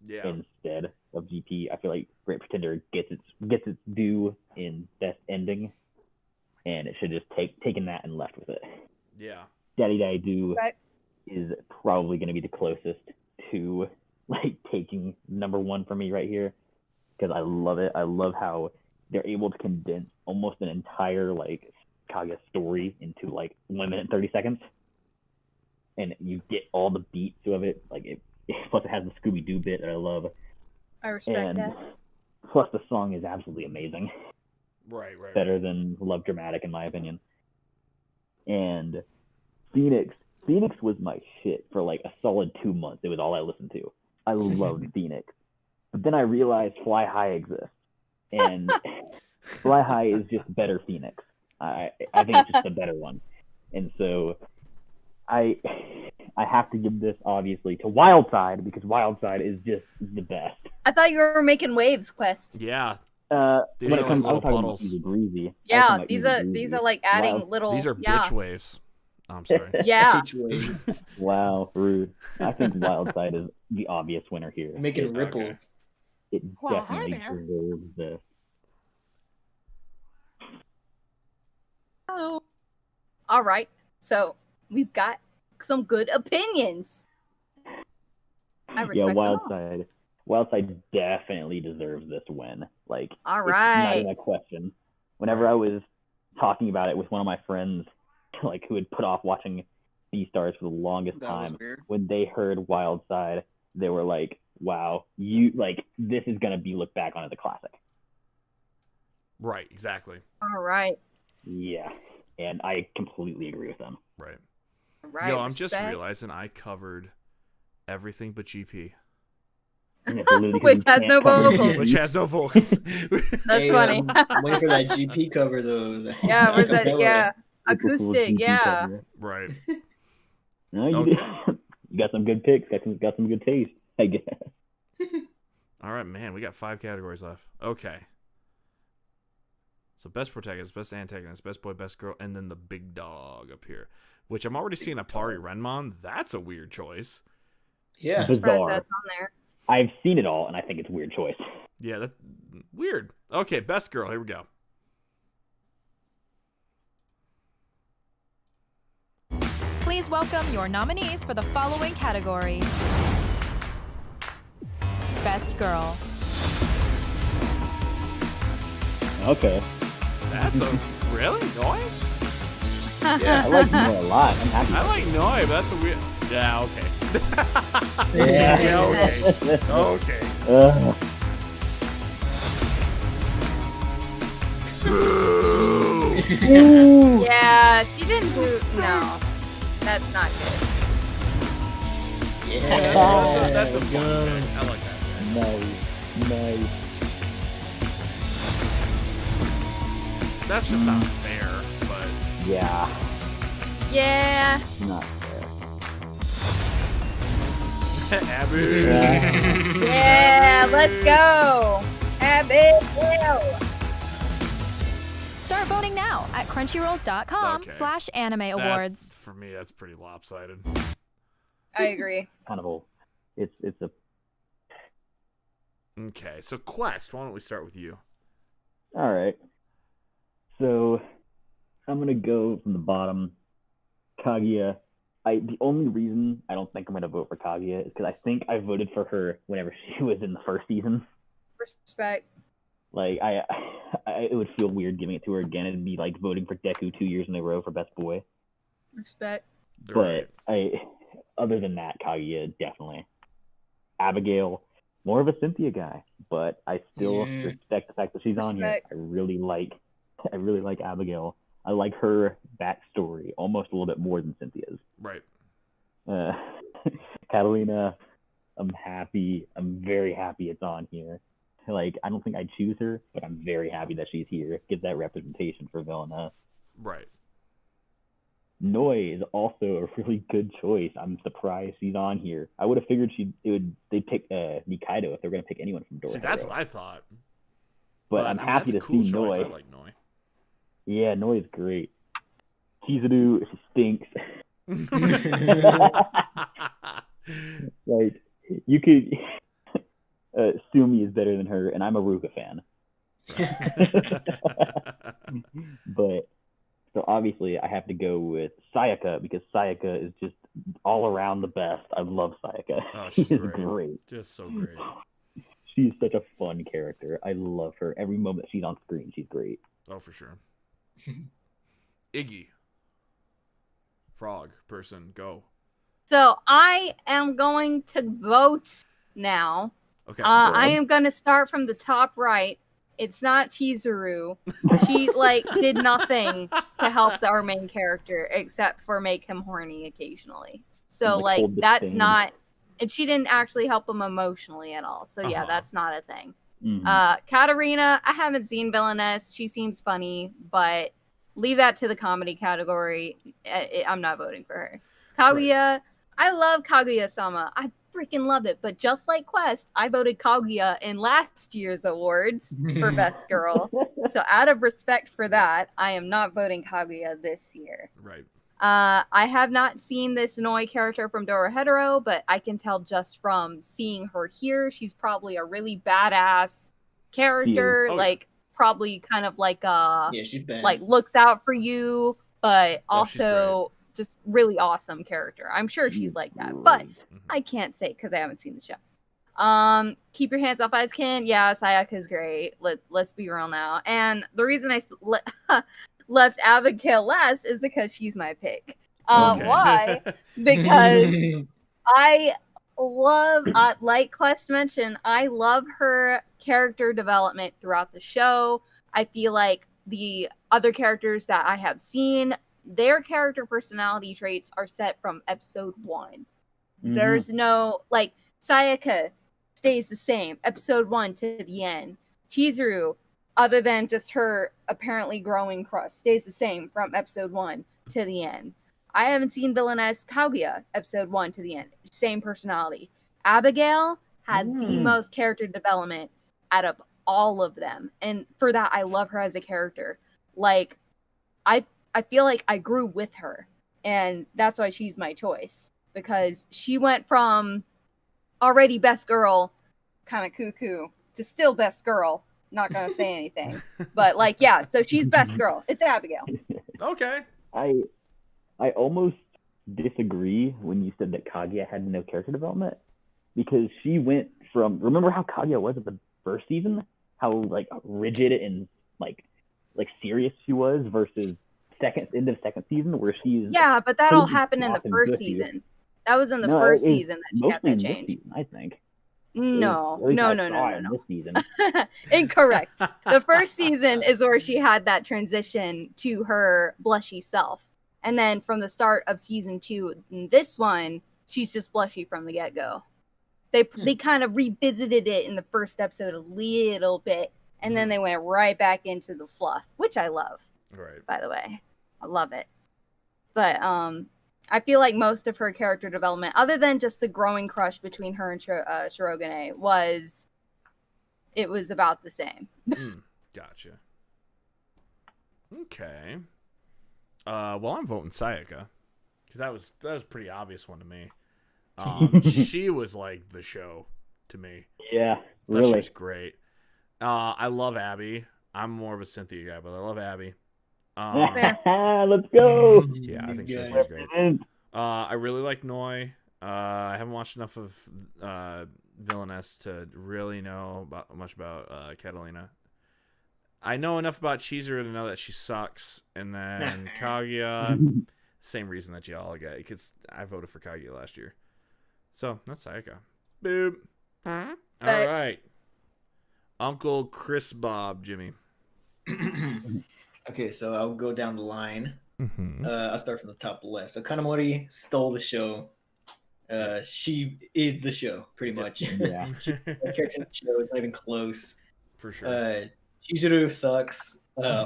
instead of GP. I feel like Great Pretender gets its due in Best Ending, and it should just taken that and left with it. Yeah. Daddy Daddy Do is probably going to be the closest to like taking number one for me right here, because I love it. I love how they're able to condense almost an entire like Kaguya story into like 1 minute and 30 seconds, and you get all the beats of it. Like plus it has the Scooby Doo bit that I love. I respect that. Plus the song is absolutely amazing. Right. Better than Love Dramatic in my opinion. And Phoenix was my shit for like a solid 2 months. It was all I listened to. I loved Phoenix. But then I realized Fly High exists. And Fly High is just better Phoenix. I think it's just a better one. And so I have to give this obviously to Wild Side, because Wild Side is just the best. I thought you were making waves, Quest. Yeah. When it comes to Easy Breezy. Yeah, these are like adding little. These are bitch waves. I'm sorry. Yeah. Wow, rude. I think Wildside is the obvious winner here. Making ripples. It Well, hi definitely there. deserves this. Oh. All right. So we've got some good opinions. I respect them all. Wildside definitely deserves this win. Like, All it's not right. even a question. Whenever I was talking about it with one of my friends, like who had put off watching Beastars for the longest That was time, weird. when they heard Wildside, they were like, "Wow, this is gonna be looked back on as a classic." Right, exactly. All right. Yeah, and I completely agree with them. Right. Right. Yo, I'm just respect. realizing I covered everything but GP. Which has no vocals. Which has no vocals. That's funny. I'm waiting for that GP cover though. Yeah, where's that? Acapella. Yeah, acoustic. Yeah. Right. No, you did. You got some good picks. Got some good taste, I guess. All right, man. We got 5 categories left. Okay. So best protagonist, best antagonist, best boy, best girl, and then the big dog up here, which I'm already seeing a Pari Renmon. That's a weird choice. Yeah. Bizarre. That's on there. I've seen it all, and I think it's a weird choice. Yeah, that weird. Okay, best girl. Here we go. Please welcome your nominees for the following category. Best girl. Okay. That's a really Noi? Yeah, I like Noi a lot. I'm happy. I like Noi, but that's a weird. Yeah. Okay. Yeah. Yeah, okay. Okay. Yeah, she didn't do. No, that's not good. Yeah. That's a fun pick. I like that. Nice. That's just not fair, but Yeah, Yeah. not fair. Abu. Yeah. Let's go. Abigail. Start voting now at crunchyroll.com/anime awards. That's, for me, that's pretty lopsided. I agree. Kind of a. It's a. Okay, so Quest, why don't we start with you? All right. So, I'm gonna go from the bottom. Kaguya. The only reason I don't think I'm gonna vote for Kaguya is because I think I voted for her whenever she was in the first season. Respect. Like it would feel weird giving it to her again. It'd be like voting for Deku 2 years in a row for best boy. Respect. But other than that, Kaguya definitely. Abigail, more of a Cynthia guy, but I still respect the fact that she's on here. Respect. I really like Abigail. I like her backstory almost a little bit more than Cynthia's. Right. Catalina, I'm happy. I'm very happy it's on here. Like, I don't think I'd choose her, but I'm very happy that she's here. Get that representation for Vilna. Right. Noi is also a really good choice. I'm surprised she's on here. I would have figured they'd pick Nikaido if they're gonna pick anyone from Dora. See, that's what I thought. But I'm happy to see Noi. I like Noi. Yeah, Noi is great. Kizaru, she stinks. Like, you could Sumi is better than her, and I'm a Ruka fan. But so obviously I have to go with Sayaka because Sayaka is just all around the best. I love Sayaka. Oh, she's great. great. Just so great. She's such a fun character. I love her. Every moment she's on screen, she's great. Oh, for sure. Iggy. Frog person, go. So I am going to vote now. Okay. I am going to start from the top right. It's not Chizuru. She did nothing to help our main character except for make him horny occasionally. So hold the that's stain. not, and she didn't actually help him emotionally at all. So yeah, that's not a thing. Mhm. Katarina, I haven't seen Villainess. She seems funny, but leave that to the comedy category. I'm not voting for her. Kaguya, I love Kaguya-sama. I freaking love it. But just like Quest, I voted Kaguya in last year's awards for Best Girl. So out of respect for that, I am not voting Kaguya this year. Right. I have not seen this Noi character from Dorohedoro, but I can tell just from seeing her here, she's probably a really badass character. Oh, like probably kind of like she's bad. like looks out for you, but Oh, she's also just really awesome character. I'm sure she's like that, but I can't say because I haven't seen the show. Keep your hands off Icekin. Yeah, Sayaka's great. Let's be real now. And the reason I left Abigail last is because she's my pick. Why? Because I love, like Quest mentioned, I love her character development throughout the show. I feel like the other characters that I have seen, their character personality traits are set from episode 1. There's no, like, Sayaka stays the same, episode 1 to the end. Chizuru, other than just her apparently growing crush, stays the same from episode 1 to the end. I haven't seen villainess Kaguya, episode 1 to the end. Same personality. Abigail had the most character development out of all of them. And for that, I love her as a character. Like, I feel like I grew with her. And that's why she's my choice. Because she went from already best girl, kind of cuckoo, to still best girl. Not gonna say anything, but like, yeah. So she's best girl. It's Abigail. Okay. I almost disagree when you said that Kaguya had no character development, because she went from, remember how Kaguya was at the first season, how like rigid and like serious she was, versus end of second season where she's but that all happened in the first season. That was in the first season that she got that change. Season, I think. No. This season. Incorrect. The first season is where she had that transition to her blushy self. And then from the start of season 2, in this one, she's just blushy from the get-go. They kind of revisited it in the first episode a little bit, and then they went right back into the fluff, which I love. Right. By the way. I love it. But I feel like most of her character development, other than just the growing crush between her and Shirogane, was about the same. Gotcha. Okay. Well, I'm voting Sayaka, because that was a pretty obvious one to me. She was like the show to me. Yeah, That really. was great. I love Abby. I'm more of a Cynthia guy, but I love Abby. Let's go. Yeah, I think Cynthia's great. I really like Noi. I haven't watched enough of Villainess to really know much about Catalina. I know enough about Chizuru to know that she sucks, and then Kaguya, same reason that y'all get, because I voted for Kaguya last year. So that's Sayaka. Boop. All right, Uncle Chris Bob, Jimmy. Okay, so I'll go down the line. I'll start from the top left. So Kanamori stole the show. She is the show, pretty much. Yeah. She's the best character in the show. It's not even close. For sure. Chizuru sucks.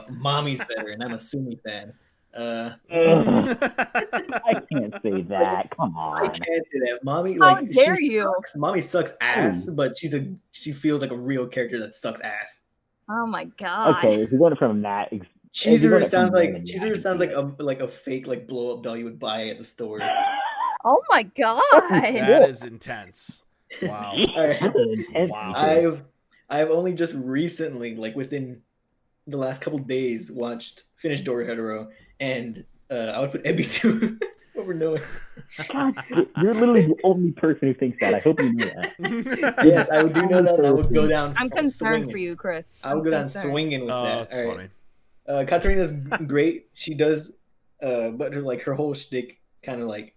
Mommy's better, and I'm a Sumi fan. I can't say that. Come on. I can't say that. Mommy, How like, dare she you? sucks. Mommy sucks ass, but she feels like a real character that sucks ass. Oh my god. Okay, if you're going from that, Chizuru sounds like a fake like blow up doll you would buy at the store. Oh my god. That is intense. Wow. All right. Wow. I've only just recently, like within the last couple days, finished Dorohedoro, and I would put Ebisu over Noah. God, you're literally the only person who thinks that. I hope you know that. Yes, I would do know that, and I would go down. I'm concerned swinging. for you, Chris. I would go down swinging with that. That's All funny. right. Katarina's great. She does, but her whole shtick kind of like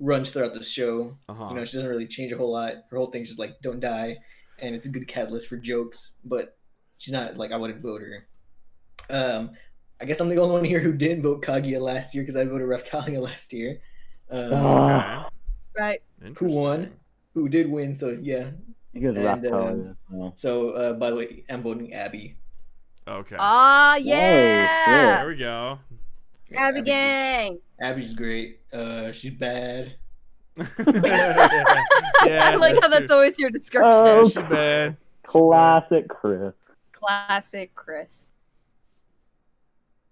runs throughout the show. You know, she doesn't really change a whole lot. Her whole thing's just like don't die, and it's a good catalyst for jokes. But she's not like I wouldn't vote her. I guess I'm the only one here who didn't vote Kaguya last year because I voted Raphtalia last year. Okay. Right. Who won? Who did win? So yeah. So by the way, I'm voting Abby. Okay. Ah, yeah. There we go. Abby gang. Abby's great. She's bad. I like how that's always your description. Oh, she's bad. Classic Chris. Classic Chris.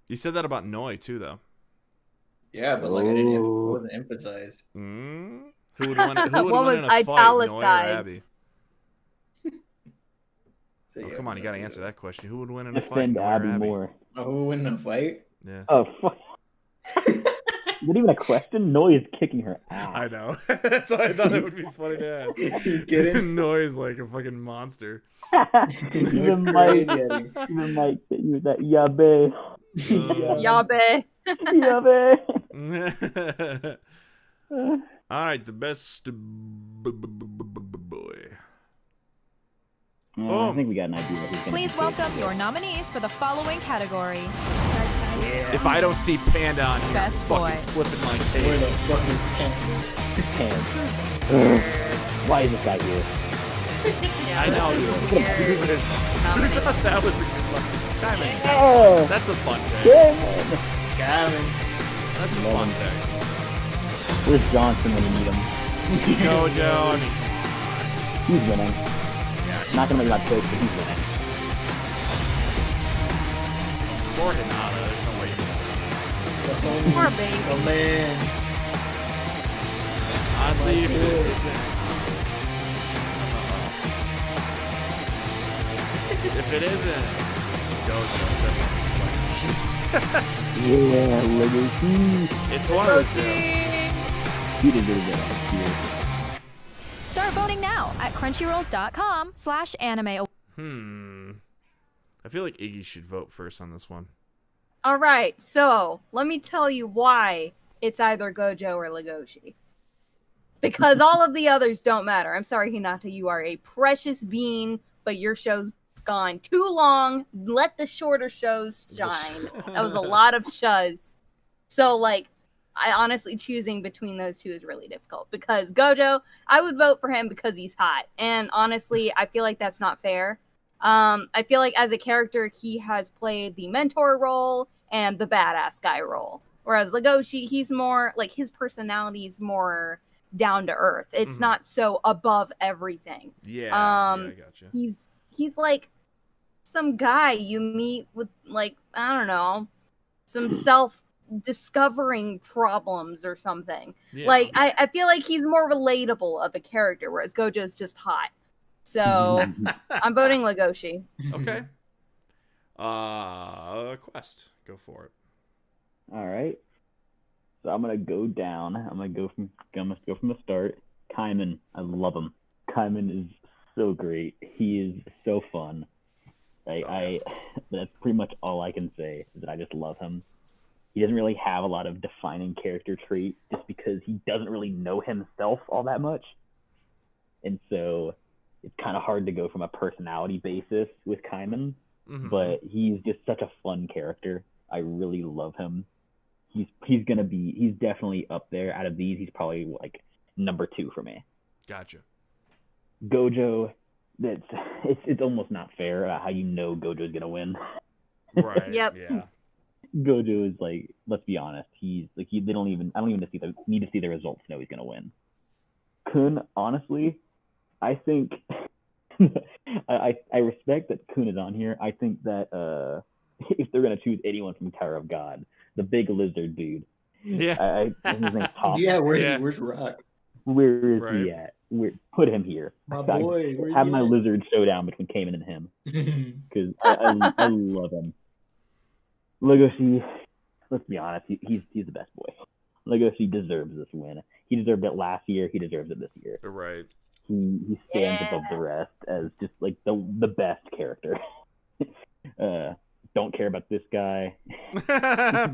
You said that about Noi too, though. Yeah, but like I didn't. It wasn't emphasized. Who would win? Who would What win was in a fight, Noi or italicized? Abby? So, Oh, yeah, come on, you no, gotta answer that question. Who would win in a fight, Defend Noi or Abby Abby? more. Oh, who would win in a fight? Yeah. Oh, fuck. Is it even a question? Noi is kicking her ass. I know. That's why I thought it would be funny to ask. You kidding? Noi is like a fucking monster. Even Mike, even Mike, you that yabe. Yabe. Yabe. All right, the best boy. I think we got an idea. Who's gonna Please be welcome your nominees for the following category. If I don't see Panda on here, I'm Best fucking boy. flipping my Where the table. fuck is Ken? Why is this guy here? I know, this is stupid. That was a good one. Diamond. Oh, That's a fun thing. Gavin. That's a Love fun him. thing. Where's Johnson when you need him? Gojo, I mean, He's winning. Not gonna make my choice, but he's winning. poor Hinata, there's no way you Poor baby. Oh man. honestly, if it isn't. If it isn't Gojo, Yeah, Legacy. it's one of the two. He did really good. Start voting now at crunchyroll.com/anime. I feel like Iggy should vote first on this one. All right, so let me tell you why it's either Gojo or Legoshi. Because all of the others don't matter. I'm sorry, Hinata, you are a precious being, but your show's gone too long. Let the shorter shows shine. That was a lot of shuz. So, like, I honestly choosing between those two is really difficult. Because Gojo, I would vote for him because he's hot. And honestly, I feel like that's not fair. I feel like as a character, he has played the mentor role and the badass guy role. Whereas Legoshi, he's more like his personality is more down to earth. It's not so above everything. Yeah, I gotcha. He's like some guy you meet with, like, I don't know, some self-discovering problems or something. Yeah. Like I feel like he's more relatable of a character, whereas Gojo's just hot. So I'm voting Legoshi. Okay. Quest. Go for it. All right. So I'm gonna go down. I'm gonna go from the start. Kaiman, I love him. Kaiman is so great. He is so fun. That's pretty much all I can say, is that I just love him. He doesn't really have a lot of defining character traits just because he doesn't really know himself all that much. And so it's kind of hard to go from a personality basis with Kaiman, but he's just such a fun character. I really love him. He's definitely up there. Out of these, he's probably like number 2 for me. Gotcha. Gojo, it's almost not fair about how you know Gojo's gonna win. Right. Yep. Yeah. Gojo is like, let's be honest, I don't even need to see the results to know he's gonna win. Kun, honestly, I think I respect that Kun is on here. I think that if they're gonna choose anyone from Tower of God, the big lizard dude. Yeah. His name's Top. Yeah, where's Rock? Where is he at? Put him here. My boy, where's have he my at? lizard showdown between Cayman and him, because I love him. Legacy, let's be honest, he's the best boy. Legacy deserves this win. He deserved it last year. He deserves it this year. Right. He stands above the rest as just like the best character. Don't care about this guy.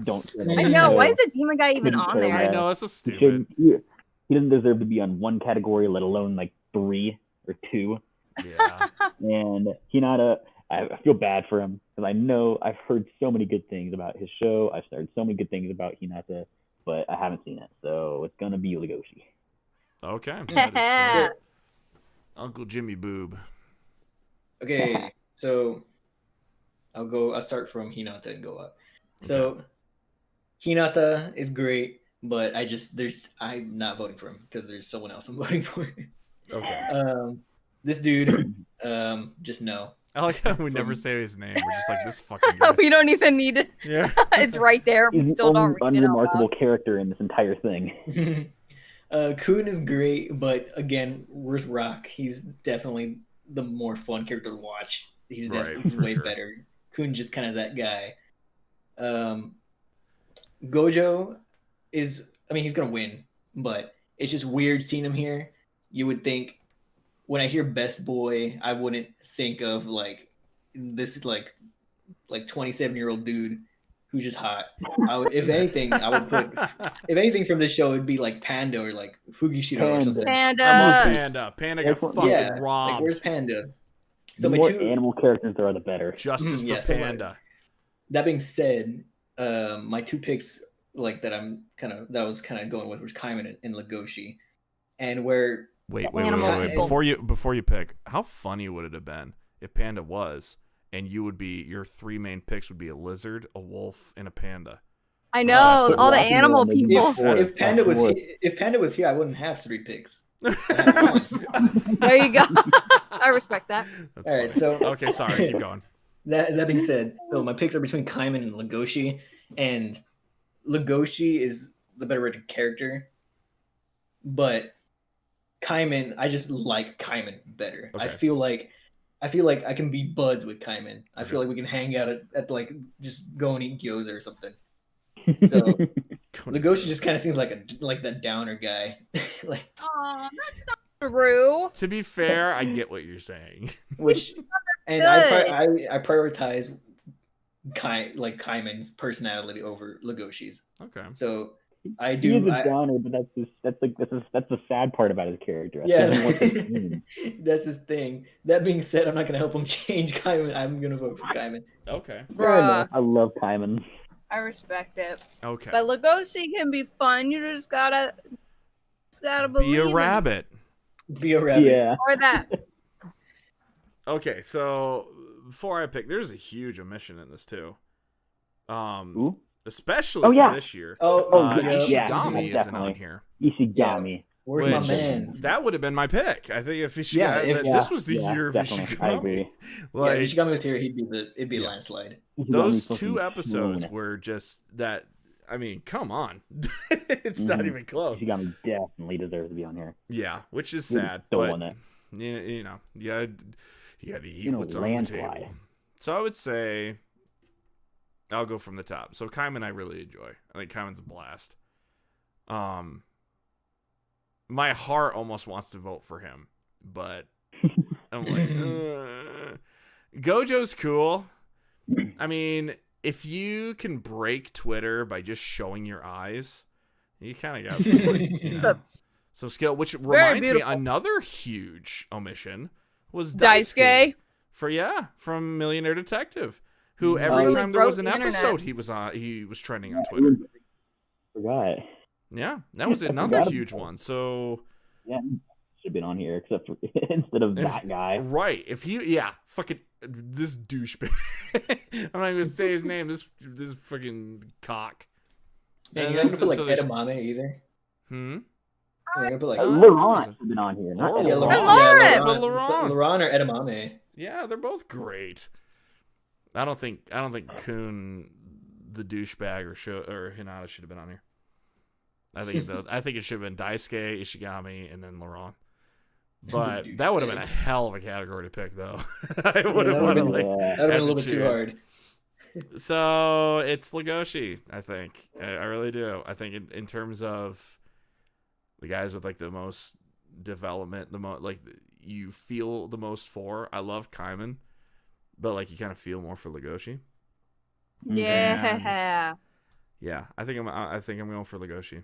Don't care about I know. Why is the demon guy even on there? I know, it's so stupid. He doesn't deserve to be on one category, let alone like 3 or 2. Yeah. And Hinata, I feel bad for him because I know I've heard so many good things about his show. I've heard so many good things about Hinata, but I haven't seen it, so it's gonna be Legoshi. Okay. That is fair. Uncle Jimmy Boob. Okay, so I'll start from Hinata and go up. So Hinata is great, but I'm not voting for him because there's someone else I'm voting for. Okay. This dude, just no. I like how we never say his name. We're just like, this fucking guy. We don't even need it. Yeah. It's right there. We He's the still don't only read it out unremarkable loud. character in this entire thing. Kun is great, but again, where's Rock? He's definitely the more fun character to watch. He's definitely for way sure. better. Kun just kind of that guy. Gojo is, I mean, he's gonna win, but it's just weird seeing him here. You would think, when I hear best boy, I wouldn't think of like this like 27-year-old dude who's just hot. If anything, I would put if anything from this show, it'd be like Panda or like Fugishiro or something. Panda. I love Panda. Panda got fucking Yeah, robbed. like where's Panda? The more animal characters there are, the better. Justice for so, Panda. That being said, my two picks like that I was kind of going with was Kaiman and Legoshi, and where Wait. Before you pick, how funny would it have been if Panda was, and your three main picks would be a lizard, a wolf, and a panda? I know all the animal people. If Panda was here, I wouldn't have three picks. There you go. I respect that. That's all right, funny. so okay, sorry, keep going. That being said, so my picks are between Kaiman and Legoshi, and Legoshi is the better written character, but Kaiman, I just like Kaiman better. Okay. I feel like I can be buds with Kaiman. I feel like we can hang out at like just go and eat gyoza or something. So Legoshi just kind of seems like that downer guy. Like, oh, that's not true. To be fair, I get what you're saying. Which, and I prioritize Kaiman's personality over Legoshi's. Okay. So I do. He's a downer, but that's the sad part about his character. Yeah, That's that's his thing. That being said, I'm not gonna help him change Kaiman. I'm gonna vote for Kaiman. Okay. Fair enough. I love Kaiman. I respect it. Okay. But Legoshi can be fun. You just gotta believe Be a in it. rabbit. Be a rabbit. Yeah. Or that. Okay, so before I pick, there's a huge omission in this too. Ooh? Especially Oh, yeah. for this year. Yeah, Ishigami isn't definitely. on here. Ishigami. Where's my Which, man? That would have been my pick. I think if Ishigami, this was the year of definitely. Ishigami. I agree. Like, If Ishigami was here, it'd be a landslide. those Ishigami's two fucking episodes killing it. were just that. I mean, come on, it's not even close. Ishigami definitely deserves to be on here. Yeah, which is Really sad, stolen but it. you know, you got to eat In a what's on the landslide. table. So I would say I'll go from the top. So Kaiman, I really enjoy. I think Kaiman's a blast. My heart almost wants to vote for him, but I'm like, Gojo's cool. I mean, if you can break Twitter by just showing your eyes, you kind of got some, like, you know, some skill. Which reminds me, another huge omission was Daisuke. From Millionaire Detective, who every Really time there broke was an the internet. episode, he was trending on Twitter. Forgot. Yeah, that was another huge one. So yeah, should have been on here except for instead of that guy. Right. If he, fucking this douchebag. I'm not even gonna say his name. This fucking cock. And you're not gonna put like edamame either. Hmm. You're gonna put like Laurent should have been on here. Not yeah, Laurent. Laurent or edamame. Yeah, they're both great. I don't think Kun, the douchebag, or Hinata should have been on here. I think it should have been Daisuke, Ishigami, and then Laurent. But that would have been a hell of a category to pick, though. I would have wanted that would have been a little bit too hard. So it's Legoshi, I think. I really do. I think in terms of the guys with like the most development, the most like you feel the most for. I love Kaiman, but like you kind of feel more for Legoshi. Yeah. And, yeah, I think I'm going for Legoshi,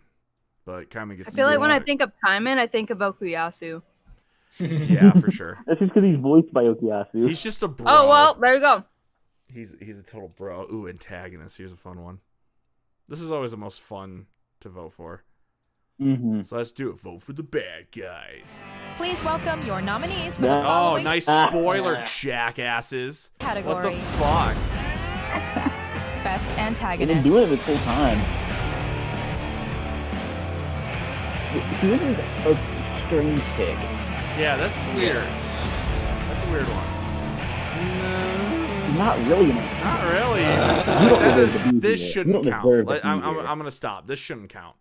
but Kaiman gets. I feel like when I think of Kaiman, I think of Okuyasu. Yeah, for sure. That's just because he's voiced by Okuyasu. He's just a bro. Oh well, there you go. He's a total bro. Ooh, antagonist. Here's a fun one. This is always the most fun to vote for. Mm-hmm. So let's do it. Vote for the bad guys. Please welcome your nominees for the Oh, following nice spoiler, jackasses. category. What the fuck? Best They've been antagonist. doing it this whole time. This is a strange pick. Yeah, that's weird. That's a weird one. Not really. Not really. This shouldn't count. I'm gonna stop. This shouldn't count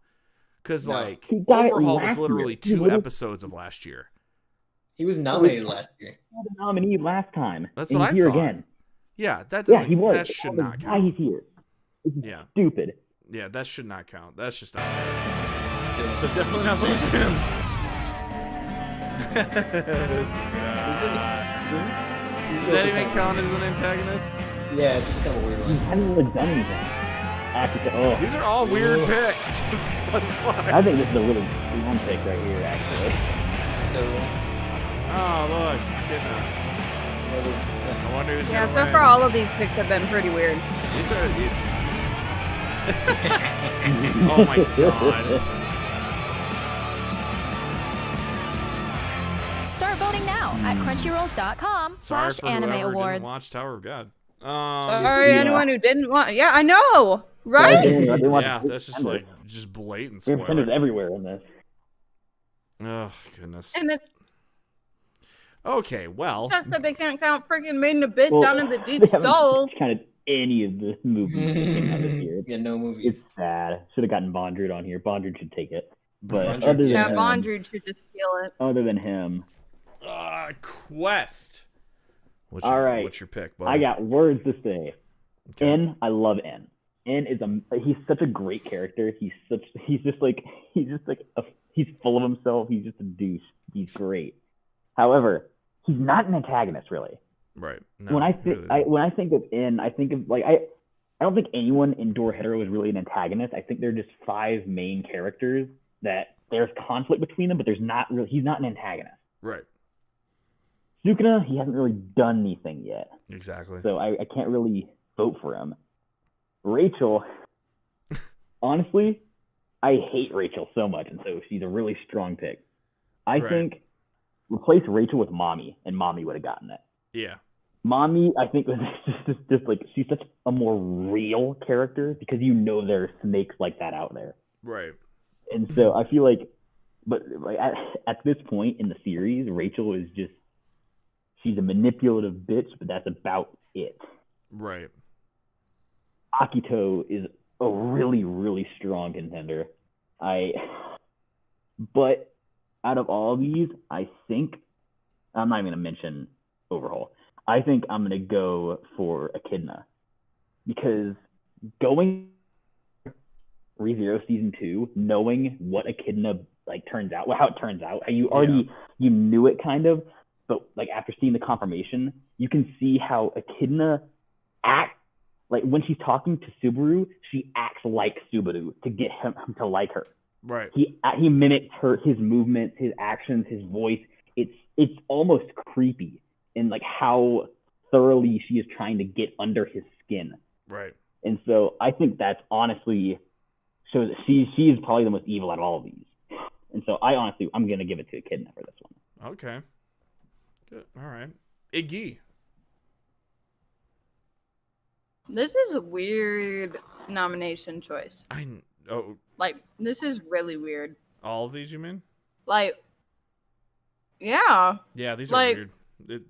because Overhaul was literally 2 episodes of last year. He was nominated last year. He was the nominee last time. That's and what he's I here thought. again. Yeah, that doesn't. He was. That should not count. Why he's here? This is stupid. Yeah, that should not count. That's just not. So definitely not voting for him. Does that even count as an antagonist? Yeah, it's just kind of weird. He hasn't really done anything. These are all weird picks. What the fuck? I think this is a really strong pick right here, actually. Oh, look. I wonder who's Yeah, gonna so win. far all of these picks have been pretty weird. These are. Oh my god. Start voting now at crunchyroll.com/anime Didn't awards. watch Tower of God. Sorry, anyone who didn't want. Yeah, I know, right? Yeah, that's just like blatant There are spoiler. pretenders everywhere in this. Oh goodness. And it's Okay, well. stuff that they can't count freaking Made in Abyss Well, down in the they deep haven't soul. counted any of the movies that came out this year. Yeah, no movies. It's sad. Should have gotten Bondrewd on here. Bondrewd should take it. But Bondrewd, other than Yeah, him, Bondrewd should just steal it. other than him, Quest. What's all right. What's your pick, buddy? I got words to say. N, I love N. N is he's such a great character. He's just like he's full of himself. He's just a douche. He's great. However, he's not an antagonist really. Right. When I think of N, I think of I don't think anyone in Dorohedoro is really an antagonist. I think they're just 5 main characters that there's conflict between them, but he's not an antagonist. Right. Sukuna, he hasn't really done anything yet. Exactly. So I can't really vote for him. Rachel, honestly, I hate Rachel so much, and so she's a really strong pick. I think replace Rachel with Mommy, and Mommy would have gotten it. Yeah. Mommy, I think, was just like she's such a more real character because there are snakes like that out there. Right. And so I feel like, but like at this point in the series, Rachel is just she's a manipulative bitch, but that's about it. Right. Akito is a really, really strong contender. But out of all these, I think I'm not even gonna mention Overhaul. I think I'm gonna go for Echidna because going ReZero season 2, knowing what Echidna turns out, how it turns out, how you already you knew it kind of, but after seeing the confirmation, you can see how Echidna acts. When she's talking to Subaru, she acts like Subaru to get him to like her. Right. He mimics his movements, his actions, his voice. It's almost creepy in how thoroughly she is trying to get under his skin. Right. And so I think that's honestly shows that she is probably the most evil out of all of these. And so I'm gonna give it to Echidna for this one. Okay. Good. All right. Iggy. This is a weird nomination choice. This is really weird. All of these, you mean? Yeah. Yeah, these are weird.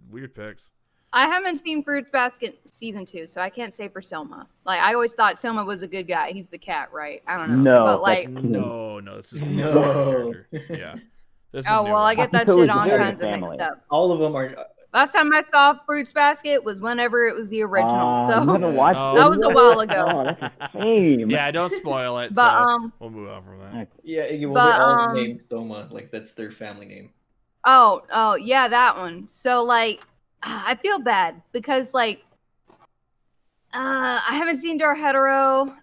Weird picks. I haven't seen Fruits Basket season 2, so I can't say for Selma. I always thought Selma was a good guy. He's the cat, right? I don't know. No, but no, this is no. Yeah. I get that shit all kinds of mixed up. All of them are. Last time I saw Fruits Basket was whenever it was the original, so you haven't watched that was a while ago. Oh, that's a shame. Yeah, don't spoil it. But so we'll move on from that. Yeah, they're all named Soma. That's their family name. Oh, yeah, that one. So I feel bad because I haven't seen Dorohedoro.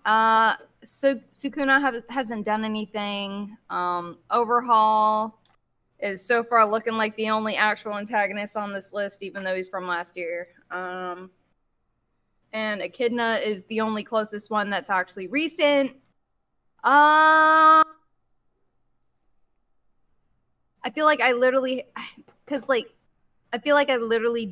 Sukuna hasn't done anything. Overhaul is so far looking like the only actual antagonist on this list, even though he's from last year. And Echidna is the only closest one that's actually recent. I feel like I literally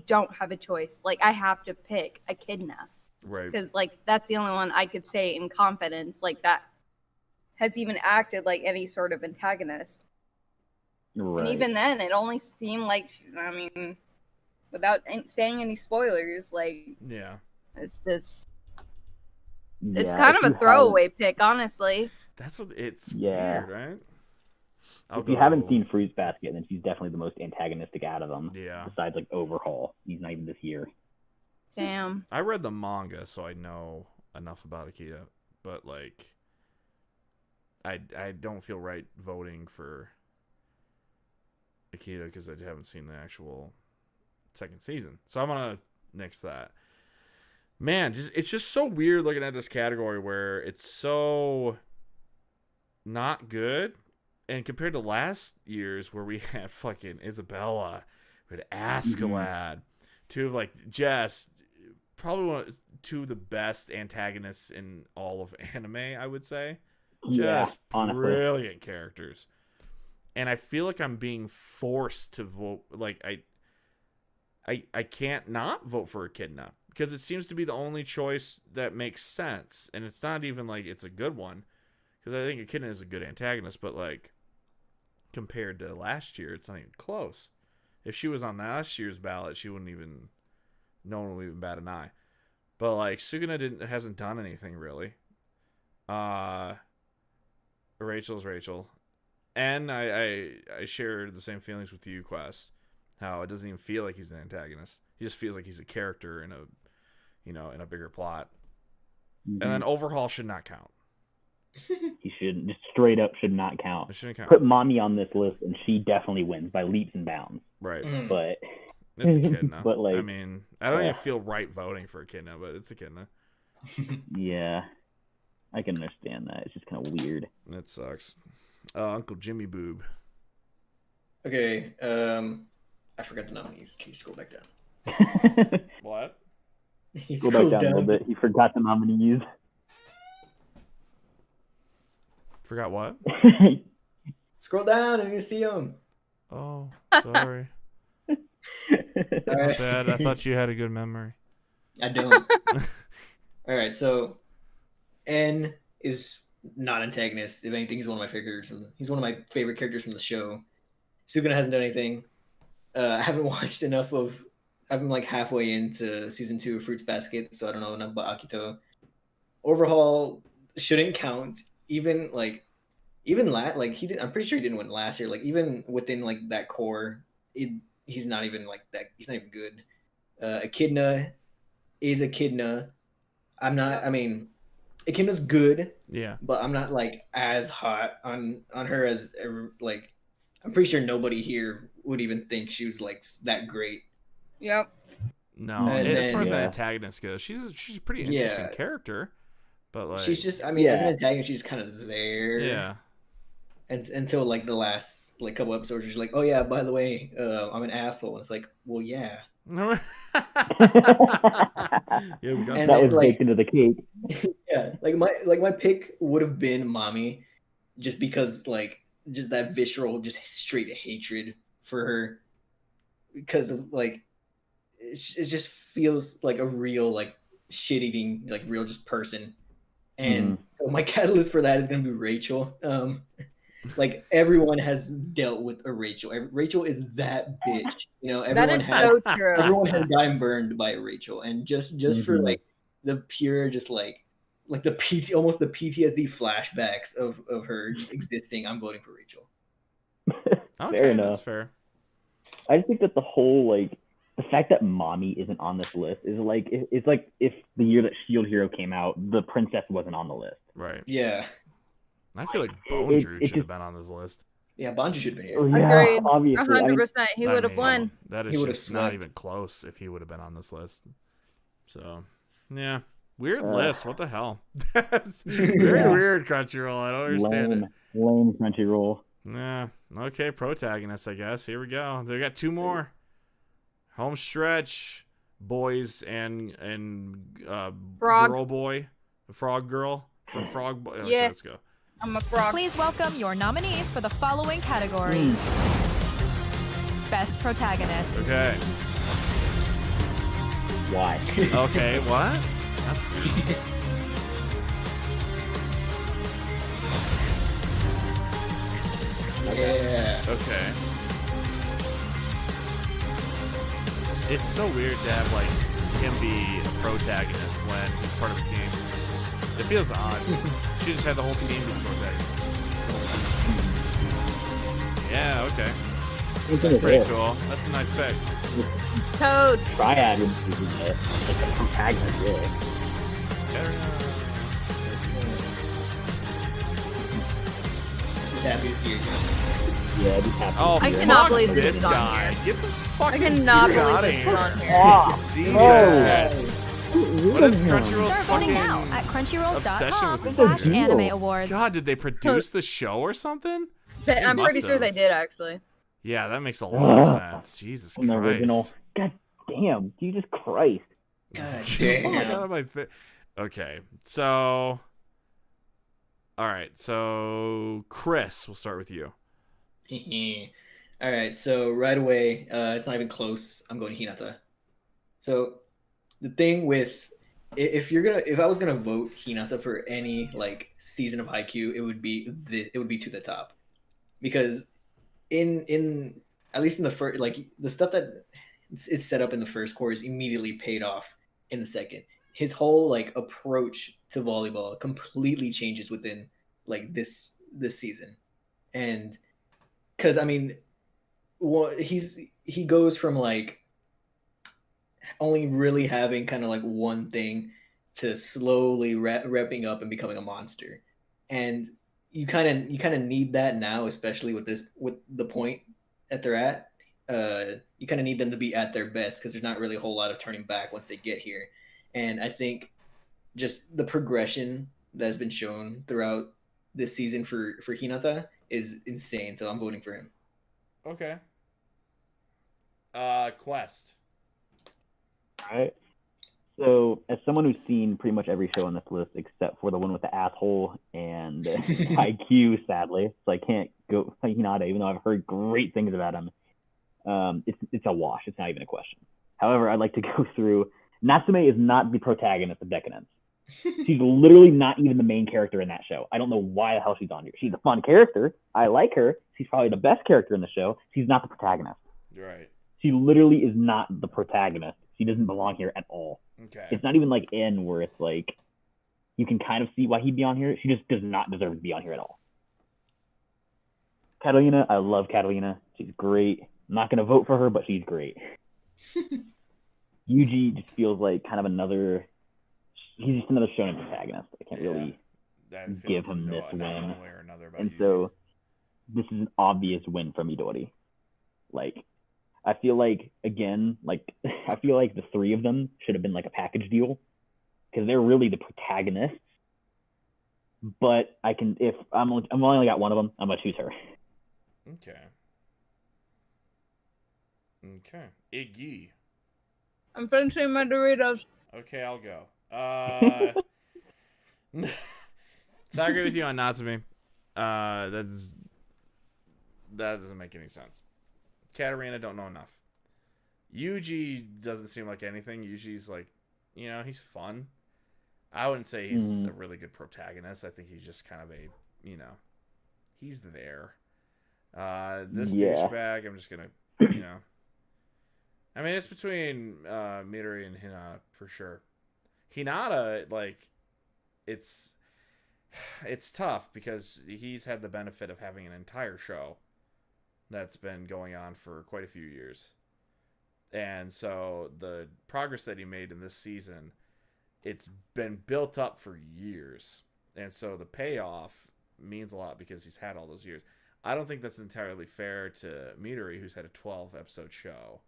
don't have a choice. I have to pick Echidna. Right. Because that's the only one I could say in confidence that has even acted like any sort of antagonist. Right. And even then, it only seemed without saying any spoilers, like Yeah. it's just Yeah, it's kind if of you a throwaway pick, honestly. That's what it's Yeah. weird, right? If you haven't seen Fruits Basket, then she's definitely the most antagonistic out of them. Yeah. Besides like Overhaul, he's not even this year. Damn. I read the manga, so I know enough about Akita, but like, I don't feel right voting for Akita because I haven't seen the actual second season. So I'm gonna nix that. Man, it's just so weird looking at this category where it's so not good, and compared to last year's where we had fucking Isabella, we had Askeladd, two of like Jess, probably two of the best antagonists in all of anime, I would say. Yeah, Just honestly. brilliant characters. And I feel like I'm being forced to vote. Like I can't not vote for Echidna because it seems to be the only choice that makes sense. And it's not even like it's a good one, because I think Echidna is a good antagonist, but like compared to last year, it's not even close. If she was on last year's ballot, she wouldn't even, no one would even bat an eye. But like Suguna hasn't done anything really. Rachel's Rachel. And I shared the same feelings with you, Quest. How it doesn't even feel like he's an antagonist. He just feels like he's a character in a bigger plot. And then Overhaul should not count. He should just straight up should not count. It shouldn't count. Put Mommy on this list, and she definitely wins by leaps and bounds. Right. But it's Echidna. But like, I mean, I don't even feel right voting for Echidna, but it's Echidna. Yeah, I can understand that. It's just kind of weird. It sucks. Uncle Jimmy Boob. Okay, I forgot the nominees. Can you scroll back down? What? He Go back down a little bit. He forgot the nominees. Forgot what? Scroll down and you see them. Oh, sorry. My bad. I thought you had a good memory. I don't. All right, so N is not antagonist. If anything, he's one of my favorite characters. He's one of my favorite characters from the show. Suguna hasn't done anything. I haven't watched enough of. I'm like halfway into season 2 of Fruits Basket, so I don't know enough about Akito. Overhaul shouldn't count. Even he did. I'm pretty sure he didn't win last year. Like even within like that core, he's not even like that. He's not even good. Echidna is Echidna. I'm not. I mean, Echidna's good. Yeah. But I'm not like as hot on her as like. I'm pretty sure nobody here would even think she was like that great. Yep. No, as far as an antagonist goes, she's a pretty interesting character, but like she's just. I mean, as an antagonist, she's kind of there. Yeah. And until like the last like couple episodes, she's like, "Oh yeah, by the way, I'm an asshole," and it's like, "Well, yeah." Yeah, we got that was baked into the cake. Yeah, like my pick would have been Mommy, just because like just that visceral, just straight hatred for her, because of like it just feels like a real like shit-eating like real just person, and so my catalyst for that is gonna be Rachel. Like everyone has dealt with a Rachel. Rachel is that bitch, you know. Everyone so true. Everyone has gotten burned by a Rachel, and just for like the pure, just like the almost the PTSD flashbacks of her just existing. I'm voting for Rachel. Okay, fair enough. That's fair. I just think that the whole like the fact that Mommy isn't on this list is like it's like if the year that Shield Hero came out, the princess wasn't on the list. Right. Yeah. I feel like Bondrew should have been on this list. Yeah, Bondrew should be here. Oh, yeah, Agreed. obviously. 100%. He would have won. That is just not even close if he would have been on this list. So, yeah. Weird list. What the hell? That's very weird, Crunchyroll. I don't understand it. Lame Crunchyroll. Yeah. Okay, protagonists, I guess. Here we go. They got 2 more. Home stretch. Boys and girl boy. Frog girl. From Frog Boy. Okay, let's go. I'm a frog. Please welcome your nominees for the following category. Best protagonist. Okay. Why? Okay, what? That's weird. Yeah. Okay. It's so weird to have like him be a protagonist when he's part of a team. It feels odd. She just had the whole team be the protagonist. Yeah, okay. That's pretty cool. That's a nice pick. Toad. Triad is like a protagonist, really. Just happy to see you again. Yeah, just happy. Oh, I cannot believe this this is on guy. here. Get this fucking I cannot dude believe out of this is here. on here. Jesus. What is Crunchyroll's Start voting fucking now at obsession with this crunchyroll.com/anime dude? awards. God, did they produce the show or something? I'm must pretty sure they have. did, actually. Yeah, that makes a lot of sense. Jesus An Christ. original. God damn, Jesus Christ. God Oh my damn. God, okay, so... Alright, so... Chris, we'll start with you. All right, so right away, it's not even close. I'm going Hinata. So the thing with if I was gonna vote Hinata for any like season of Haikyuu, it would be To the Top, because in at least in the first, like the stuff that is set up in the first course immediately paid off in the second. His whole like approach to volleyball completely changes within like this season, and because I mean, he goes from like only really having kind of like one thing to slowly repping up and becoming a monster, and you kind of need that now, especially with the point that they're at. You kind of need them to be at their best because there's not really a whole lot of turning back once they get here, and I think just the progression that has been shown throughout this season for Hinata is insane. So I'm voting for him. Okay. Quest. Alright. So, as someone who's seen pretty much every show on this list except for the one with the asshole and IQ, sadly, so I can't go Hinata, even though I've heard great things about him. It's a wash. It's not even a question. However, I'd like to go through. Natsume is not the protagonist of Decadence. She's literally not even the main character in that show. I don't know why the hell she's on here. She's a fun character. I like her. She's probably the best character in the show. She's not the protagonist. Right. She literally is not the protagonist. She doesn't belong here at all. Okay. It's not even like N where it's like you can kind of see why he'd be on here. She just does not deserve to be on here at all. Catalina, I love Catalina. She's great. I'm not gonna vote for her, but she's great. Yuji just feels like kind of another. He's just another shonen protagonist. I can't really give him this win. And so this is an obvious win from Midori. Like, I feel like, again, like, I feel like the three of them should have been like a package deal because they're really the protagonists. But I can, if I'm only got one of them, I'm going to choose her. Okay. Okay. Iggy. I'm finishing my Doritos. Okay, I'll go. So I agree with you on Natsume. That doesn't make any sense. Katarina, don't know enough. Yuji doesn't seem like anything. Yuji's like, he's fun. I wouldn't say he's a really good protagonist. I think he's just kind of a, he's there. This douchebag, I'm just gonna, I mean, it's between Midori and Hinata for sure. Hinata, like, it's tough because he's had the benefit of having an entire show that's been going on for quite a few years. And so the progress that he made in this season, it's been built up for years. And so the payoff means a lot because he's had all those years. I don't think that's entirely fair to Midori, who's had a 12-episode show.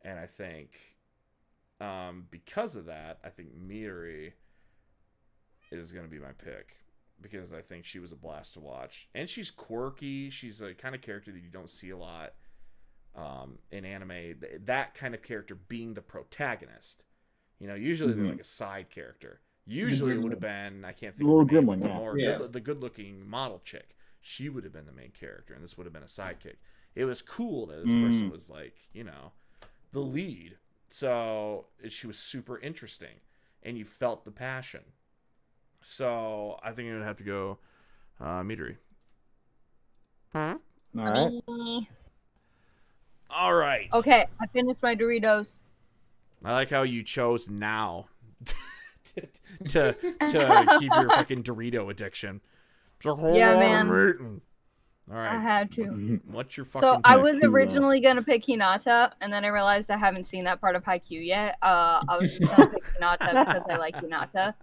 And I think because of that, I think Midori is going to be my pick. Because I think she was a blast to watch. And she's quirky. She's a kind of character that you don't see a lot in anime. That kind of character being the protagonist. Usually they're like a side character. Usually it would have been, I can't think of her name, but the good-looking model chick. She would have been the main character, and this would have been a sidekick. It was cool that this person was like, the lead. So she was super interesting, and you felt the passion. So I think I'm gonna have to go Midori. All right. All right. Okay, I finished my Doritos. I like how you chose now to keep your fucking Dorito addiction. Yeah, man. All right. I had to. What's your fucking So I pick? was originally gonna pick Hinata, and then I realized I haven't seen that part of Haikyuu yet. I was just gonna pick Hinata because I like Hinata.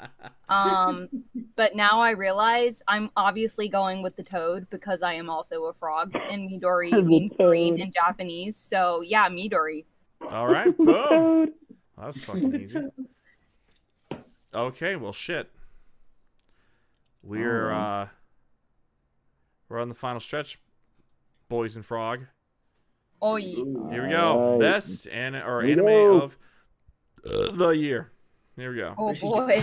But now I realize I'm obviously going with the toad because I am also a frog, and Midori means green in Japanese. So yeah, Midori. All right, boom. That was fucking easy. Okay, well, shit. We're on the final stretch, boys and frog. Oh yeah. Here we go. Best anime of the year. Here we go. Oh boy.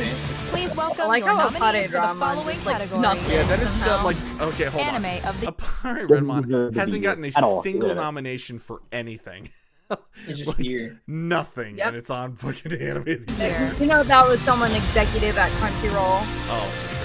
Please welcome like your how a nominees for the drama following is, like, category. nothing. Yeah, that is somehow. okay, hold on. Anime of the Apare Renmon hasn't gotten a single nomination for anything. It's just here. Nothing, Yep. and it's on fucking anime of the year. You know that was someone executive at Crunchyroll. Oh, for sure.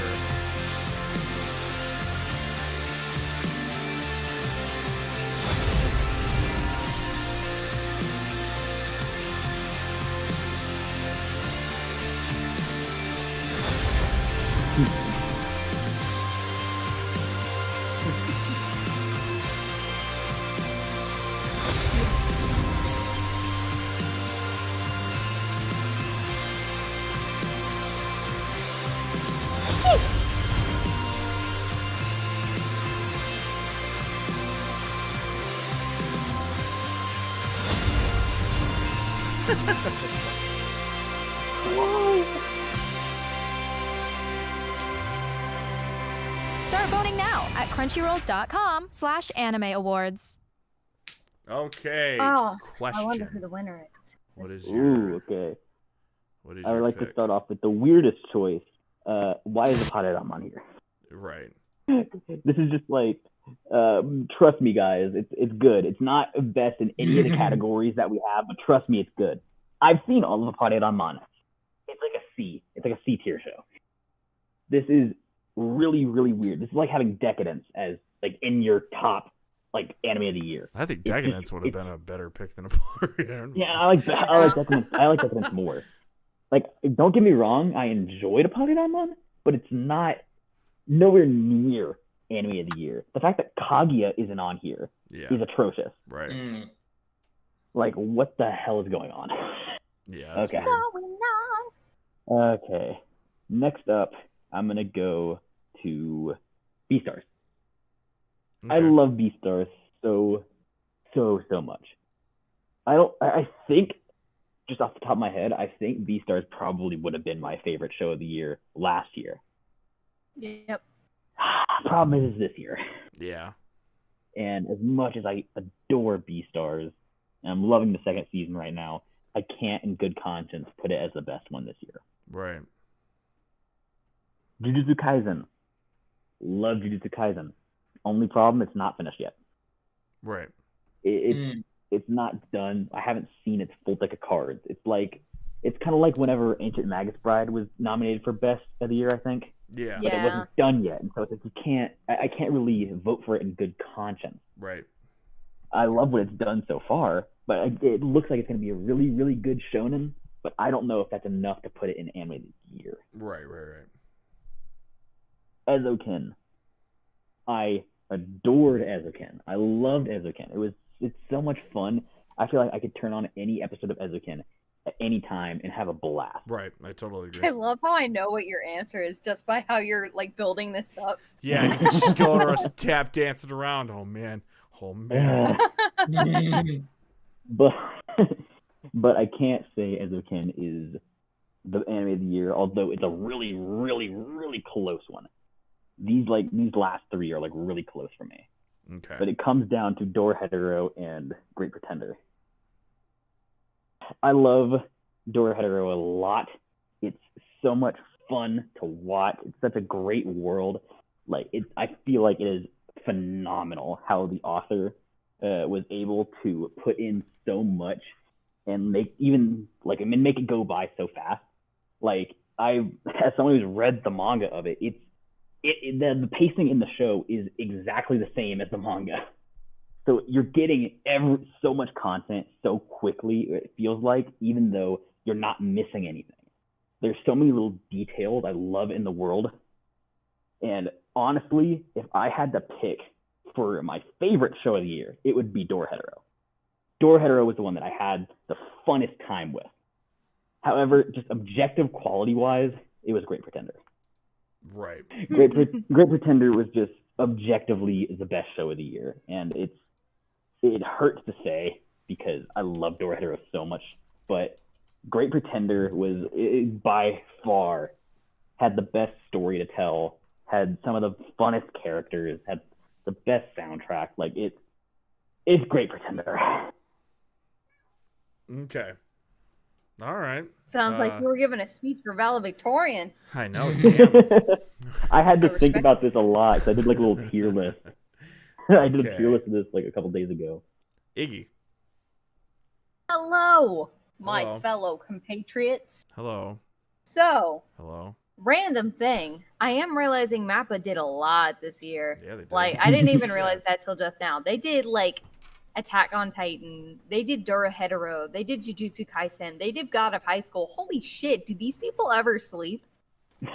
Start voting now at crunchyroll.com/anime awards. Okay. Oh, question. I wonder who the winner is. What is Ooh, okay. What is I would your like pick? to start off with the weirdest choice. Why is the Pareram on here? Right. This is just like, trust me, guys, it's good. It's not best in any of the categories that we have, but trust me, it's good. I've seen all of the Pareram. It's like a C. It's like a C tier show. This is really, really weird. This is like having Decadence as like in your top like anime of the year. I think Decadence would have been a better pick than Apare. Yeah, I like Decadence. I like Decadence more. Like, don't get me wrong, I enjoyed Pareram, but it's not nowhere near anime of the year. The fact that Kaguya isn't on here is atrocious. Right. Like, what the hell is going on? Yeah. That's Okay. weird. Okay. Next up, I'm gonna go to Beastars. I love Beastars so much. I think, just off the top of my head, I think Beastars probably would have been my favorite show of the year last year. Yep. Problem is this year. Yeah. And as much as I adore Beastars, and I'm loving the second season right now, I can't in good conscience put it as the best one this year. Right. Jujutsu Kaisen. Love Jujutsu Kaisen. Only problem, it's not finished yet. Right. It's not done. I haven't seen its full deck of cards. It's kind of like whenever Ancient Magus Bride was nominated for Best of the Year, I think. Yeah. But it wasn't done yet, and so it's like I can't really vote for it in good conscience. Right. I love what it's done so far, but it looks like it's going to be a really, really good shonen, but I don't know if that's enough to put it in anime of the year. Right. Ezoken. I adored Ezoken. I loved Ezoken. It's so much fun. I feel like I could turn on any episode of Ezoken at any time and have a blast. Right. I totally agree. I love how I know what your answer is just by how you're like building this up. Yeah, he's just going around tap dancing around. Oh man. But I can't say Ezoken is the anime of the year, although it's a really, really, really close one. These last three are like really close for me. Okay. But it comes down to Door Hetero and Great Pretender. I love Door Hetero a lot. It's so much fun to watch. It's such a great world. I feel like it is phenomenal how the author was able to put in so much and make it go by so fast. As someone who's read the manga of it, the pacing in the show is exactly the same as the manga. So you're getting so much content so quickly, it feels like, even though you're not missing anything. There's so many little details I love in the world. And honestly, if I had to pick for my favorite show of the year, it would be Dorohedoro. Dorohedoro was the one that I had the funnest time with. However, just objective quality-wise, it was Great Pretender. Right. Great Pretender was just objectively the best show of the year. And it hurts to say because I love Dorohedoro so much, but Great Pretender was by far had the best story to tell, had some of the funnest characters, had the best soundtrack. Like it's Great Pretender. Okay. All right. Sounds like you were giving a speech for valedictorian. I know. Damn. I had to think about this a lot. So I did like a little tier list. I did a tier list of this like a couple days ago. Iggy. Hello, my Hello. fellow compatriots. Hello. So, Hello. random thing. I am realizing Mappa did a lot this year. Yeah, they did. Like, I didn't even realize that till just now. They did, like, Attack on Titan. They did Dorohedoro. They did Jujutsu Kaisen. They did God of High School. Holy shit, do these people ever sleep?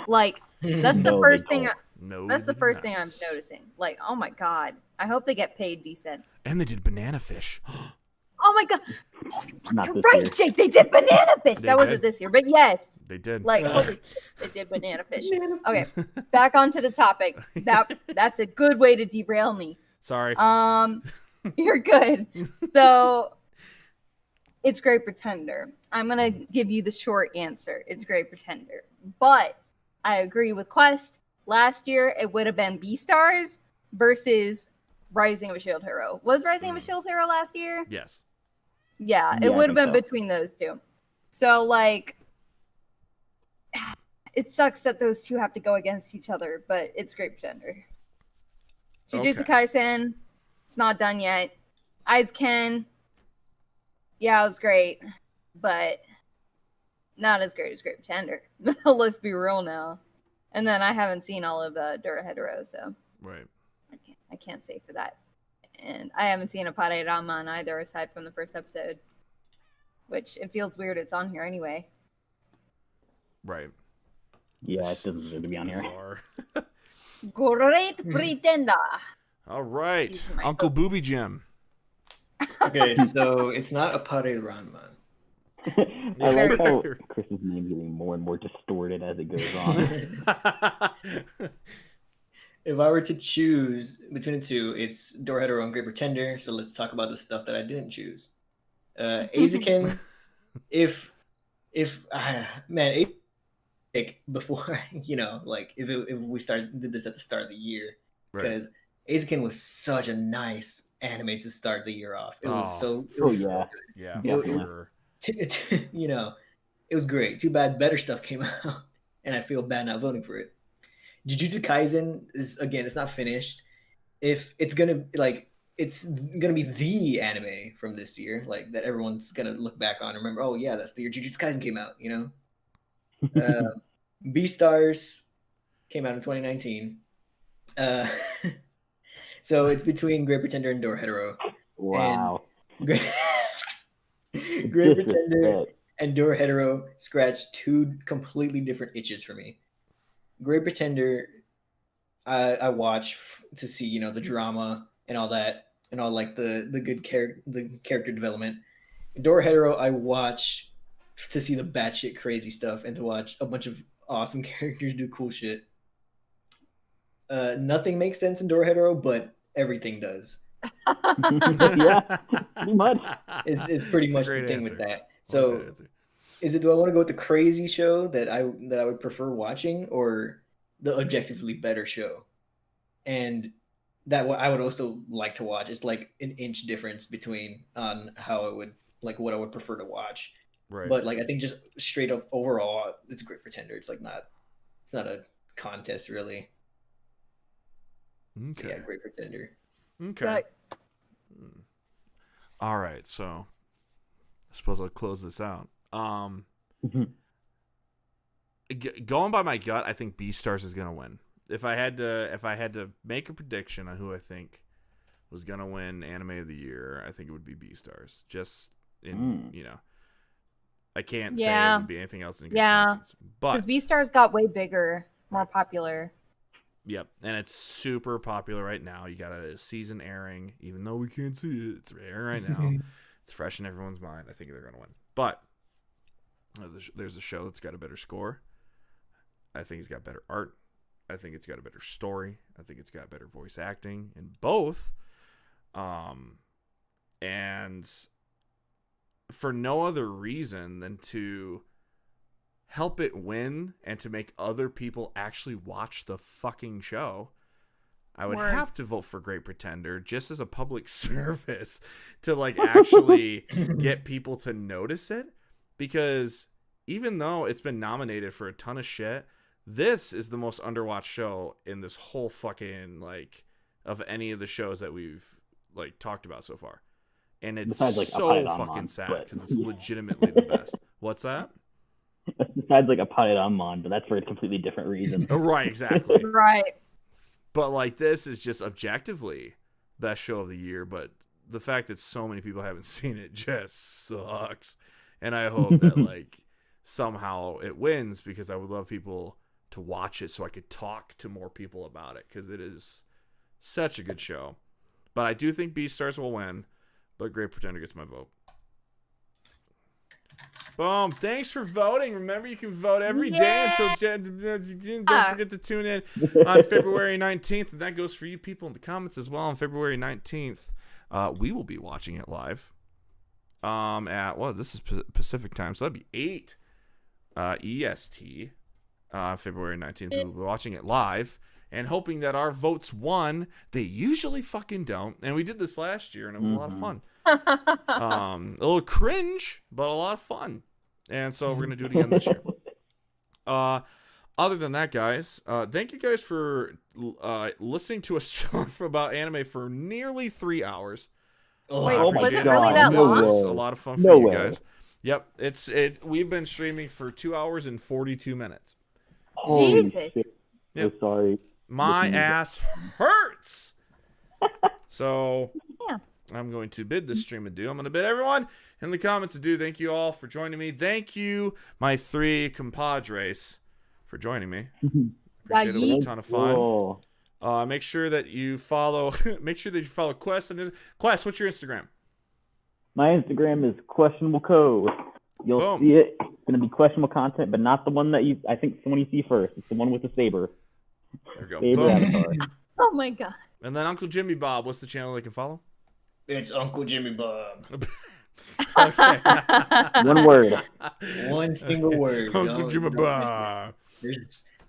Like, that's the first thing. That's the first thing I'm noticing. Like, oh my god. I hope they get paid decent. And they did Banana Fish. Oh my god. Not You're this right, year. Jake. They did Banana Fish. They That wasn't did. this year, but yes. They did. Like, holy shit, they did Banana Fish. Okay, back onto the topic. That's a good way to derail me. Sorry. You're good. So, it's Great Pretender. I'm gonna give you the short answer. It's Great Pretender. But I agree with Quest. Last year, it would have been Beastars versus Rising of a Shield Hero. Was Rising of a Shield Hero last year? Yes. Yeah, Yeah, it I would have think been so. between those two. So, like, it sucks that those two have to go against each other, but it's Great Pretender. Jujutsu Okay. Kaisen, it's not done yet. Ken, yeah, it was great, but not as great as Great Pretender. Let's be real now. And then I haven't seen all of Dorohedoro, so Right. I can't say for that. And I haven't seen a Pare Raman either, aside from the first episode, which it feels weird it's on here anyway. Right. Yeah, it doesn't deserve to be on here. Bizarre. Great Pretender. All right. Using my Uncle Booby Jim. Okay, so it's not a Pare Ranman. I like how Chris's name getting more and more distorted as it goes on. If I were to choose between the two, it's Dorohedoro and Great Pretender. So let's talk about the stuff that I didn't choose. Azakin, if man, like before like if we did this at the start of the year, because Azakin was such a nice anime to start the year off. It was so Oh so yeah. Yeah. It- For sure. it was great. Too bad better stuff came out, and I feel bad not voting for it. Jujutsu Kaisen is, again, it's not finished. If it's gonna it's gonna be the anime from this year, like that everyone's gonna look back on and remember. Oh yeah, that's the year Jujutsu Kaisen came out. Beastars came out in 2019. So it's between Great Pretender and Dorohedoro. Wow. Great Pretender and Dorohedoro scratched two completely different itches for me. Great Pretender, I watch to see the drama and all that, and all like the good character development. Dorohedoro, I watch to see the batshit crazy stuff and to watch a bunch of awesome characters do cool shit. Nothing makes sense in Dorohedoro, but everything does. Yeah, pretty much. It's pretty That's a much the great thing with answer. that. I like So that answer. do I want to go with the crazy show that I would prefer watching, or the objectively better show? And that I would also like to watch. It's like an inch difference between on how I would what I would prefer to watch. Right. But I think just straight up overall, it's Great Pretender. It's not a contest really. Okay. So yeah, Great Pretender. Okay. All right. So I suppose I'll close this out. Going by my gut, I think Beastars is gonna win. If I had to make a prediction on who I think was gonna win Anime of the Year, I think it would be Beastars. Just in I can't say it would be anything else in good conscience. But because Beastars got way bigger, more popular. Yep, and it's super popular right now. You got a season airing, even though we can't see it. It's airing right now. It's fresh in everyone's mind. I think they're going to win. But there's a show that's got a better score. I think it's got better art. I think it's got a better story. I think it's got better voice acting in both. And for no other reason than to help it win and to make other people actually watch the fucking show, I would have to vote for Great Pretender just as a public service to like actually get people to notice it, because even though it's been nominated for a ton of shit, this is the most underwatched show in this whole fucking like of any of the shows that we've like talked about so far. And it's Besides, like, so fucking sad because it's legitimately the best. What's that? Besides, like, a pilot on Mon, but that's for a completely different reason. Oh, right, exactly. Right. But, like, this is just objectively best show of the year, but the fact that so many people haven't seen it just sucks. And I hope that, like, somehow it wins, because I would love people to watch it so I could talk to more people about it, because it is such a good show. But I do think Beastars will win, but Great Pretender gets my vote. Boom. Thanks for voting. Remember, you can vote every day until don't forget to tune in on February 19th. And that goes for you people in the comments as well. On February 19th, we will be watching it live. This is Pacific time, so that'd be 8 EST. February 19th, we will be watching it live and hoping that our votes won. They usually fucking don't. And we did this last year, and it was a lot of fun. A little cringe, but a lot of fun. And so we're gonna do it again this year. Other than that, guys, thank you guys for listening to us talk about anime for nearly 3 hours. Wait, was it really that long? It was a lot of fun for you guys. Yep, we've been streaming for 2 hours and 42 minutes. Jesus. Yep. So sorry. My ass hurts. So yeah. I'm going to bid this stream adieu. I'm going to bid everyone in the comments adieu. Thank you all for joining me. Thank you, my 3 compadres, for joining me. Appreciate it. It was a ton of fun. Make sure that you follow. Make sure that you follow Quest. Quest, what's your Instagram? My Instagram is questionable code. You'll see it. It's going to be questionable content, but not the one that I think someone you see first. It's the one with the saber. There we go. Saber avatar. Oh my god. And then Uncle Jimmy Bob, what's the channel they can follow? It's Uncle Jimmy Bob. One word. One single word. Uncle Jimmy Bob.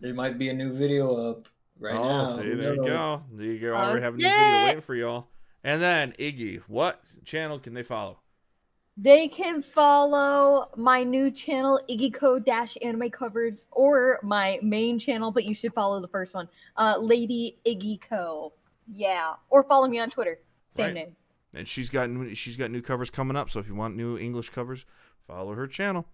There might be a new video up right now. Oh, see, there you go. There you go. I already have a new video waiting for y'all. And then, Iggy, what channel can they follow? They can follow my new channel, Iggyco-Anime Covers, or my main channel, but you should follow the first one, Lady Iggyco. Yeah. Or follow me on Twitter. Same name. And she's got new covers coming up, so if you want new English covers, follow her channel.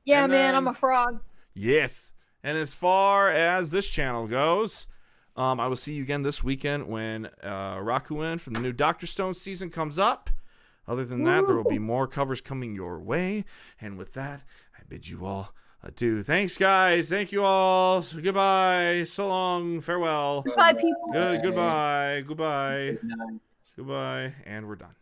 Yeah, man, I'm a frog. Yes. And as far as this channel goes, I will see you again this weekend when Rakuen from the new Dr. Stone season comes up. Other than that, there will be more covers coming your way. And with that, I bid you all adieu. Thanks, guys. Thank you all. Goodbye. So long. Farewell. Goodbye, people. Goodbye. Goodbye. Goodbye. And we're done.